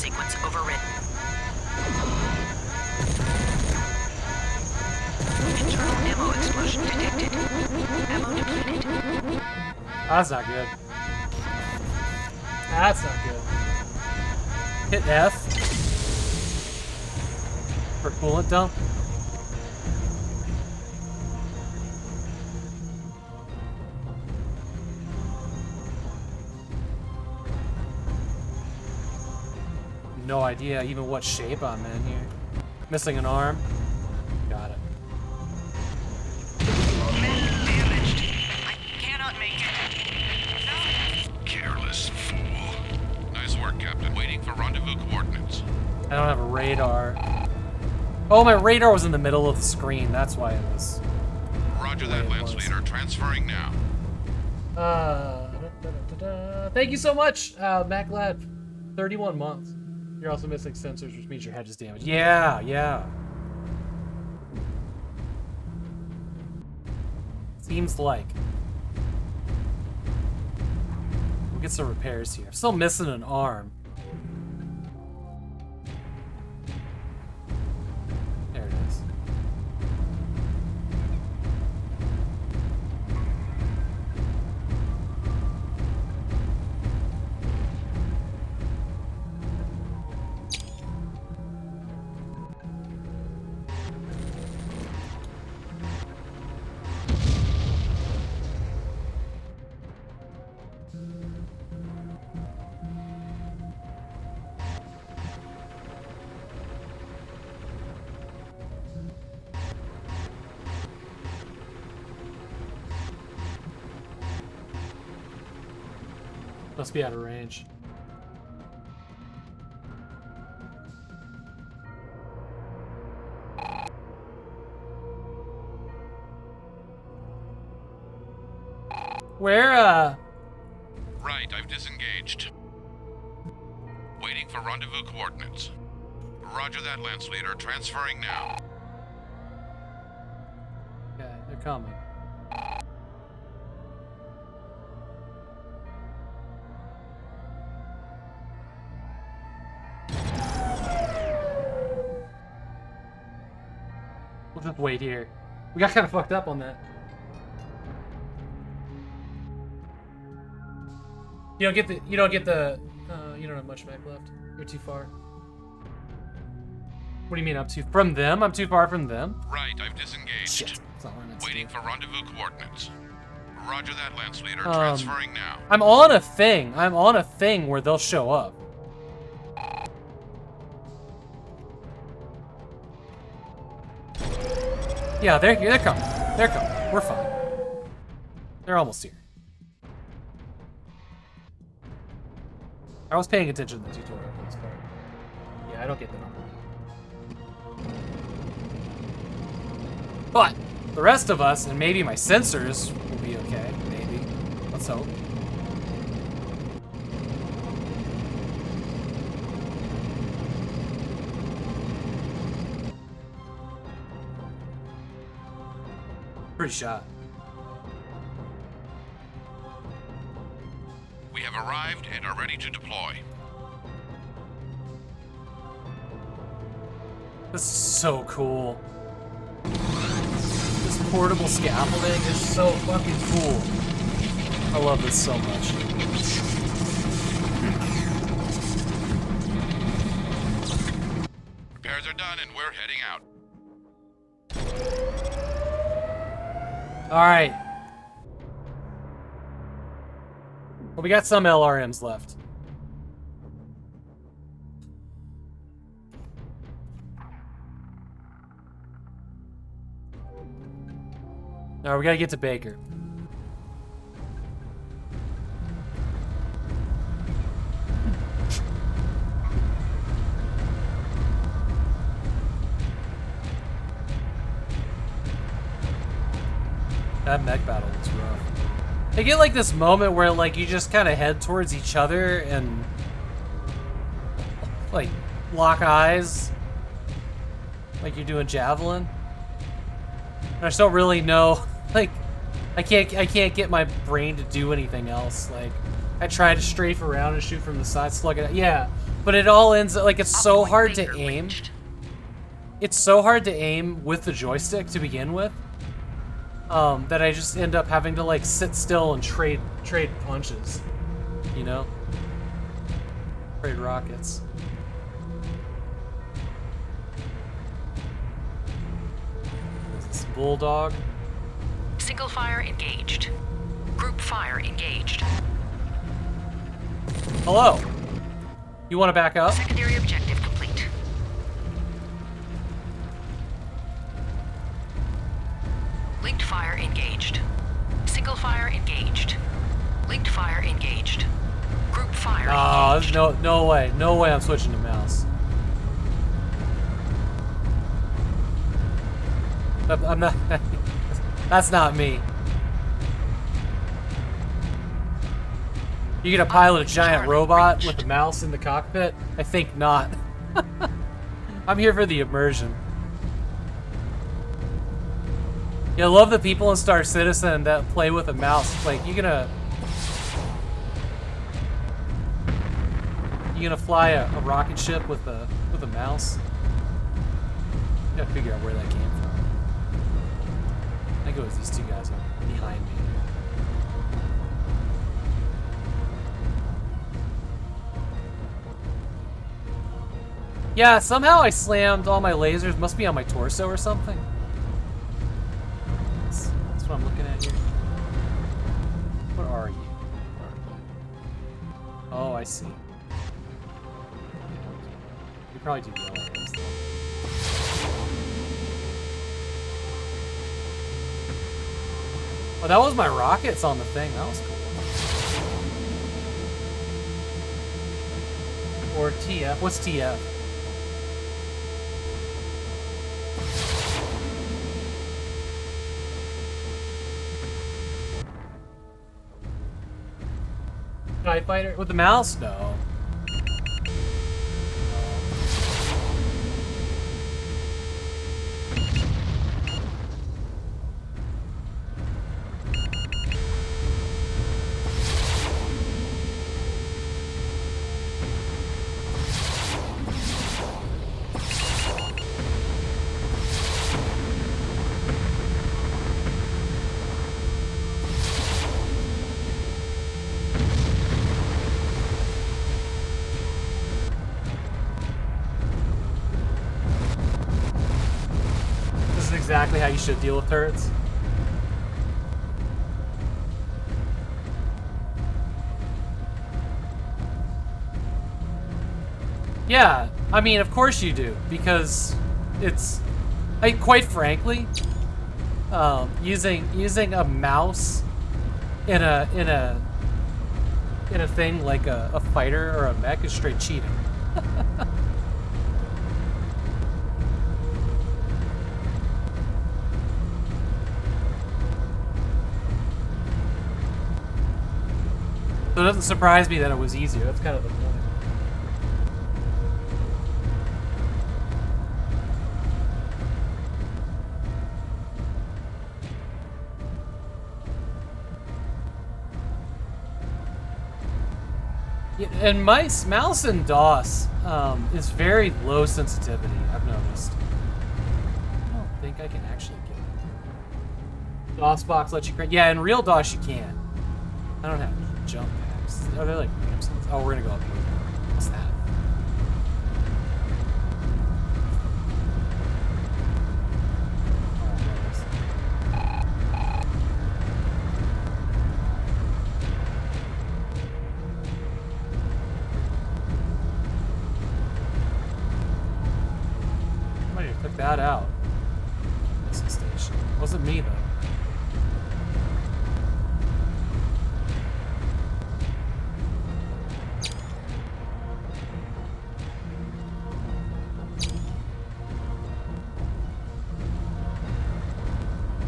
sequence overridden. Internal ammo explosion detected. Ammo depleted. That's not good. That's not good. Hit F for coolant dump. No idea even what shape I'm in here. Missing an arm. Got it. Damaged. I cannot make it. Careless fool. Nice work, Captain. Waiting for rendezvous coordinates. I don't have a radar. Oh, my radar was in the middle of the screen. That's why it was. Roger that, Lance Leader. Transferring now. Thank you so much, MacLad. 31 months. You're also missing sensors, which means your head is damaged. Yeah, yeah. Seems like. We'll get some repairs here. I'm still missing an arm. There it is. Must be out of range. Where, Right, I've disengaged. Waiting for rendezvous coordinates. Roger that, Lance Leader. Transferring now. Okay, they're coming. We'll just wait here. We got kind of fucked up on that. You don't have much back left. You're too far. What do you mean I'm too from them? I'm too far from them? Right, I've disengaged. Shit. That's not what I meant to Waiting do. for rendezvous coordinates. Roger that, Lance Leader. Transferring now. I'm on a thing. I'm on a thing where they'll show up. Yeah, they're coming. They're coming. We're fine. They're almost here. I was paying attention to the tutorial for this part. Yeah, I don't get the number. But the rest of us, and maybe my sensors, will be okay. Maybe. Let's hope. Pretty shot. We have arrived and are ready to deploy. This is so cool. This portable scaffolding is so fucking cool. I love this so much. Repairs are done and we're heading out. Alright. Well, we got some LRMs left. Now we gotta get to Baker. That mech battle was rough. I get like this moment where like you just kind of head towards each other and like lock eyes, like you're doing javelin. And I just don't really know. Like, I can't get my brain to do anything else. Like, I try to strafe around and shoot from the side, slug it out. Yeah, But it all ends like it's so Hardpoint hard to Baker aim. reached. It's so hard to aim with the joystick to begin with. That I just end up having to like sit still and trade punches. You know? Trade rockets. Is this bulldog? Single fire engaged. Group fire engaged. Hello. You want to back up? Secondary objective complete. Linked fire engaged. Single fire engaged. Linked fire engaged. Group fire Oh, engaged. no way. No way I'm switching to mouse. I'm not... That's not me. You gonna pilot a giant robot with a mouse in the cockpit? I think not. I'm here for the immersion. Yeah, I love the people in Star Citizen that play with a mouse. Like, you gonna fly a rocket ship with a mouse? You gotta figure out where that came from. I think it was these two guys behind me. Yeah, somehow I slammed all my lasers. Must be on my torso or something. That's what I'm looking at here. What are you? Oh, I see. You probably do yellow arrows though. Oh, that was my rockets on the thing. That was cool. Or TF. What's TF? TIE Fighter? With the mouse? No. Exactly how you should deal with turrets. Yeah, I mean, of course you do, because it's, quite frankly, using a mouse in a thing like a fighter or a mech is straight cheating. So it doesn't surprise me that it was easier. That's kind of the point. Yeah, and mouse and DOS is very low sensitivity, I've noticed. I don't think I can actually get it. DOS box lets you crank. Yeah, in real DOS you can. I don't have jump packs. Are they like ramps? Oh, we're gonna go up here. What's that? Somebody took that out. Missing station. Wasn't me though.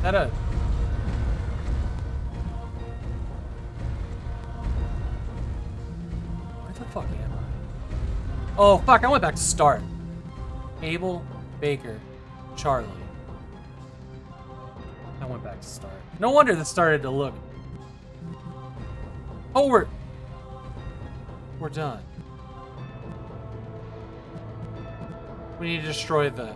Where the fuck am I? Oh fuck, I went back to start. Abel, Baker, Charlie. I went back to start. No wonder this started to look. Oh, we're done. We need to destroy the...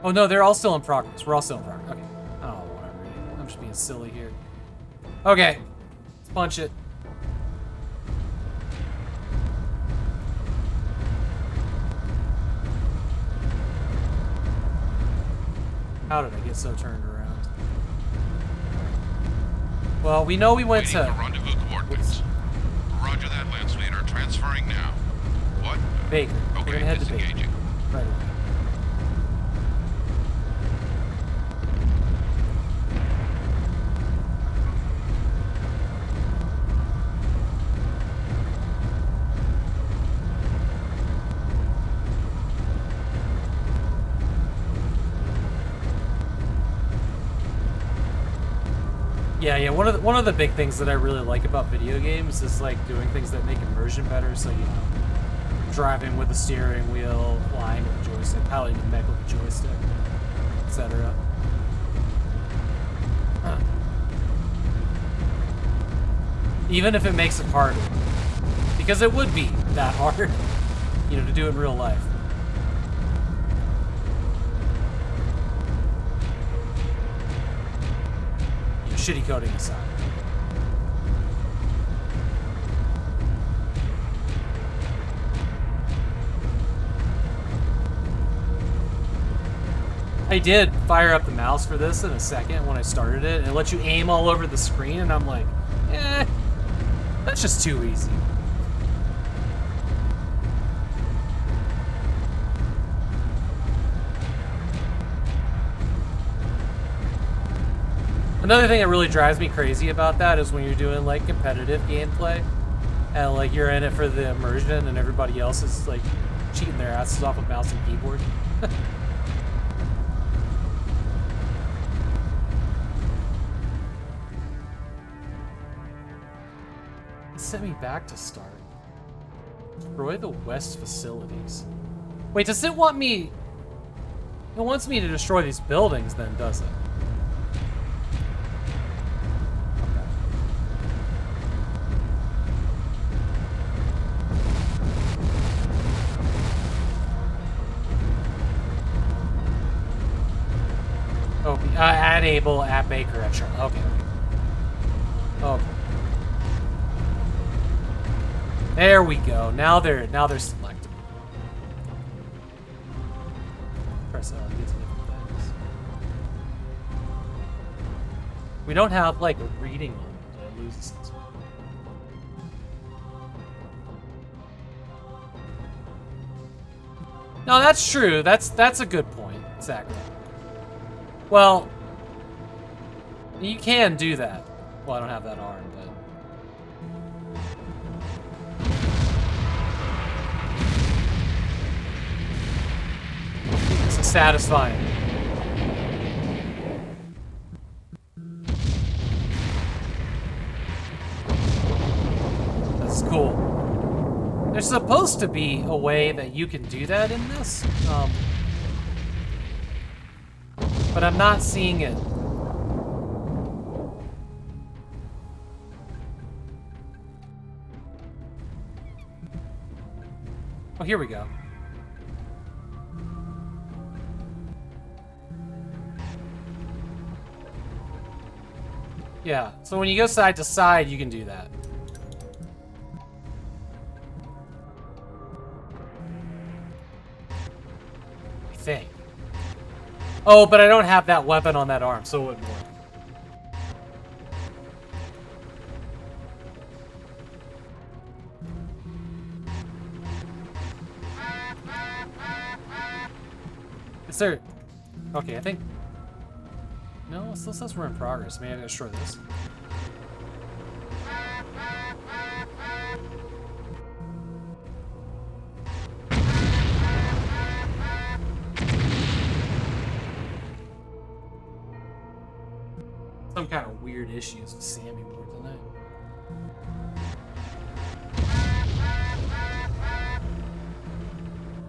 Oh no, they're all still in progress. We're all still in progress. Okay. Oh, whatever. I'm just being silly here. Okay. Let's punch it. How did I get so turned around? Well, we know we went to... rendezvous coordinates. Roger that, Lance Leader. Transferring now. What? Baker. We're Okay, gonna head to Baker. disengaging. Right away. Yeah, one of the big things that I really like about video games is like doing things that make immersion better. So, you know, driving with a steering wheel, flying with a joystick, piloting the mech with a joystick, etc. Huh. Even if it makes it harder. Because it would be that hard, you know, to do it in real life. Shitty coding aside. I did fire up the mouse for this in a second when I started it, and it lets you aim all over the screen, and I'm like, that's just too easy. Another thing that really drives me crazy about that is when you're doing like competitive gameplay and like you're in it for the immersion and everybody else is like cheating their asses off with mouse and keyboard. It sent me back to start. Destroy the west facilities. Wait, does it want me... It wants me to destroy these buildings then, does it? At Able, at Baker, at Charlotte. Okay. Okay. There we go. Now they're selected. Press L to get to different things. We don't have like a reading on it. Did I lose the sense? No, that's true. That's a good point. Exactly. Well, you can do that. Well, I don't have that arm, but... It's satisfying. That's cool. There's supposed to be a way that you can do that in this. But I'm not seeing it. Oh, here we go. Yeah, so when you go side to side, you can do that. I think. Oh, but I don't have that weapon on that arm, so it wouldn't work. Is there... Okay, I think... No, it still says we're in progress. Maybe I gotta destroy this. Some kind of weird issues with Sammy more tonight.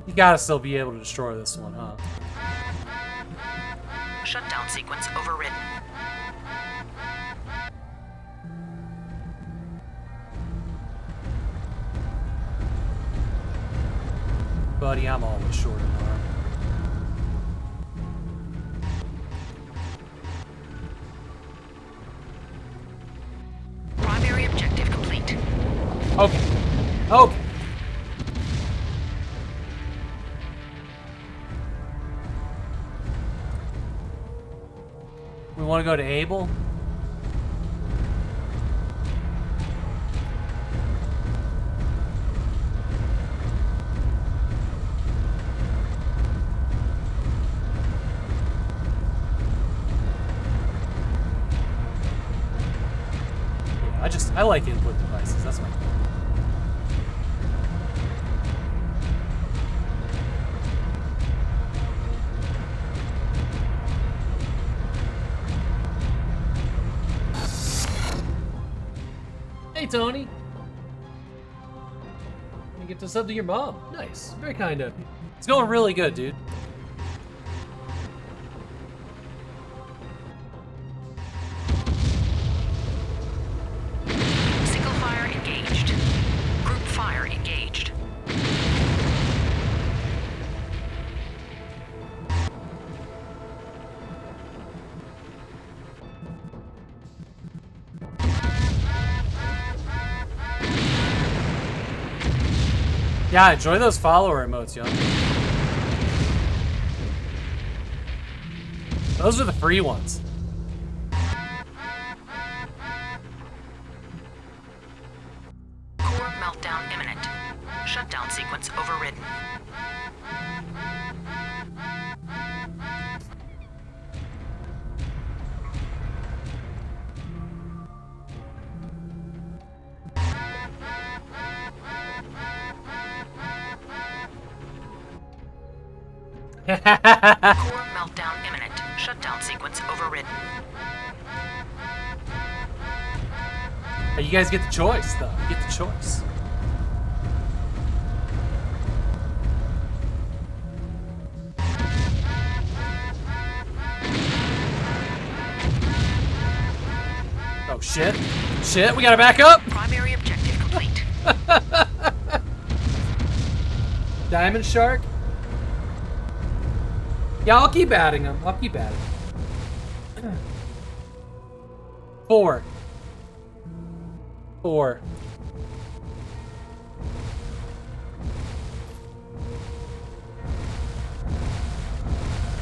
You gotta still be able to destroy this one, huh? Shutdown sequence overridden. Buddy, I'm always short an arm. Primary objective complete. Okay. Okay. We want to go to Abel? I like input devices, that's my thing. Hey, Tony. You get to sub to your mom. Nice. Very kind of you. It's going really good, dude. Single fire engaged. Group fire engaged. Yeah, enjoy those follower emotes, yo. Those are the free ones. Core meltdown imminent. Shutdown sequence overridden. Core meltdown imminent. Shutdown sequence overridden. You guys get the choice, though. You get the choice. Oh, shit. Shit, we gotta back up! Primary objective complete. Diamond Shark? Yeah, I'll keep adding them. I'll keep adding. 4. 4.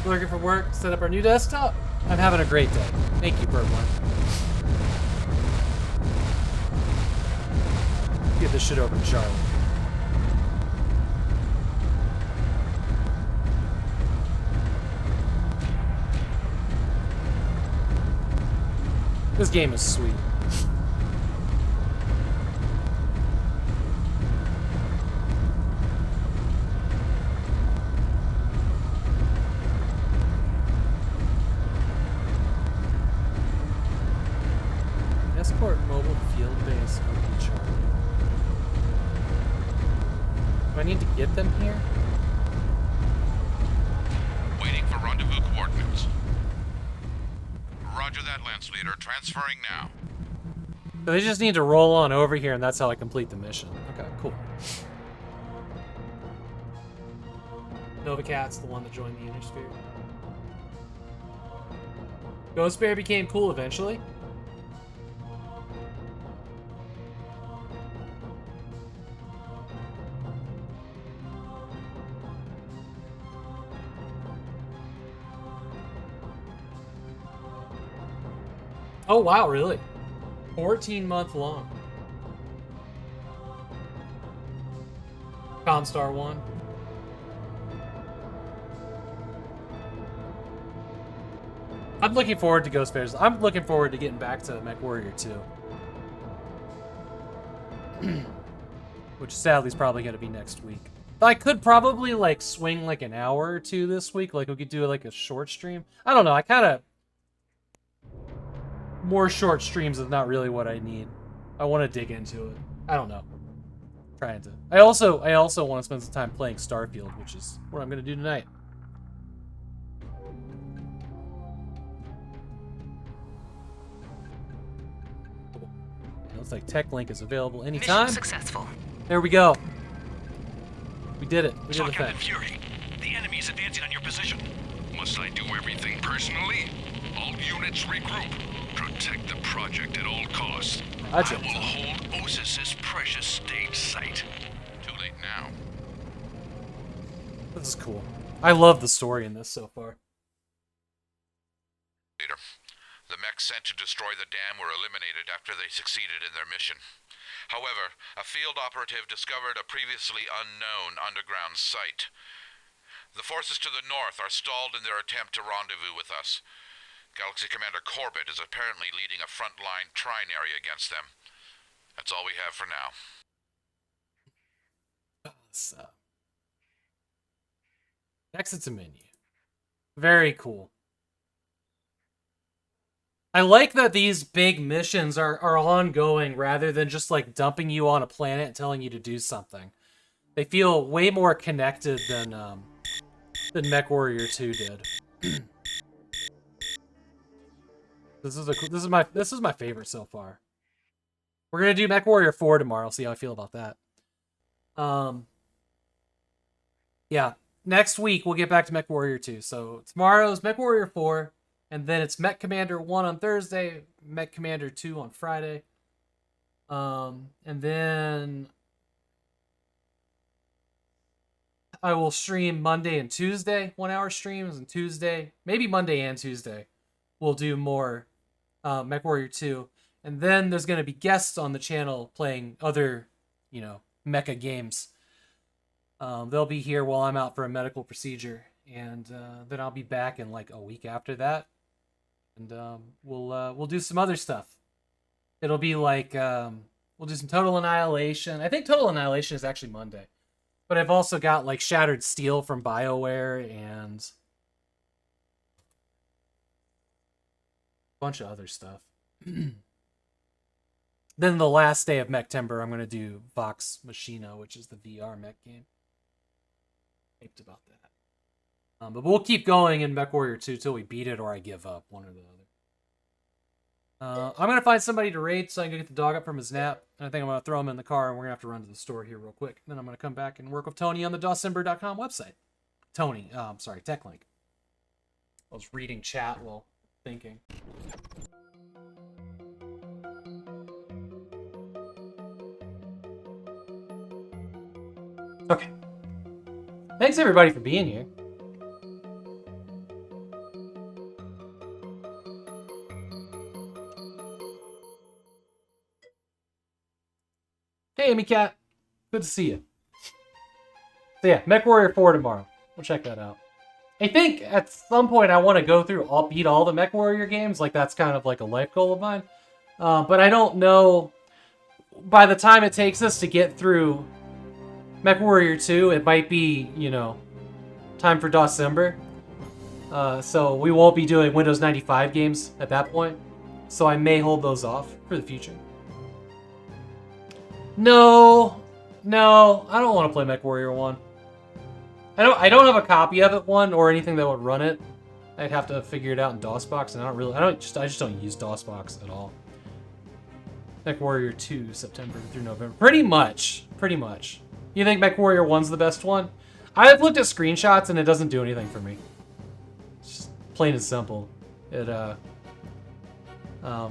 Looking for work, set up our new desktop. I'm having a great day. Thank you, Birdworm. Get this shit over to Charlotte. This game is sweet. Escort mobile field base on Charlie. Do I need to get them here? Waiting for rendezvous coordinates. Roger that, Lance Leader. Transferring now. So they just need to roll on over here, and that's how I complete the mission. Okay, cool. Novacat's the one that joined the Intersphere. Ghost Bear became cool eventually. Oh wow, really? 14-month long. Comstar 1. I'm looking forward to Ghost Bears. I'm looking forward to getting back to MechWarrior 2. Which sadly is probably going to be next week. I could probably like swing like an hour or two this week. Like we could do like a short stream. I don't know. I kind of... More short streams is not really what I need. I want to dig into it. I don't know. Trying to. I also want to spend some time playing Starfield, which is what I'm going to do tonight. Cool. It looks like TechLink is available anytime. Mission successful. There we go. We did it. We did the thing. Captain Fury, the enemy is advancing on your position. Must I do everything personally? All units regroup. Protect the project at all costs. Gotcha. I will hold Osis's precious stage site. Too late now. This is cool. I love the story in this so far. Leader, the mechs sent to destroy the dam were eliminated after they succeeded in their mission. However, a field operative discovered a previously unknown underground site. The forces to the north are stalled in their attempt to rendezvous with us. Galaxy Commander Corbett is apparently leading a frontline trinary against them. That's all we have for now. So, exit to menu. Very cool. I like that these big missions are ongoing rather than just like dumping you on a planet and telling you to do something. They feel way more connected than MechWarrior 2 did. This is my favorite so far. We're gonna do MechWarrior 4 tomorrow. See how I feel about that. Yeah, next week we'll get back to MechWarrior 2. So tomorrow's MechWarrior 4. And then it's Mech Commander 1 on Thursday, Mech Commander 2 on Friday. And then I will stream Monday and Tuesday, 1 hour streams, and Tuesday, maybe Monday and Tuesday, we'll do more MechWarrior 2. And then there's going to be guests on the channel playing other, mecha games. They'll be here while I'm out for a medical procedure. And then I'll be back in like a week after that. And we'll do some other stuff. It'll be like we'll do some Total Annihilation. I think Total Annihilation is actually Monday, but I've also got like Shattered Steel from BioWare and a bunch of other stuff. Then the last day of Mechtember, I'm gonna do Vox Machina, which is the VR mech game. Hyped about that. But we'll keep going in MechWarrior 2 till we beat it or I give up, one or the other. I'm going to find somebody to raid so I can get the dog up from his nap. And I think I'm going to throw him in the car and we're going to have to run to the store here real quick. Then I'm going to come back and work with Tony on the Dawsember.com website. Tony, sorry, TechLink. I was reading chat while thinking. Okay. Thanks everybody for being here. Hey, Amy Cat. Good to see you. So yeah, MechWarrior 4 tomorrow. We'll check that out. I think at some point I want to go through beat all the MechWarrior games. Like, that's kind of like a life goal of mine. But I don't know. By the time it takes us to get through MechWarrior 2, it might be, time for Dawsember. So we won't be doing Windows 95 games at that point. So I may hold those off for the future. No, I don't want to play MechWarrior 1. I don't have a copy of it, or anything that would run it. I'd have to figure it out in DOSBox, and I just don't use DOSBox at all. MechWarrior 2, September through November. Pretty much. You think MechWarrior 1's the best one? I've looked at screenshots and it doesn't do anything for me. It's just plain and simple. It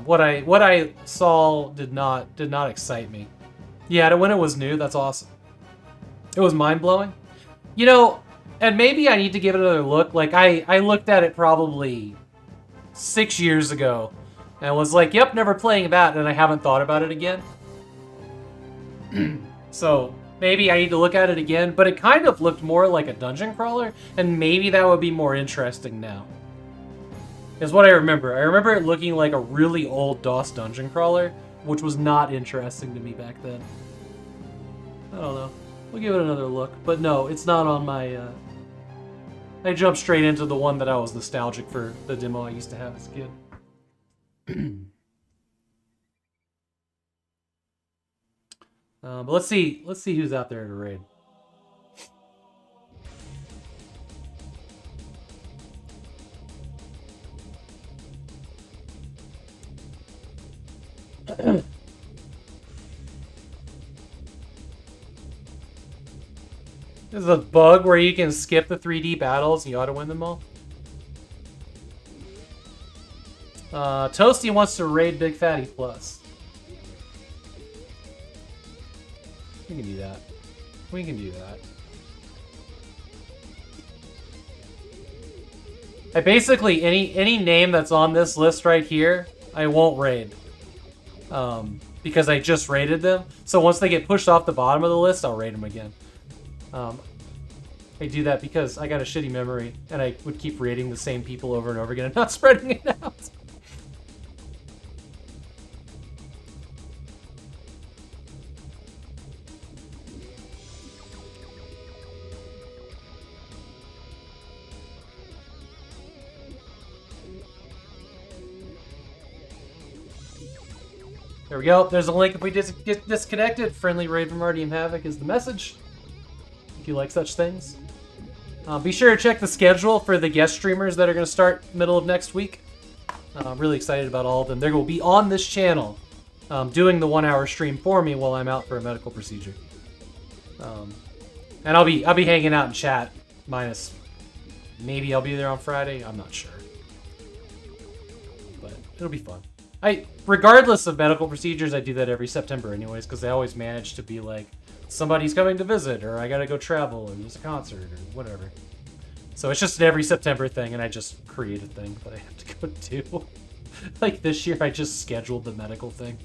what I saw did not excite me. Yeah, when it was new, that's awesome. It was mind-blowing. And maybe I need to give it another look. Like, I looked at it probably 6 years ago and was like, yep, never playing that, and I haven't thought about it again. So maybe I need to look at it again, but it kind of looked more like a dungeon crawler, and maybe that would be more interesting now. Is what I remember. I remember it looking like a really old DOS dungeon crawler, which was not interesting to me back then. I don't know. We'll give it another look. But no, it's not on my... I jumped straight into the one that I was nostalgic for, the demo I used to have as a kid. But let's see who's out there to raid. There's a bug where you can skip the 3D battles and you ought to win them all. Toasty wants to raid Big Fatty Plus. We can do that. We can do that. I basically, any name that's on this list right here, I won't raid. Because I just raided them. So once they get pushed off the bottom of the list, I'll raid them again. I do that because I got a shitty memory, and I would keep raiding the same people over and over again and not spreading it out. There we go. There's a link if we get disconnected. Friendly raid from Artyom Havok is the message. If you like such things. Be sure to check the schedule for the guest streamers that are going to start middle of next week. I'm really excited about all of them. They will be on this channel doing the 1 hour stream for me while I'm out for a medical procedure. And I'll be hanging out in chat, minus maybe I'll be there on Friday. I'm not sure. But it'll be fun. Regardless of medical procedures, I do that every September anyways, because I always manage to be like, somebody's coming to visit, or I gotta go travel, or there's a concert, or whatever. So it's just an every September thing, and I just create a thing that I have to go do. Like this year, I just scheduled the medical thing.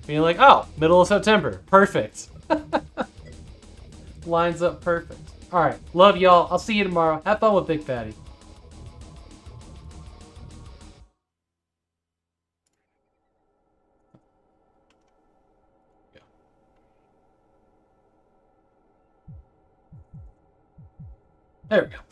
Being like, oh, middle of September. Perfect. Lines up perfect. Alright, love y'all. I'll see you tomorrow. Have fun with Big Fatty. There we go.